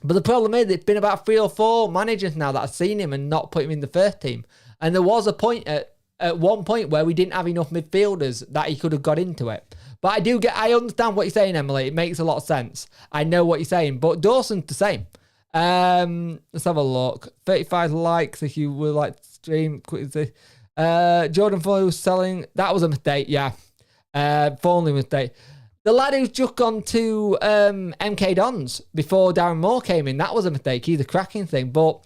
But the problem is, it's been about 3 or 4 managers now that have seen him and not put him in the first team. And there was a point at one point where we didn't have enough midfielders that he could have got into it. But I understand what you're saying, Emily. It makes a lot of sense. I know what you're saying. But Dawson's the same. Let's have a look. 35 likes if you would like to stream. Jordan Foley was selling. That was a mistake, yeah. Falling mistake. The lad who's just gone to MK Dons before Darren Moore came in, that was a mistake. He's a cracking thing. But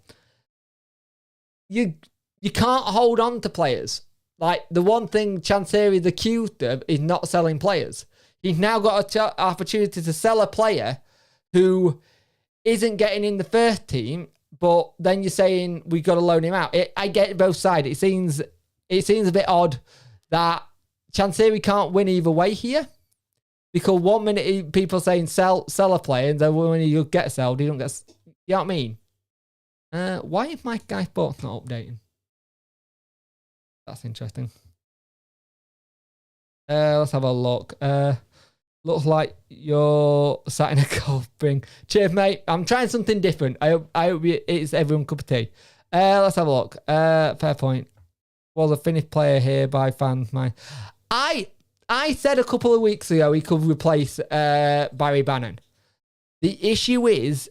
you can't hold on to players. Like, the one thing Chansiri, the accused of, is not selling players. He's now got an opportunity to sell a player who isn't getting in the first team, but then you're saying we've got to loan him out. I get both sides. It seems a bit odd that Chansiri can't win either way here. Because 1 minute people saying sell a player, and then when you get sold, you don't get. You know what I mean? Why is my guy both not updating? That's interesting. Let's have a look. Looks like you're sat in a golf ring. Cheers, mate. I'm trying something different. I hope it's everyone cup of tea. Let's have a look. Fair point. Was a finished player here by fans. I said a couple of weeks ago he could replace Barry Bannon. The issue is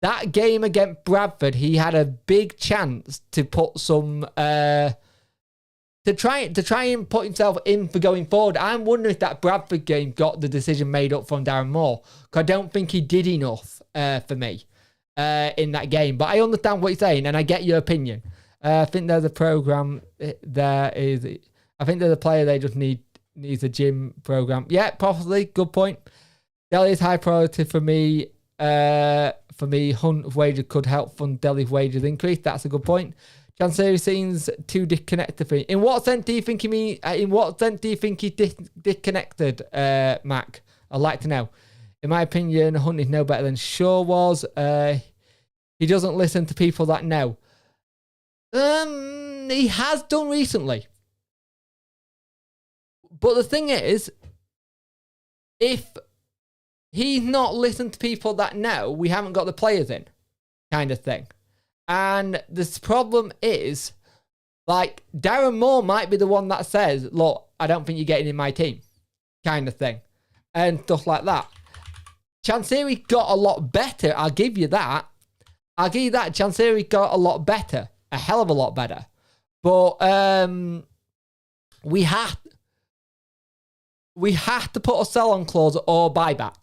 that game against Bradford, he had a big chance to put some to try and put himself in for going forward. I'm wondering if that Bradford game got the decision made up from Darren Moore, because I don't think he did enough for me in that game. But I understand what you're saying, and I get your opinion. I think there's a program there is. I think there's a player they just needs a gym program. Yeah, possibly. Good point. Delhi is high priority for me. Hunt wager could help fund Delhi's wages increase. That's a good point. Chansiri seems too disconnected for me. In what sense do you think he mean? In what sense do you think he's disconnected, Mac? I'd like to know. In my opinion, Hunt is no better than Shaw was. He doesn't listen to people that know. He has done recently. But the thing is, if he's not listened to people that know, we haven't got the players in, kind of thing. And this problem is, like, Darren Moore might be the one that says, look, I don't think you're getting in my team, kind of thing. And stuff like that. Chansiri got a lot better, I'll give you that. Chansiri got a lot better. A hell of a lot better. But we have to put a sell-on clause or buyback.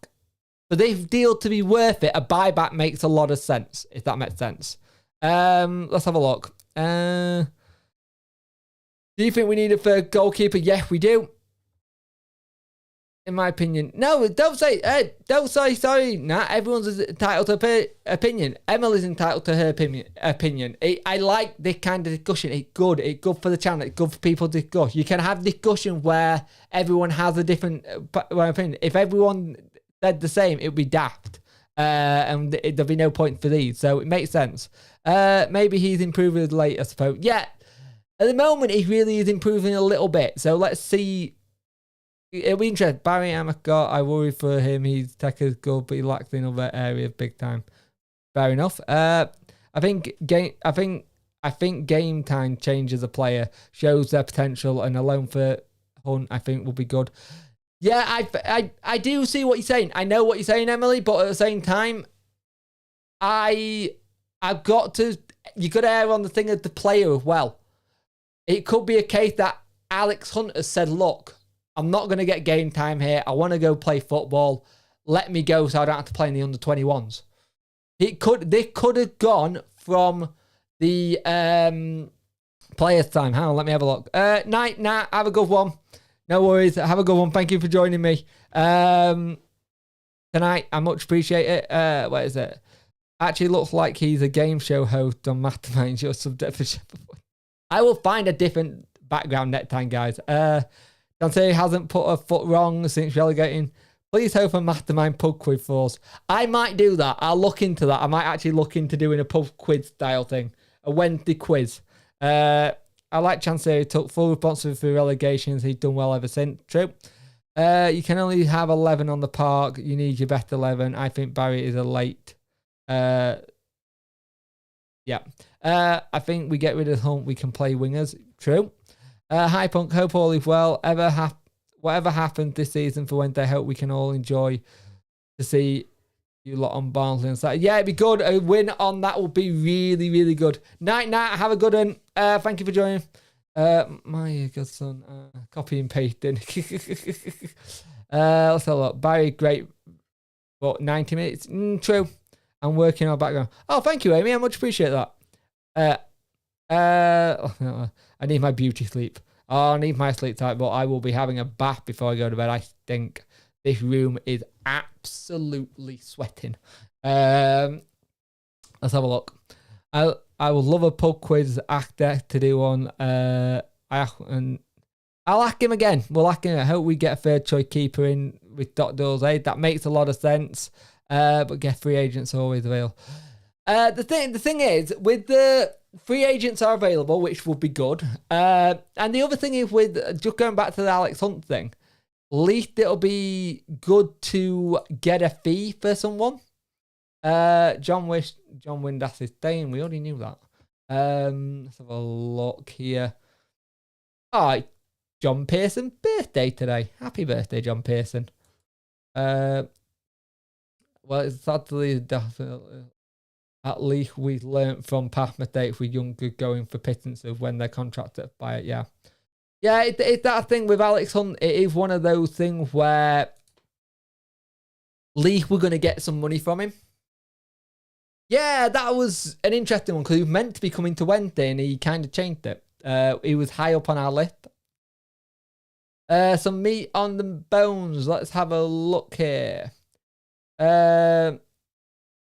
For this deal to be worth it, a buyback makes a lot of sense, if that makes sense. Let's have a look. Do you think we need a third goalkeeper? Yes, we do. In my opinion. No, don't say sorry. Nah, everyone's entitled to their opinion. Emily's entitled to her opinion. I like this kind of discussion. It's good. It's good for the channel. It's good for people to discuss. You can have discussion where everyone has a different opinion. If everyone said the same, it would be daft. And there'll be no point for these. So it makes sense. Maybe he's improving late, I suppose. Yeah, at the moment, he really is improving a little bit. So let's see. It'll be interesting. Barry Amaker, I worry for him. He's tech is good, but he lacks in other areas big time. Fair enough. I think game time changes a player, shows their potential, and a loan for Hunt, I think, will be good. Yeah, I do see what you're saying. I know what you're saying, Emily, but at the same time, I've got to. You got to err on the thing of the player as well. It could be a case that Alex Hunt has said, "Look, I'm not going to get game time here. I want to go play football. Let me go so I don't have to play in the under-21s." They could have gone from the players' time. Hang on, let me have a look. Night, have a good one. No worries. Have a good one. Thank you for joining me tonight. I much appreciate it. What is it? Actually looks like he's a game show host on Mastermind. Your subject for Sheffield. I will find a different background next time, guys. Dante hasn't put a foot wrong since relegating. Please hope a Mastermind pub quiz for us. I might do that. I'll look into that. I might actually look into doing a pub quiz style thing. A Wednesday quiz. I like Chansiri. He took full responsibility for relegations. He's done well ever since. True. You can only have 11 on the park. You need your best 11. I think Barry is a late. Yeah. I think we get rid of Hunt. We can play wingers. True. Hi, Punk. Hope all is well. Whatever happens this season for Wednesday, I hope we can all enjoy to see you lot on Barnsley and Saturday. Yeah, it'd be good. A win on that would be really, really good. Night. Have a good one. Thank you for joining. My good son. Copy and pasting. Let's have a look. Barry, great. But 90 minutes. True. I'm working on background. Oh, thank you, Amy. I much appreciate that. I need my beauty sleep. Oh, I need my sleep time, but I will be having a bath before I go to bed. I think this room is absolutely sweating. Let's have a look. I would love a pub quiz actor to do one. I'll ask him again. We'll ask him. I hope we get a third choice keeper in with Dr. Aid. That makes a lot of sense. But get free agents always available. The thing is, with the free agents are available, which would be good. And the other thing is, with just going back to the Alex Hunt thing, at least it'll be good to get a fee for someone. John Windass is staying. We already knew that. Let's have a look here. All right. John Pearson, birthday today. Happy birthday, John Pearson. Well, it's sadly definitely. At least we learnt from past mistakes with Younger going for pittances when their contract expired. Yeah, it's that thing with Alex Hunt. It is one of those things where at least we're going to get some money from him. Yeah, that was an interesting one because he was meant to be coming to Wednesday and he kind of changed it. He was high up on our list. Some meat on the bones. Let's have a look here.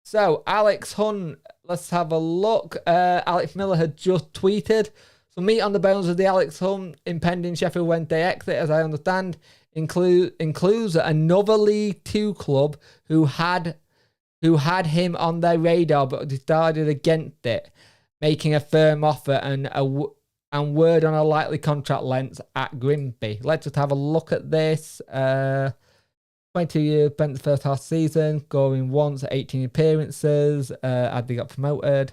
So, Alex Hunt, let's have a look. Alex Miller had just tweeted. Some meat on the bones of the Alex Hunt impending Sheffield Wednesday exit, as I understand, includes another League Two club who had him on their radar but decided against it, making a firm offer and word on a likely contract length at Grimby. Let's just have a look at this. 22 years, spent the first half season, scoring once, 18 appearances, as they got promoted.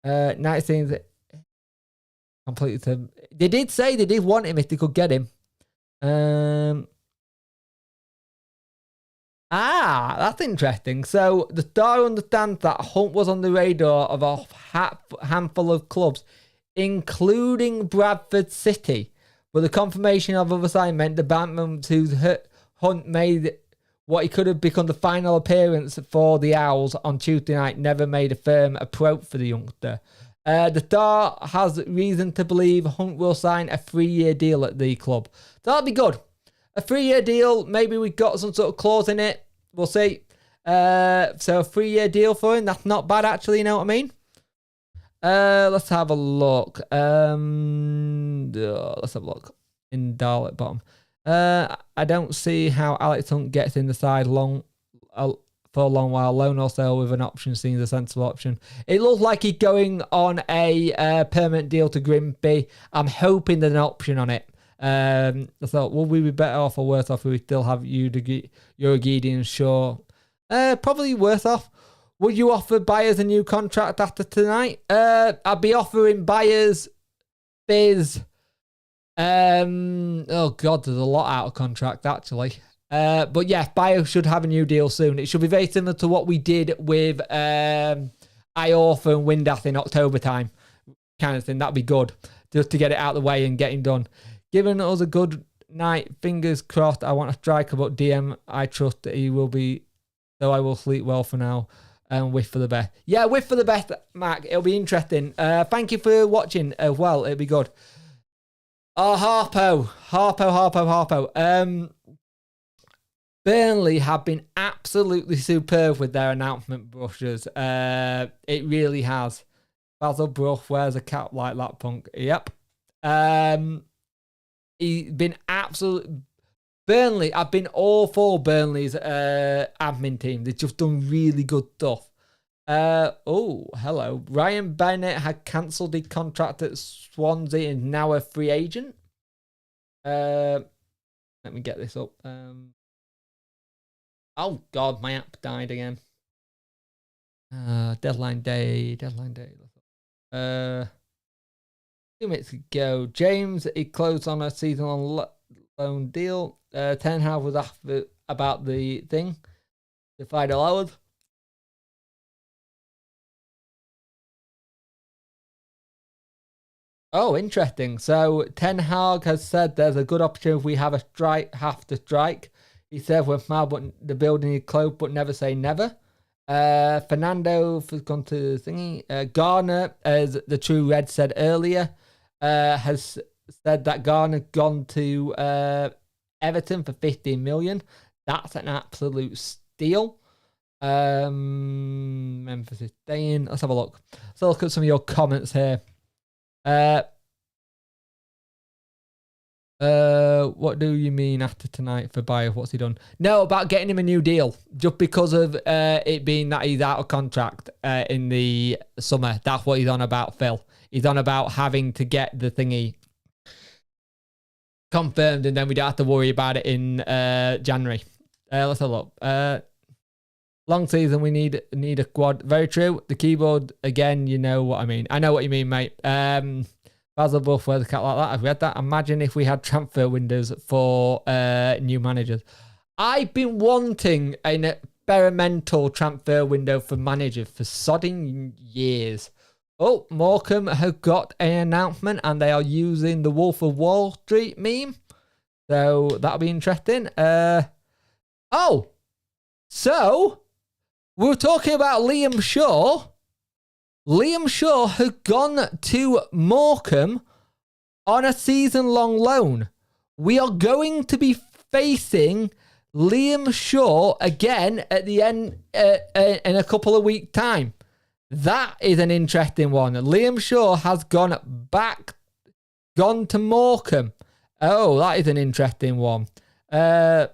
19 completely. They did say they did want him if they could get him. That's interesting. So the Star understands that Hunt was on the radar of a handful of clubs, including Bradford City. But the confirmation of other side meant the Batman who's Hunt made what he could have become the final appearance for the Owls on Tuesday night never made a firm approach for the youngster. The Star has reason to believe Hunt will sign a 3-year deal at the club. So that'll be good. A 3-year deal, maybe we've got some sort of clause in it. We'll see. So a 3-year deal for him, that's not bad actually, you know what I mean? Let's have a look. Let's have a look. In Dahl at bottom. I don't see how Alex Hunt gets in the side for a long while. Loan or sale with an option seems a sensible option. It looks like he's going on a permanent deal to Grimby. I'm hoping there's an option on it. I thought, will we be better off or worse off if we still have Uragidi and Shaw? Probably worse off. Would you offer Byers a new contract after tonight? I'd be offering Byers Biz. Oh God, there's a lot out of contract actually. But yeah, Byers should have a new deal soon. It should be very similar to what we did with Iorfa and Windass in October time, kind of thing. That'd be good just to get it out of the way and getting done. Giving us a good night, fingers crossed. I want a striker, but DM, I trust that he will be. So I will sleep well for now. And wish for the best. Yeah, wish for the best, Mac. It'll be interesting. Thank you for watching as well. It'll be good. Oh, Harpo. Burnley have been absolutely superb with their announcement brushes. It really has. Basil Bruff wears a cap like that, punk. Yep. He's been absolute. Burnley, I've been all for Burnley's admin team. They've just done really good stuff. Hello. Ryan Bennett had cancelled his contract at Swansea and now a free agent. Let me get this up. Oh, God, my app died again. Deadline day. 2 minutes ago. James, he closed on a season on loan deal. Ten Hag was asked about the thing. The final hours. Oh, interesting. So Ten Hag has said there's a good opportunity if we have to strike. He said we're smart, but the building is closed, but never say never. Fernando has gone to the thingy. Garner, as the True Red said earlier, has said that Garner gone to Everton for 15 million. That's an absolute steal. Memphis is staying. Let's have a look. Let's look at some of your comments here. What do you mean after tonight for Bayer? What's he done? No, about getting him a new deal. Just because of it being that he's out of contract in the summer. That's what he's on about, Phil. He's on about having to get the thingy confirmed, and then we don't have to worry about it in January. Let's have a look. Long season, we need a quad. Very true. The keyboard, again, you know what I mean. I know what you mean, mate. Basil Buff, where's the cat like that? I've read that. Imagine if we had transfer windows for new managers. I've been wanting an experimental transfer window for managers for sodding years. Oh, Morecambe have got an announcement and they are using the Wolf of Wall Street meme. So that'll be interesting. So we were talking about Liam Shaw. Liam Shaw had gone to Morecambe on a season-long loan. We are going to be facing Liam Shaw again at the end in a couple of weeks' time. That is an interesting one. Liam Shaw has gone to Morecambe. Oh, that is an interesting one. So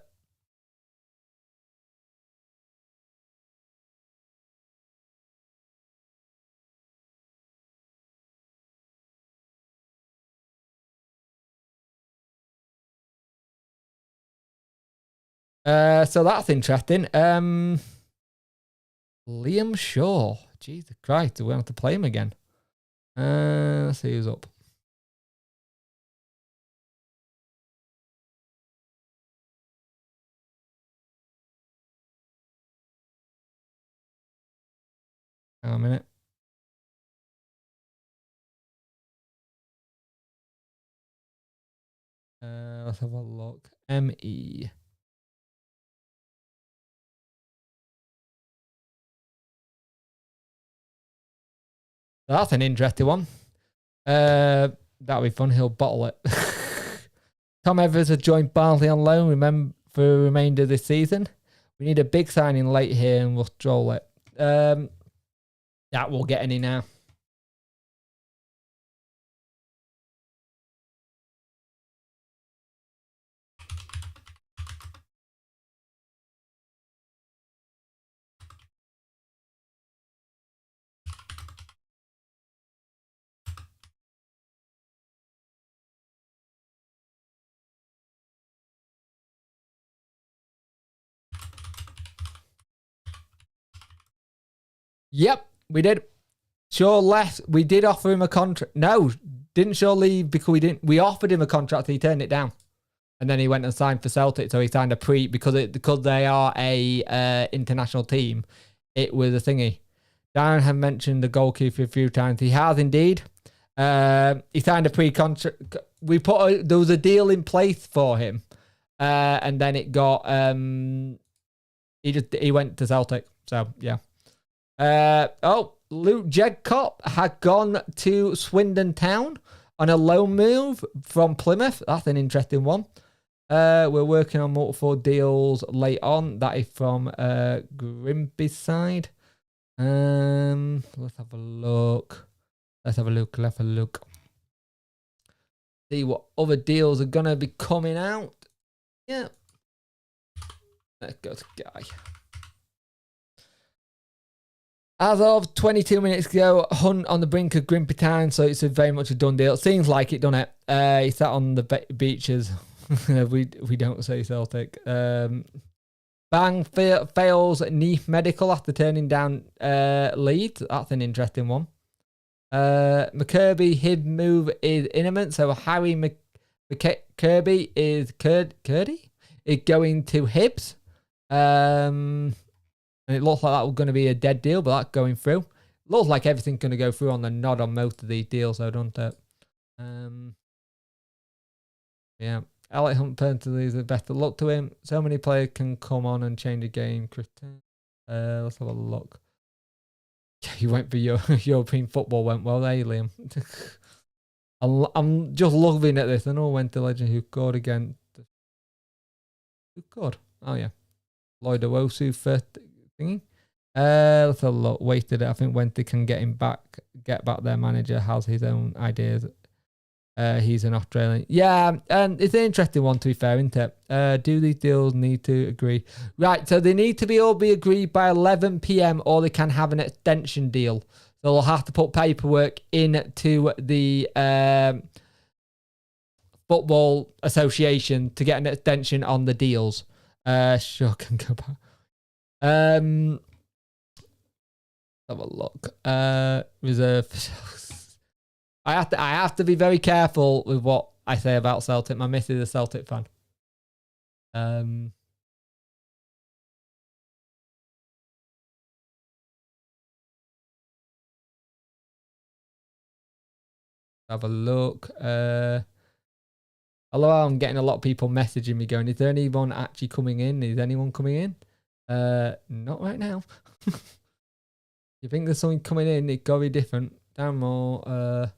that's interesting. Liam Shaw. Jesus Christ, do we have to play him again? Let's see who's up. Hang on a minute. Let's have a look. ME. That's an interesting one. That'll be fun. He'll bottle it. Tom Evers has joined Barnsley on loan. For the remainder of this season. We need a big signing late here, and we'll stroll it. That will get any now. Yep, we did. Shaw left. We did offer him a contract. No, didn't Shaw leave because we didn't. We offered him a contract. He turned it down, and then he went and signed for Celtic. So he signed a because they are a international team. It was a thingy. Darren had mentioned the goalkeeper a few times. He has indeed. He signed a pre-contract. There was a deal in place for him, and then it got. He went to Celtic. So yeah. Luke Jegcott had gone to Swindon Town on a loan move from Plymouth. That's an interesting one. We're working on multiple deals late on. That is from Grimby's side. Let's have a look. Let's have a look. See what other deals are gonna be coming out. Yeah. Let's go to Guy. As of 22 minutes ago, Hunt on the brink of Grimpy Town, so it's very much a done deal. Seems like it, doesn't it? He sat on the beaches. we don't say Celtic. Bang fails Neath Medical after turning down Leeds. That's an interesting one. McKirby, his move is imminent, so Harry McKirby is Curdy is going to Hibs. And it looks like that was going to be a dead deal, but that's going through. Looks like everything's going to go through on the nod on most of these deals, though, don't it? Yeah. Alex Hunt penalties, the best of luck to him. So many players can come on and change the game. Let's have a look. You went for your European football, went well there, Liam. I'm just loving at this. I know when the legend who scored again. Who scored? Oh, yeah. Lloyd Owosu first thingy. Let's have a look. Wasted it. I think when they can get back their manager has his own ideas. He's an Australian. Yeah, and it's an interesting one, to be fair, isn't it? Do these deals need to agree? Right, so they need to all be agreed by 11 p.m. or they can have an extension deal. So they'll have to put paperwork into the Football Association to get an extension on the deals. Sure, can go back. Have a look. Reserve. I have to be very careful with what I say about Celtic. My missus is a Celtic fan. Have a look. Although I'm getting a lot of people messaging me going, is there anyone actually coming in? Is anyone coming in? Not right now. You think there's something coming in? It gotta be different. Down more to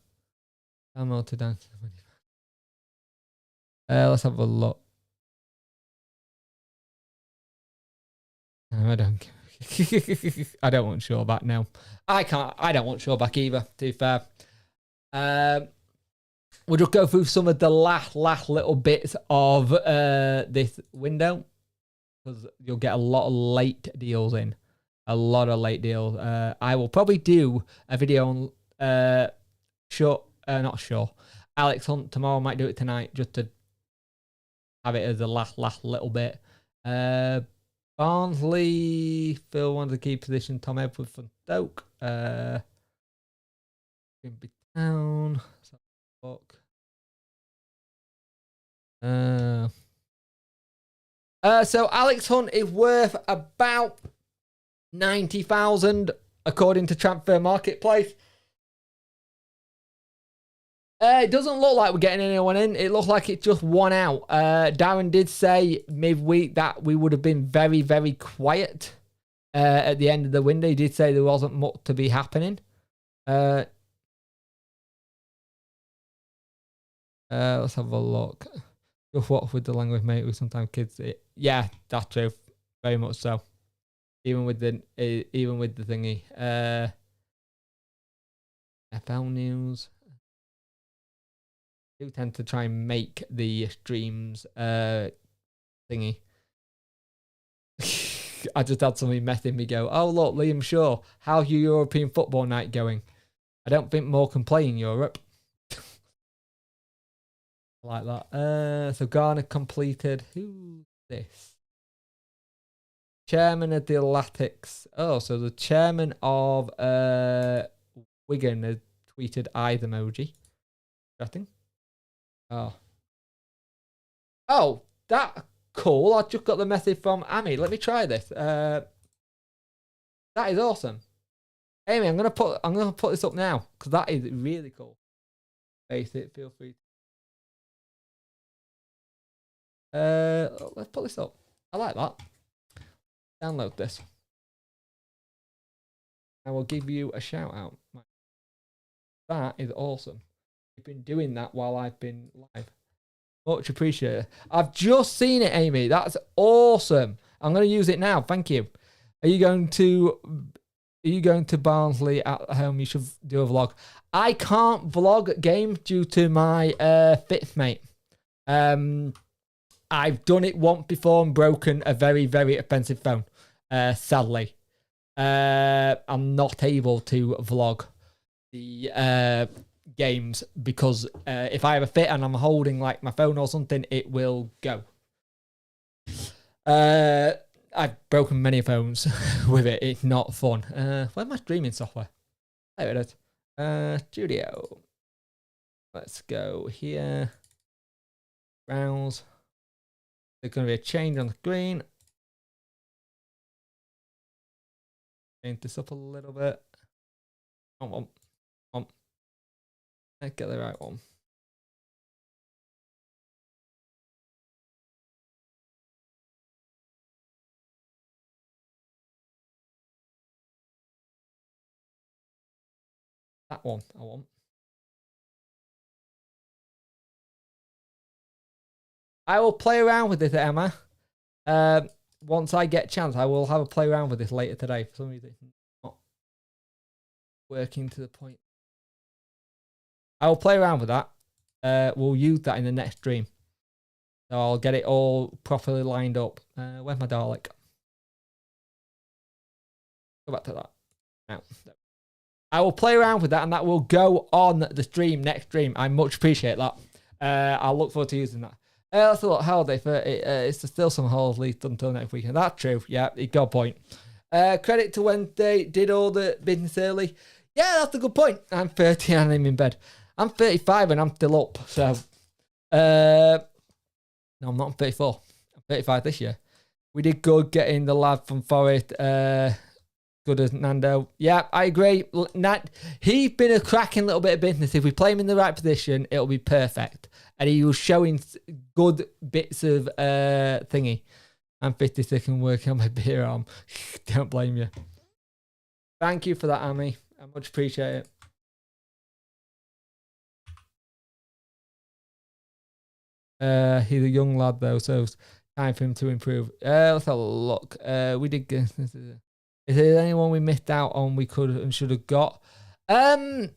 dance. Let's have a look. I don't. I don't want Shaw back now. I don't want Shaw back either. To be fair, we'll just go through some of the last little bits of this window because you'll get a lot of late deals in. A lot of late deals. I will probably do a video on not sure. Alex Hunt tomorrow. I might do it tonight just to have it as a last little bit. Barnsley, Phil wanted to keep position. Tom Edwards from Stoke. Town. So Alex Hunt is worth about 90,000 according to Transfer Marketplace. It doesn't look like we're getting anyone in. It looks like it's just one out. Darren did say midweek that we would have been very, very quiet at the end of the window. He did say there wasn't much to be happening. Let's have a look. Just what with the language, mate. We sometimes kids. Yeah, that's true. Very much so. Even with the thingy. FL News. I do tend to try and make the streams thingy. I just had somebody messaging me go, oh look, Liam Shaw, how's your European football night going? I don't think more can play in Europe. Like that. So Garner completed. Who's this? Chairman of the Athletics. Oh, so the chairman of Wigan has tweeted eyes emoji. Interesting. Oh, that cool. I just got the message from Amy. Let me try this. That is awesome. Amy, I'm gonna put this up now because that is really cool. Face it, feel free. Let's put this up. I like that. Download this. I will give you a shout out. That is awesome. You've been doing that while I've been live. Much appreciated. I've just seen it, Amy. That's awesome. I'm going to use it now. Thank you. Are you going to Barnsley at home? You should do a vlog. I can't vlog games due to my fits, mate. I've done it once before and broken a very, very expensive phone. Sadly, I'm not able to vlog the games because if I have a fit and I'm holding like my phone or something, it will go. I've broken many phones with it. It's not fun. Where's my streaming software? There it is. Studio. Let's go here. Browse. There's going to be a change on the screen. Change this up a little bit. Come on. Let's get the right one. That one I want. I will play around with this, Emma. Once I get a chance, I will have a play around with this later today. For some reason, it's not working to the point. I will play around with that. we'll use that in the next stream. So I'll get it all properly lined up. Where's my Dalek? Go back to that. Now, I will play around with that, and that will go on the stream, next stream. I much appreciate that. I'll look forward to using that. That's a lot holiday for it's still some holidays until next weekend. That's true. Yeah, you got a point. Credit to Wednesday, did all the business early. Yeah, that's a good point. I'm 30 and I'm in bed. I'm 35 and I'm still up. So, no, I'm not. I'm 34. I'm 35 this year. We did good getting the lad from Forest. Good as Nando. Yeah, I agree. He's been a cracking little bit of business. If we play him in the right position, it'll be perfect. And he was showing good bits of thingy. I'm 56 and working on my beer arm. Don't blame you. Thank you for that, Amy. I much appreciate it. He's a young lad though, so it's time for him to improve. Let's have a look. We did get. Is there anyone we missed out on we could and should have got? Some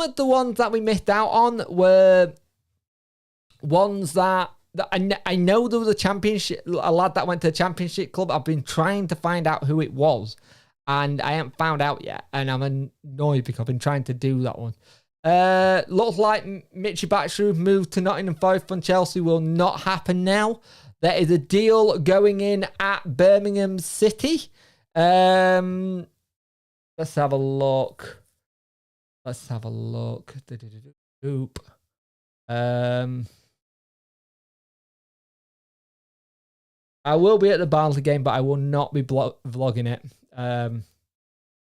of the ones that we missed out on were ones that I know there was a lad that went to the championship club. I've been trying to find out who it was, and I haven't found out yet. And I'm annoyed because I've been trying to do that one. Looks like Mitchie Batshuayi moved to Nottingham Forest from Chelsea will not happen now. There is a deal going in at Birmingham City. Let's have a look. Oop. I will be at the Barnsley game, but I will not be vlogging it. And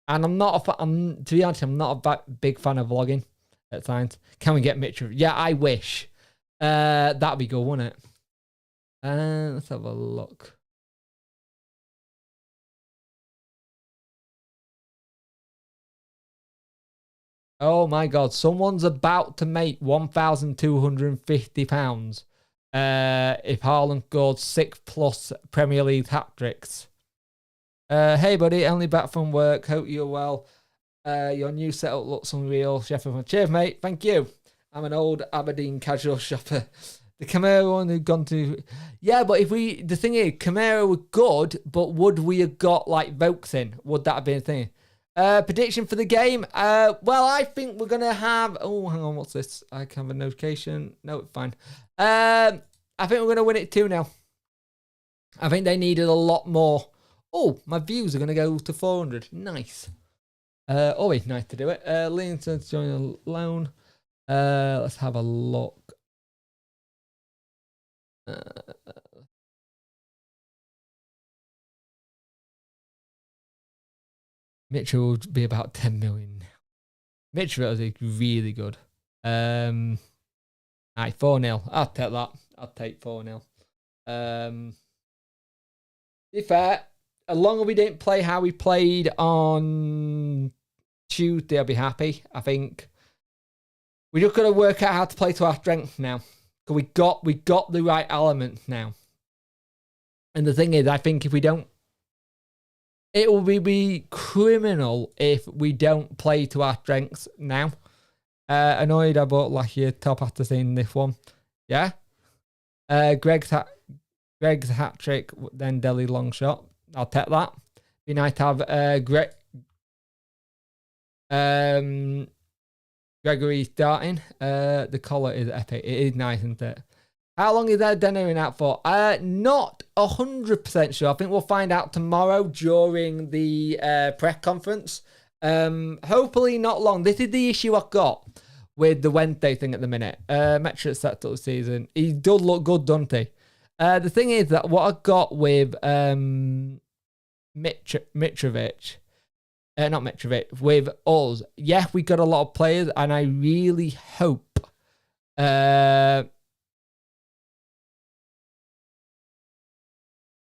I'm not to be honest, I'm not a big fan of vlogging at times. Can we get Mitchell? Yeah, I wish. That'd be good, wouldn't it? Let's have a look. Oh my God, someone's about to make £1,250 if Haaland scored 6+ Premier League hat-tricks. Hey buddy, only back from work. Hope you're well. Your new setup looks unreal. Sheffield, cheers mate. Thank you. I'm an old Aberdeen casual shopper. The Camaro one who'd gone to... Yeah, but the thing is, Camaro were good, but would we have got, like, Vokes in? Would that have been a thing? Prediction for the game? Well, I think we're going to have... Oh, hang on, what's this? I can have a notification. No, it's fine. I think we're going to win it 2-0. I think they needed a lot more. Oh, my views are going to go to 400. Nice. Always nice to do it. Linton's joining alone. Let's have a look. Mitchell would be about 10 million. Mitchell is really good. Alright, 4-0. I'll take that. I'll take 4-0. To be fair, as long as we didn't play how we played on Tuesday, I'll be happy. I think we just got to work out how to play to our strengths now. We got the right elements now. And the thing is, I think if we don't, it will be criminal if we don't play to our strengths now. Annoyed I bought last year top after seeing this one. Yeah. Greg's hat trick, then Delhi long shot. I'll take that. Be nice to have Gregory starting. The collar is epic. It is nice, isn't it? How long is that demoing out for? Not 100% sure. I think we'll find out tomorrow during the press conference. Hopefully not long. This is the issue I've got with the Wednesday thing at the minute. Metric set up the season. He does look good, doesn't he? The thing is that what I got with Mitrovic, not Mitrovic, with us, yeah, we got a lot of players, and I really hope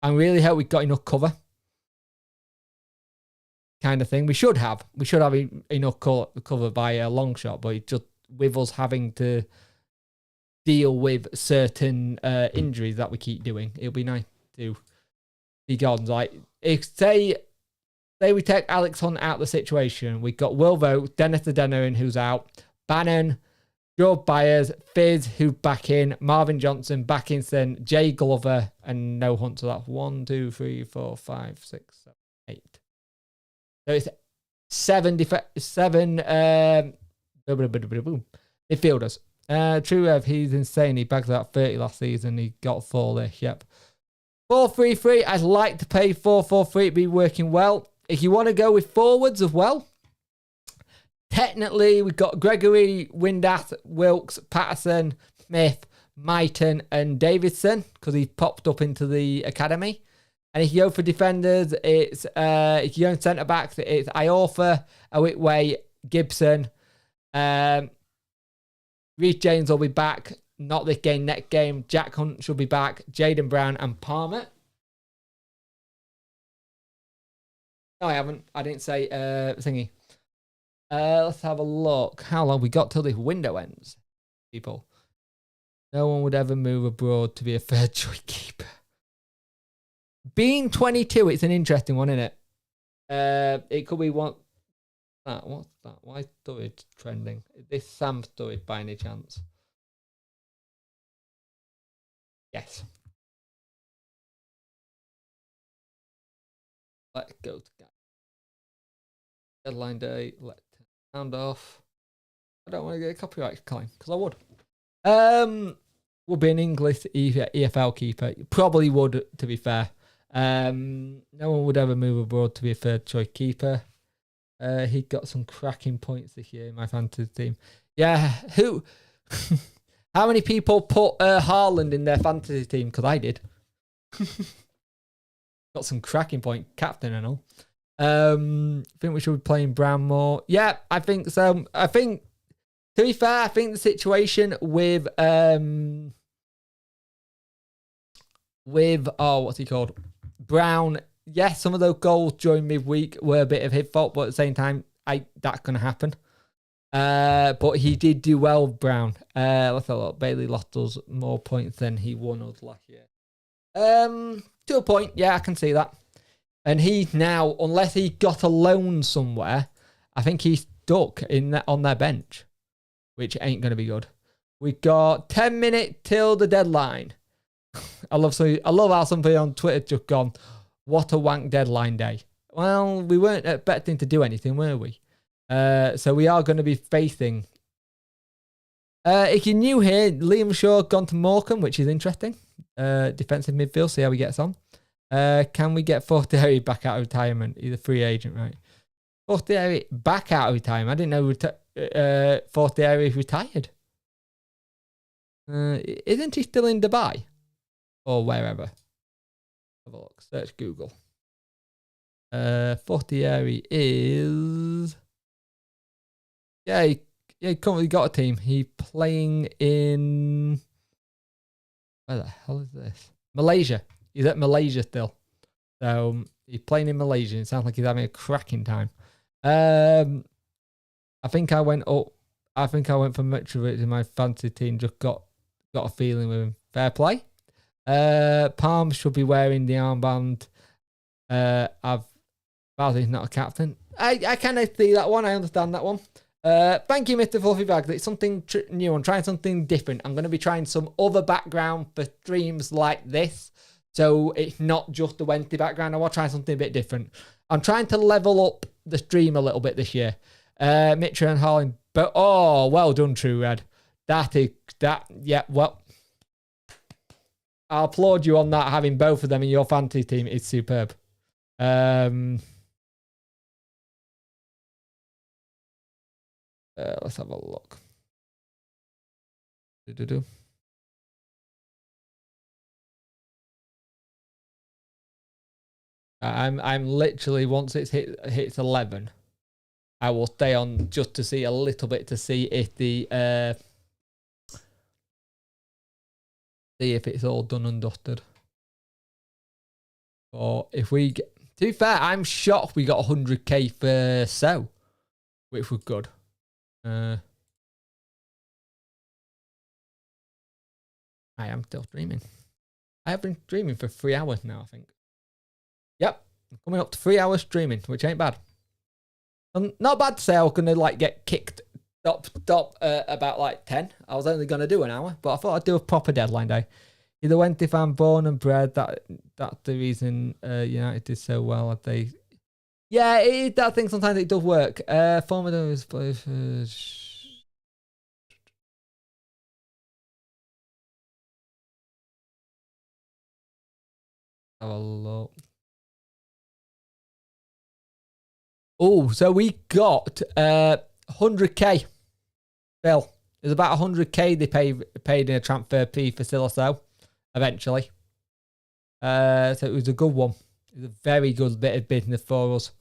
we got enough cover, kind of thing. We should have enough cover by a long shot, but it's just with us having to deal with certain injuries that we keep doing. It'll be nice to be gone. Like, if say we take Alex Hunt out of the situation, we've got Will Vogt, Dennis Adenarin who's out, Bannon, Joe Byers, Fizz, who's back in, Marvin Johnson, Backinson, Jay Glover, and no Hunt. So that's 1, 2, 3, 4, 5, 6, 7, 8. So it's seven midfielders. True, he's insane. He bagged out 30 last season. He got 4 this. Yep. 4-3-3. I'd like to pay 4-4-3. It'd be working well. If you want to go with forwards as well, technically we've got Gregory, Windass, Wilkes, Patterson, Smith, Myton, and Davidson because he popped up into the academy. And if you go for defenders, it's if you go in centre backs, it's Iorfa, Awitway, Gibson. Reece James will be back. Not this game, next game. Jack Hunt should be back. Jaden Brown and Palmer. No, I haven't. I didn't say thingy. Let's have a look. How long we got till this window ends, people? No one would ever move abroad to be a third choice keeper. Being 22, it's an interesting one, isn't it? It could be one. What's that? Why is Sturridge trending? Is this Sam Sturridge by any chance? Yes. Let's go to deadline day. Let's sound off. I don't want to get a copyright claim because I would. Would be an English EFL keeper. Probably would, to be fair. No one would ever move abroad to be a third choice keeper. He got some cracking points this year in my fantasy team. Yeah, who? How many people put Haaland in their fantasy team? Because I did. Got some cracking point, captain and all. Think we should be playing Brown more. Yeah, I think so. I think, to be fair, I think the situation with what's he called? Brown. Yes, some of those goals during midweek were a bit of his fault, but at the same time, that's going to happen. But he did do well, Brown. Let's have a look. Bailey lost us more points than he won us last year. To a point, yeah, I can see that. And he now, unless he got a loan somewhere, I think he's stuck on their bench, which ain't going to be good. We got 10 minutes till the deadline. I love how somebody on Twitter just gone, what a wank deadline day. Well, we weren't expecting to do anything, were we? So we are going to be facing. If you're new here, Liam Shaw gone to Morecambe, which is interesting. Defensive midfield, see how he gets on. Can we get Fortieri back out of retirement? He's a free agent, right? Fortieri back out of retirement. I didn't know Fortieri retired. Isn't he still in Dubai? Or wherever? Have a look. Search Google. Fortieri is... Yeah, he currently got a team. He's playing in... Where the hell is this? Malaysia. He's at Malaysia still. So he's playing in Malaysia. It sounds like he's having a cracking time. I think I went for Mitrovic in my fantasy team. Just got a feeling with him. Fair play. Palm should be wearing the armband. He's not a captain. I kind of see that one. I understand that one. Thank you, Mr. Fluffy Bags. It's something new. I'm trying something different. I'm going to be trying some other background for streams like this. So it's not just the Wednesday background. I want to try something a bit different. I'm trying to level up the stream a little bit this year. Mitchell and Harling. But, well done, True Red. Yeah, well. I applaud you on that. Having both of them in your fantasy team is superb. Let's have a look. I'm literally, once it hits 11, I will stay on just to see a little bit to see if it's all done and dusted. Or if we get, to be fair, I'm shocked we got 100k for So, which was good. I am still streaming. I have been streaming for 3 hours now, I think. Yep, I'm coming up to 3 hours streaming, which ain't bad. Not bad to say I was going to get kicked Stop about like 10. I was only going to do an hour, but I thought I'd do a proper deadline day. He's a Wednesday fan, born and bred. That's the reason United did so well. Yeah, that thing sometimes it does work. Former was played for... Have a look. Oh, so we got 100k. Bill, there's about 100k they paid in a transfer fee for Siloso eventually. So it was a good one. It was a very good bit of business for us.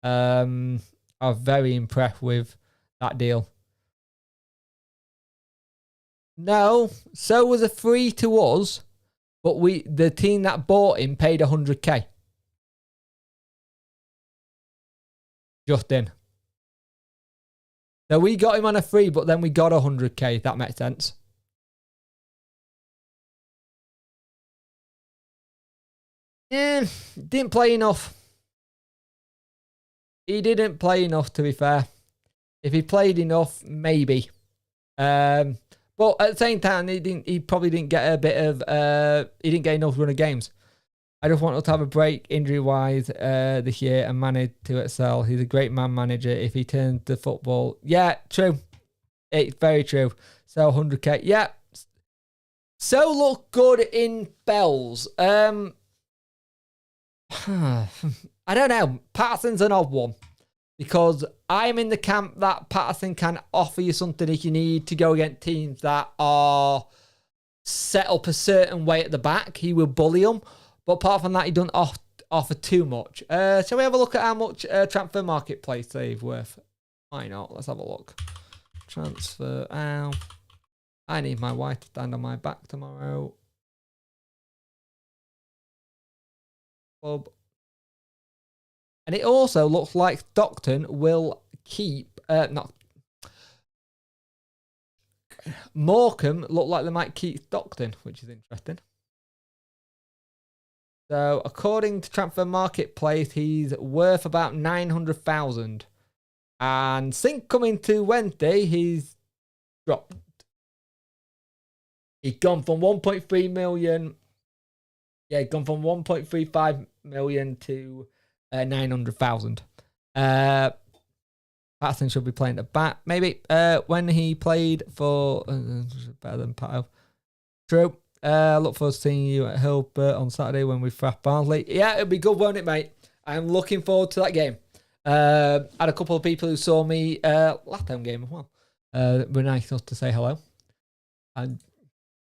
I was very impressed with that deal. No, so was a free to us, but the team that bought him paid 100k. Just in. So we got him on a free, but then we got 100k, if that makes sense. Didn't play enough. He didn't play enough, to be fair. If he played enough, maybe. But at the same time, he probably didn't get a bit of he didn't get enough run of games. I just want us to have a break injury-wise this year and manage to excel. He's a great man manager if he turns the football. Yeah, true. It's very true. So 100k. Yeah. So look good in bells. I don't know. Patterson's an odd one. Because I'm in the camp that Patterson can offer you something if you need to go against teams that are set up a certain way at the back. He will bully them. But apart from that, he doesn't offer too much. Shall we have a look at how much transfer marketplace they've worth? Why not? Let's have a look. Transfer. Ow. I need my wife to stand on my back tomorrow. Club. And it also looks like Stockton will keep... Morecambe look like they might keep Stockton, which is interesting. So, according to Transfer Marketplace, he's worth about 900,000. And since coming to Wednesday, he's dropped. He's gone from 1.3 million. Yeah, he's gone from 1.35 million to 900,000. Patterson should be playing at back. Maybe when he played for... better than Pato. True. Look forward to seeing you at Hilbert on Saturday when we thrash Barnsley. Yeah, it'll be good, won't it, mate? I'm looking forward to that game. Had a couple of people who saw me last home game as well. Were nice enough to say hello. I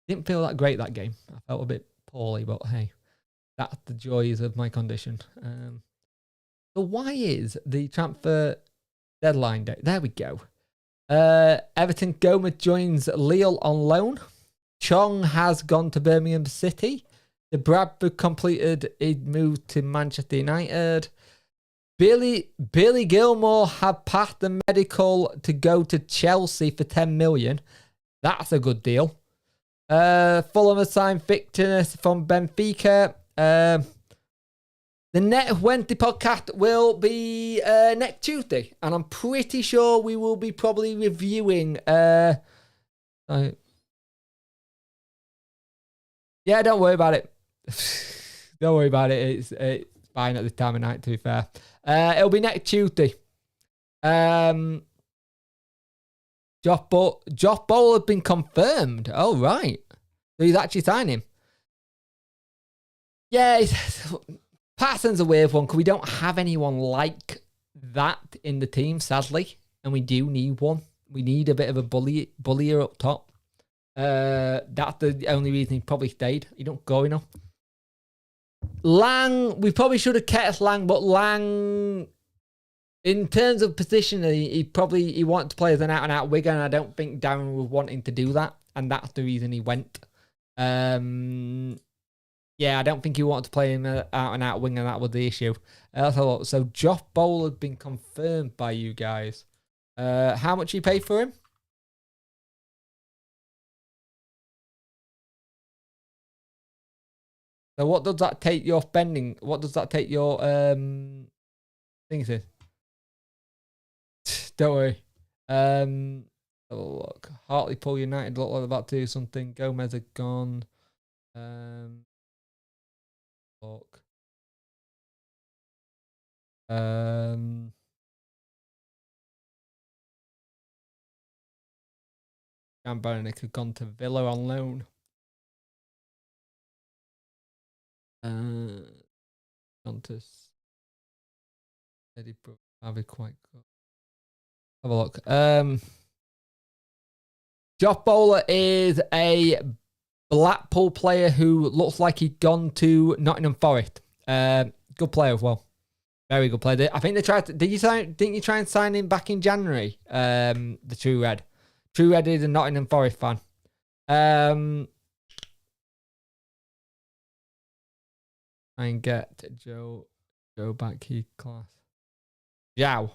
didn't feel that great that game. I felt a bit poorly, but hey, that's the joys of my condition. So why is the transfer deadline day? There we go. Everton Gomez joins Lille on loan. Chong has gone to Birmingham City. The Bradford completed a move to Manchester United. Billy Gilmore had passed the medical to go to Chelsea for 10 million. That's a good deal. Fulham assigned fitness from Benfica. The next Wednesday podcast will be next Tuesday, and I'm pretty sure we will be probably reviewing. Yeah, don't worry about it. Don't worry about it. It's fine at this time of night, to be fair. It'll be next Tuesday. Josh Ball has been confirmed. Oh, right. So he's actually signing him. Yeah, Patterson's a weird one because we don't have anyone like that in the team, sadly. And we do need one. We need a bit of a bullier up top. That's the only reason he probably stayed. He don't go enough. Lang, we probably should have kept Lang, but Lang, in terms of position, he wanted to play as an out-and-out winger, and I don't think Darren was wanting to do that, and that's the reason he went. Yeah, I don't think he wanted to play him out-and-out winger, that was the issue. That's a lot. So Josh Bowl has been confirmed by you guys. How much you pay for him? So what does that take your spending? What does that take your things in? Don't worry. Have a look. Hartlepool United look like they're about to do something. Gomez are gone. Look. Jan Baronic have gone to Villa on loan. Gone to Eddie Brook. That'll be quite good. Have a look. Josh Bowler is a Blackpool player who looks like he'd gone to Nottingham Forest. Good player as well. Very good player. I think they tried to, didn't you try and sign him back in January? The True Red. True Red is a Nottingham Forest fan. Try and get Joe back here class. Zhao.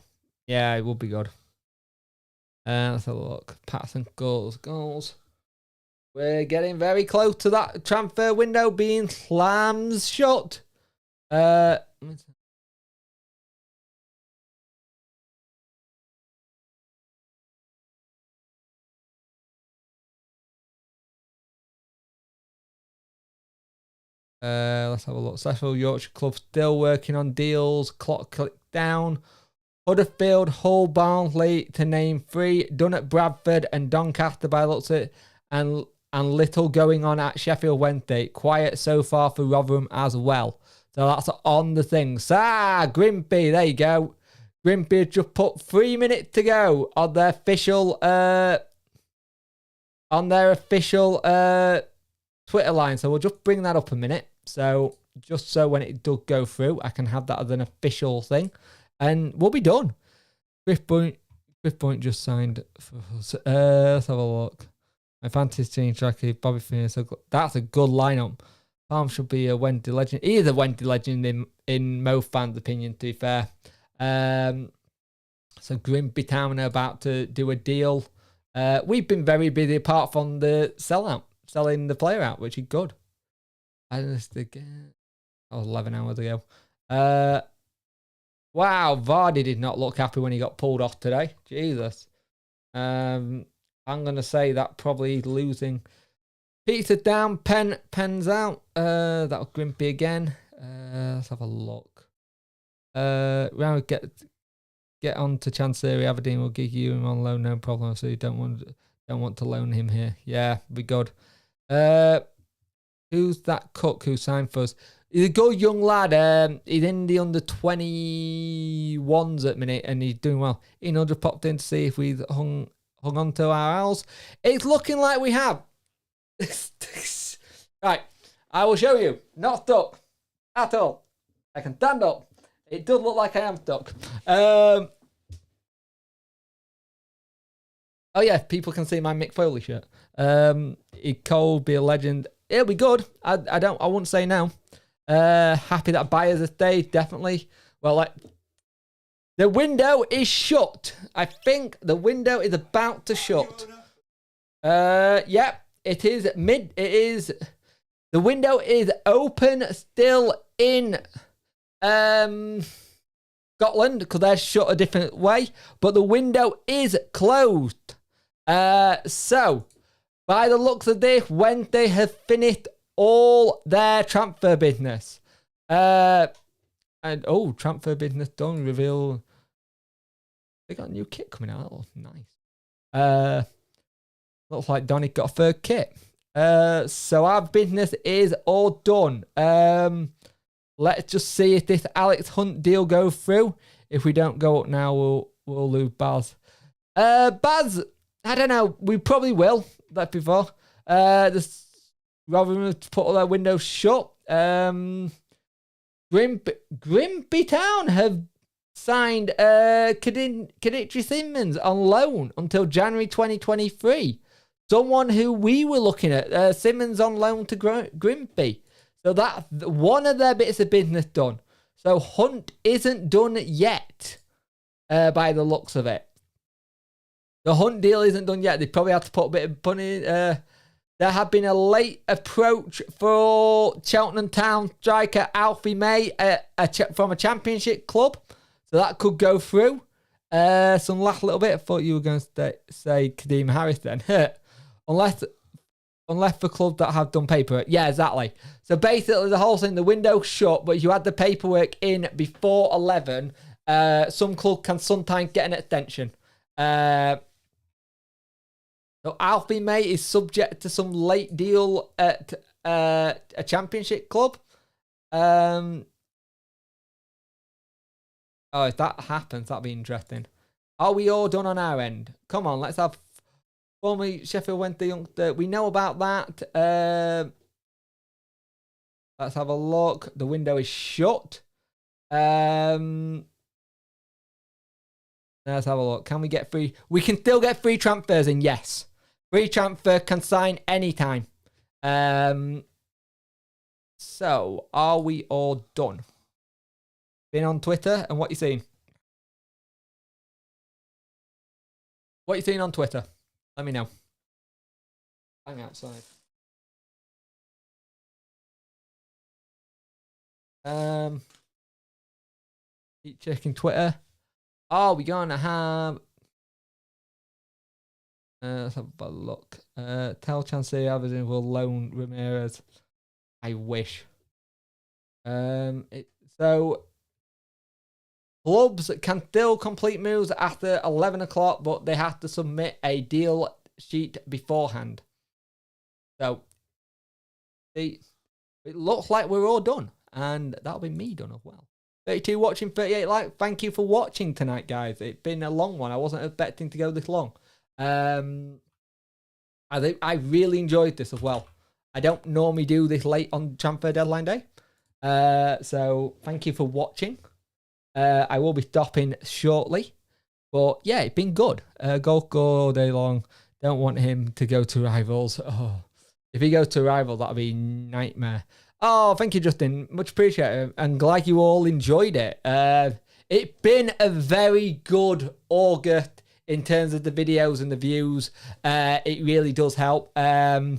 Yeah, it would be good. Let's have a look. Patterson goals. We're getting very close to that transfer window being slammed shut. Let's have a look. Sheffield Yorkshire Club still working on deals. Clock clicked down. Huddersfield, Hull, Barnsley to name 3. Done at Bradford and Doncaster by looks at it. And little going on at Sheffield Wednesday. Quiet so far for Rotherham as well. So that's on the things. Grimpy, there you go. Grimpy just put 3 minutes to go on their official Twitter line. So we'll just bring that up a minute. So just so when it does go through, I can have that as an official thing. And we'll be done. Griff Point just signed for us. Let's have a look. My fantasy team tracker, Bobby Finn. So that's a good lineup. Palm should be a Wednesday legend. He is a Wednesday legend in most fans' opinion, to be fair. So Grimby Town are about to do a deal. We've been very busy apart from the selling the player out, which is good. I just again. That was 11 hours ago. Wow, Vardy did not look happy when he got pulled off today. Jesus. I'm going to say that probably losing. Pizza down, pens out. That'll Grimpy again. Let's have a look. Round get on to Chancery. Aberdeen will give you him on loan, no problem. So you don't want to loan him here. Yeah, be good. Who's that Cook who signed for us? He's a good young lad. He's in the under 21s at the minute, and he's doing well. Eno just popped in to see if we've hung on to our owls. It's looking like we have. Right, I will show you. Not stuck at all. I can stand up. It does look like I am stuck. Oh yeah, people can see my Mick Foley shirt. It could be a legend. It'll be good. I wouldn't say no. Happy that buyers have stayed, definitely. Well, the window is shut. I think the window is about to shut. Yep, it is the window is open still in Scotland because they're shut a different way, but the window is closed. So by the looks of this, Wednesday have finished all their transfer business. Transfer business done. Reveal. They got a new kit coming out. That looks nice. Looks like Donny got a third kit. So our business is all done. Let's just see if this Alex Hunt deal goes through. If we don't go up now, we'll lose Baz. Baz, I don't know. We probably will. Like before. Rather than put all their windows shut. Grimpy Town have signed Kaditri Simmons on loan until January 2023. Someone who we were looking at. Simmons on loan to Grimpy. So that's one of their bits of business done. So Hunt isn't done yet, by the looks of it. The Hunt deal isn't done yet. They probably have to put a bit of money. There had been a late approach for Cheltenham Town striker Alfie May from a championship club. So that could go through. Some last little bit. I thought you were going to say Kadeem Harris then. Unless for clubs that have done paperwork. Yeah, exactly. So basically the whole thing, the window's shut, but if you had the paperwork in before 11, some club can sometimes get an extension. So Alfie, mate, is subject to some late deal at a championship club. Oh, if that happens, that'd be interesting. Are we all done on our end? Come on, let's have formerly Sheffield Wednesday youngster. We know about that. Let's have a look. The window is shut. Let's have a look. Can we get free? We can still get free transfers in, yes. Free transfer can sign anytime. So, are we all done? Been on Twitter, and what you seeing? What you seeing on Twitter? Let me know. Hang outside. Keep checking Twitter. Oh, we're gonna have. Let's have a look. Tell Chancey Aberdeen will loan Ramirez. I wish. So clubs can still complete moves after 11 o'clock, but they have to submit a deal sheet beforehand. So it looks like we're all done, and that'll be me done as well. 32 watching, 38 likes. Thank you for watching tonight, guys. It's been a long one. I wasn't expecting to go this long. I really enjoyed this as well. I don't normally do this late on transfer deadline day. So thank you for watching. I will be stopping shortly. But yeah, it's been good. Go all day long. Don't want him to go to rivals. Oh, if he goes to rivals, that'll be a nightmare. Oh, thank you, Justin. Much appreciated. I'm glad you all enjoyed it. It's been a very good August in terms of the videos and the views. It really does help. I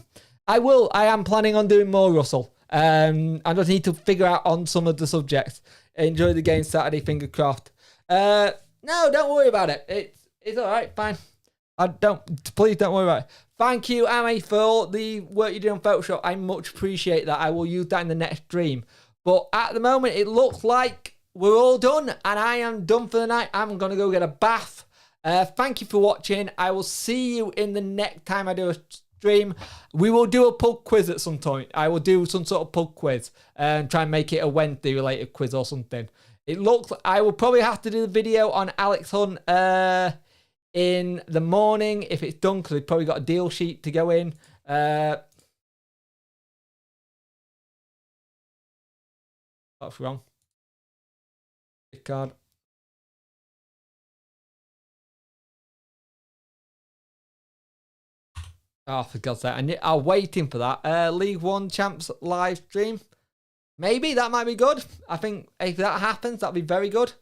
am planning on doing more, Russell. I just need to figure out on some of the subjects. Enjoy the game Saturday, finger crossed. No, don't worry about it. It's all right, fine. Please don't worry about it. Thank you, Amy, for all the work you did on Photoshop. I much appreciate that. I will use that in the next stream. But at the moment, it looks like we're all done, and I am done for the night. I'm going to go get a bath. Thank you for watching. I will see you in the next time I do a stream. We will do a pub quiz at some point. I will do some sort of pub quiz and try and make it a Wednesday related quiz or something. It looks like I will probably have to do the video on Alex Hunt in the morning if it's done, because we've probably got a deal sheet to go in. That's wrong. Card. Oh, for God's sake. I'm waiting for that. League One Champs live stream. Maybe that might be good. I think if that happens, that'd be very good.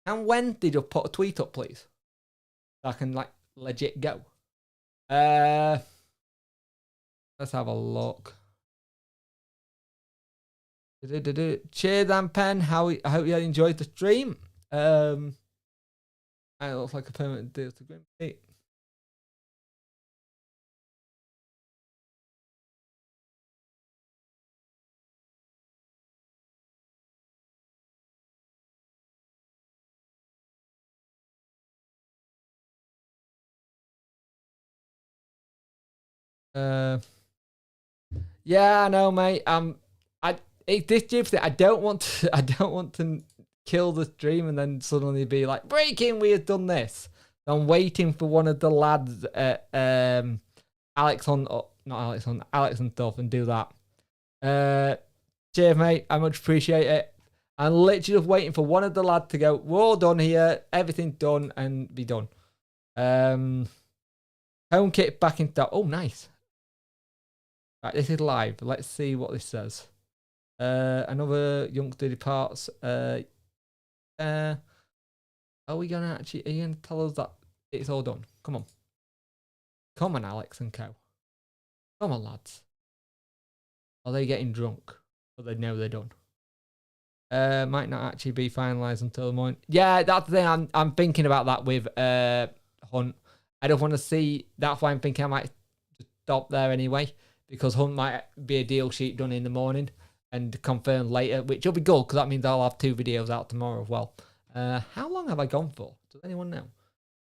And when did you put a tweet up, please? So I can, like, legit go. Let's have a look. Cheers, Dan Penn. I hope you enjoyed the stream. It looks like a permanent deal to Grimsby. Yeah, I know, mate. This gypsy. I don't want to kill the stream and then suddenly be like, breaking, we have done this. So I'm waiting for one of the lads at Alex and stuff and do that. Cheers, mate. I much appreciate it. I'm literally just waiting for one of the lads to go, we're all done here, everything's done, and be done. Home kit back in stock. Oh, nice. Right, this is live. Let's see what this says. Another youngster departs. Are we gonna are you gonna tell us that it's all done? Come on. Come on, Alex and co. Come on, lads. Are they getting drunk? But they know they're done. Might not actually be finalised until the morning. Yeah, that's the thing. I'm thinking about that with Hunt. I don't want to see. That's why I'm thinking I might stop there anyway, because Hunt might be a deal sheet done in the morning and confirmed later, which will be good because that means I'll have 2 videos out tomorrow as well. How long have I gone for? Does anyone know?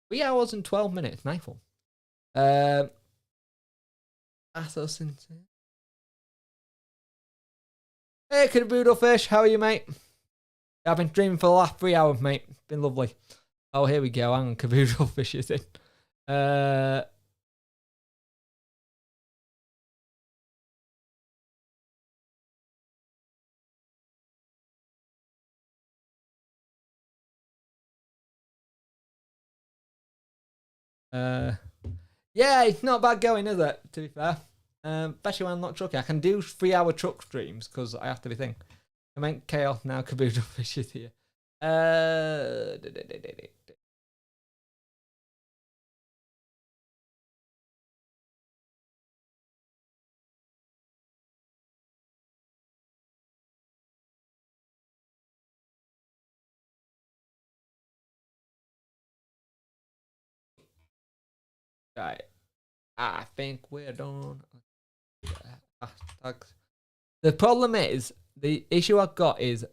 3 hours and 12 minutes. Nice one. That's us. Hey, Caboodle Fish, how are you, mate? I've been streaming for the last 3 hours, mate. It's been lovely. Oh, here we go. Hang on, Caboodle Fish is in. Yeah, it's not bad going, is it? To be fair, especially when I'm not trucking. I can do 3 hour truck streams because I have to be thinking. I meant chaos now. Caboodle Fish is here. Right. I think we're done. Hashtags. The problem is, the issue I've got is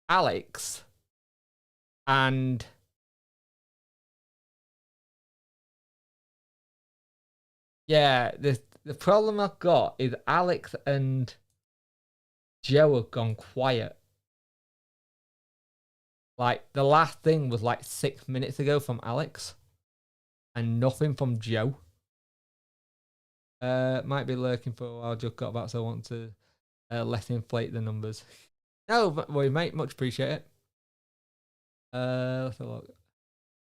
Alex and yeah, the problem I've got is Alex and Joe have gone quiet. Like, the last thing was like 6 minutes ago from Alex and nothing from Joe. Might be lurking for a while. Just got back, so I want to less inflate the numbers. No, but worry, mate. Much appreciate it. Let's have a look.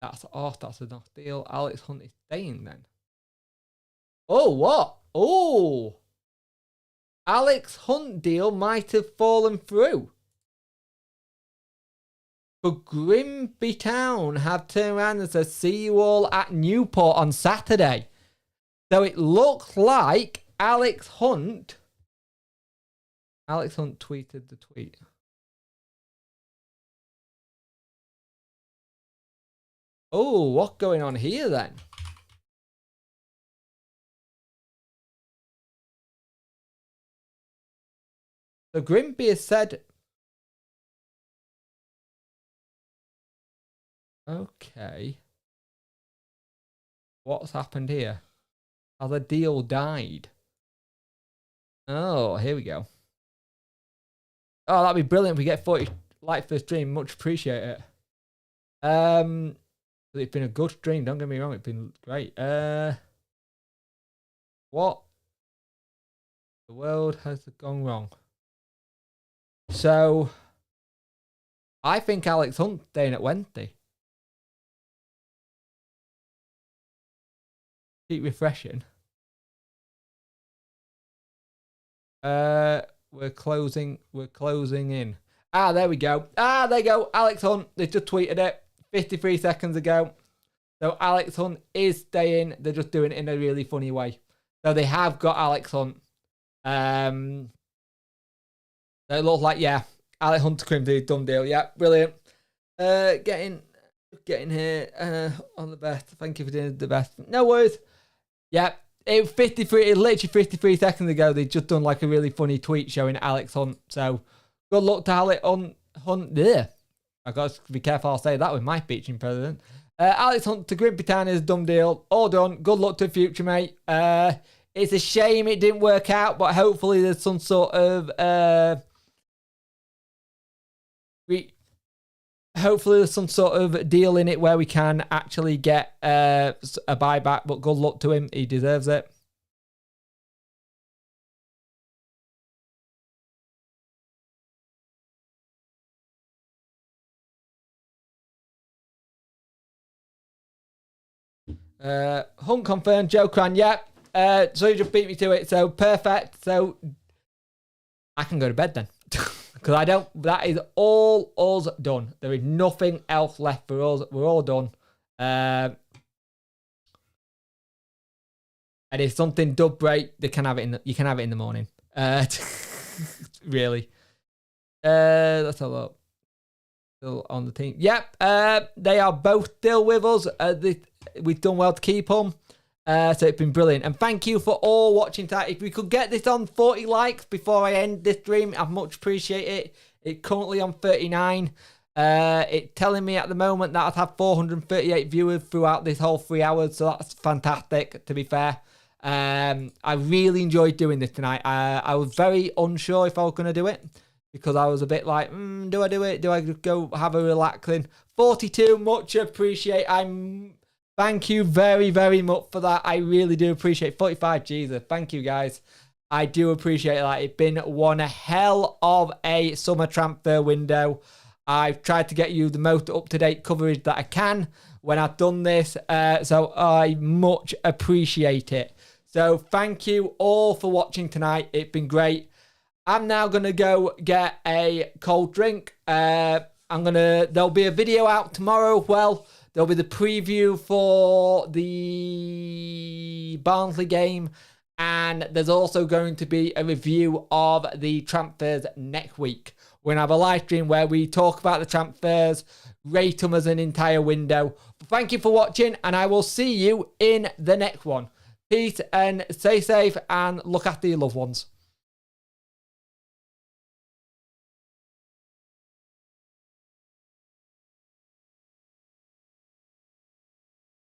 That's off. That's a nice deal. Alex Hunt is staying then. Oh, what? Oh, Alex Hunt deal might have fallen through. But Grimby Town have turned around and said, see you all at Newport on Saturday. So it looks like Alex Hunt tweeted the tweet. Oh, what's going on here then? So Grimby has said, okay, what's happened here? Has the deal died? Oh, here we go. Oh, that'd be brilliant if we get 40 likes for the stream. Much appreciate it. It's been a good stream, don't get me wrong, it's been great. What? The world has gone wrong. So, I think Alex Hunt's staying at Wednesday. Keep refreshing. We're closing in. Ah, there we go. Ah, there you go. Alex Hunt, they just tweeted it 53 seconds ago. So Alex Hunt is staying. They're just doing it in a really funny way. So they have got Alex Hunt. It looks like, yeah, Alex Hunt to Crimson, done deal. Yeah, brilliant. Getting here on the best. Thank you for doing the best. No worries. Yeah, it literally 53 seconds ago, they just done like a really funny tweet showing Alex Hunt. So good luck to Alex Hunt there. I got to be careful I'll say that with my featuring president. Alex Hunt to Grimby Town is a dumb deal. All done. Good luck to the future, mate. It's a shame it didn't work out, but hopefully there's some sort of hopefully there's some sort of deal in it where we can actually get a buyback, but good luck to him. He deserves it. Hunt confirmed, Joe Cran, yeah. So you just beat me to it, so perfect. So I can go to bed then. Because that is all us done. There is nothing else left for us. We're all done. And if something does break, you can have it in the morning. Really. Let's have a look. Still on the team. Yep, they are both still with us. We've done well to keep them. So it's been brilliant. And thank you for all watching tonight. If we could get this on 40 likes before I end this stream, I'd much appreciate it. It's currently on 39. It's telling me at the moment that I've had 438 viewers throughout this whole 3 hours. So that's fantastic, to be fair. I really enjoyed doing this tonight. I was very unsure if I was going to do it, because I was a bit like, do I do it? Do I go have a relaxing? 42, much appreciate. Thank you very, very much for that. I really do appreciate 45. Jesus, thank you guys. I do appreciate that. It's been one hell of a summer transfer window. I've tried to get you the most up-to-date coverage that I can when I've done this. So I much appreciate it. So thank you all for watching tonight. It's been great. I'm now going to go get a cold drink. There'll be a video out tomorrow. Well, there'll be the preview for the Barnsley game. And there's also going to be a review of the transfers next week. We're going to have a live stream where we talk about the transfers, rate them as an entire window. But thank you for watching, and I will see you in the next one. Peace, and stay safe, and look after your loved ones.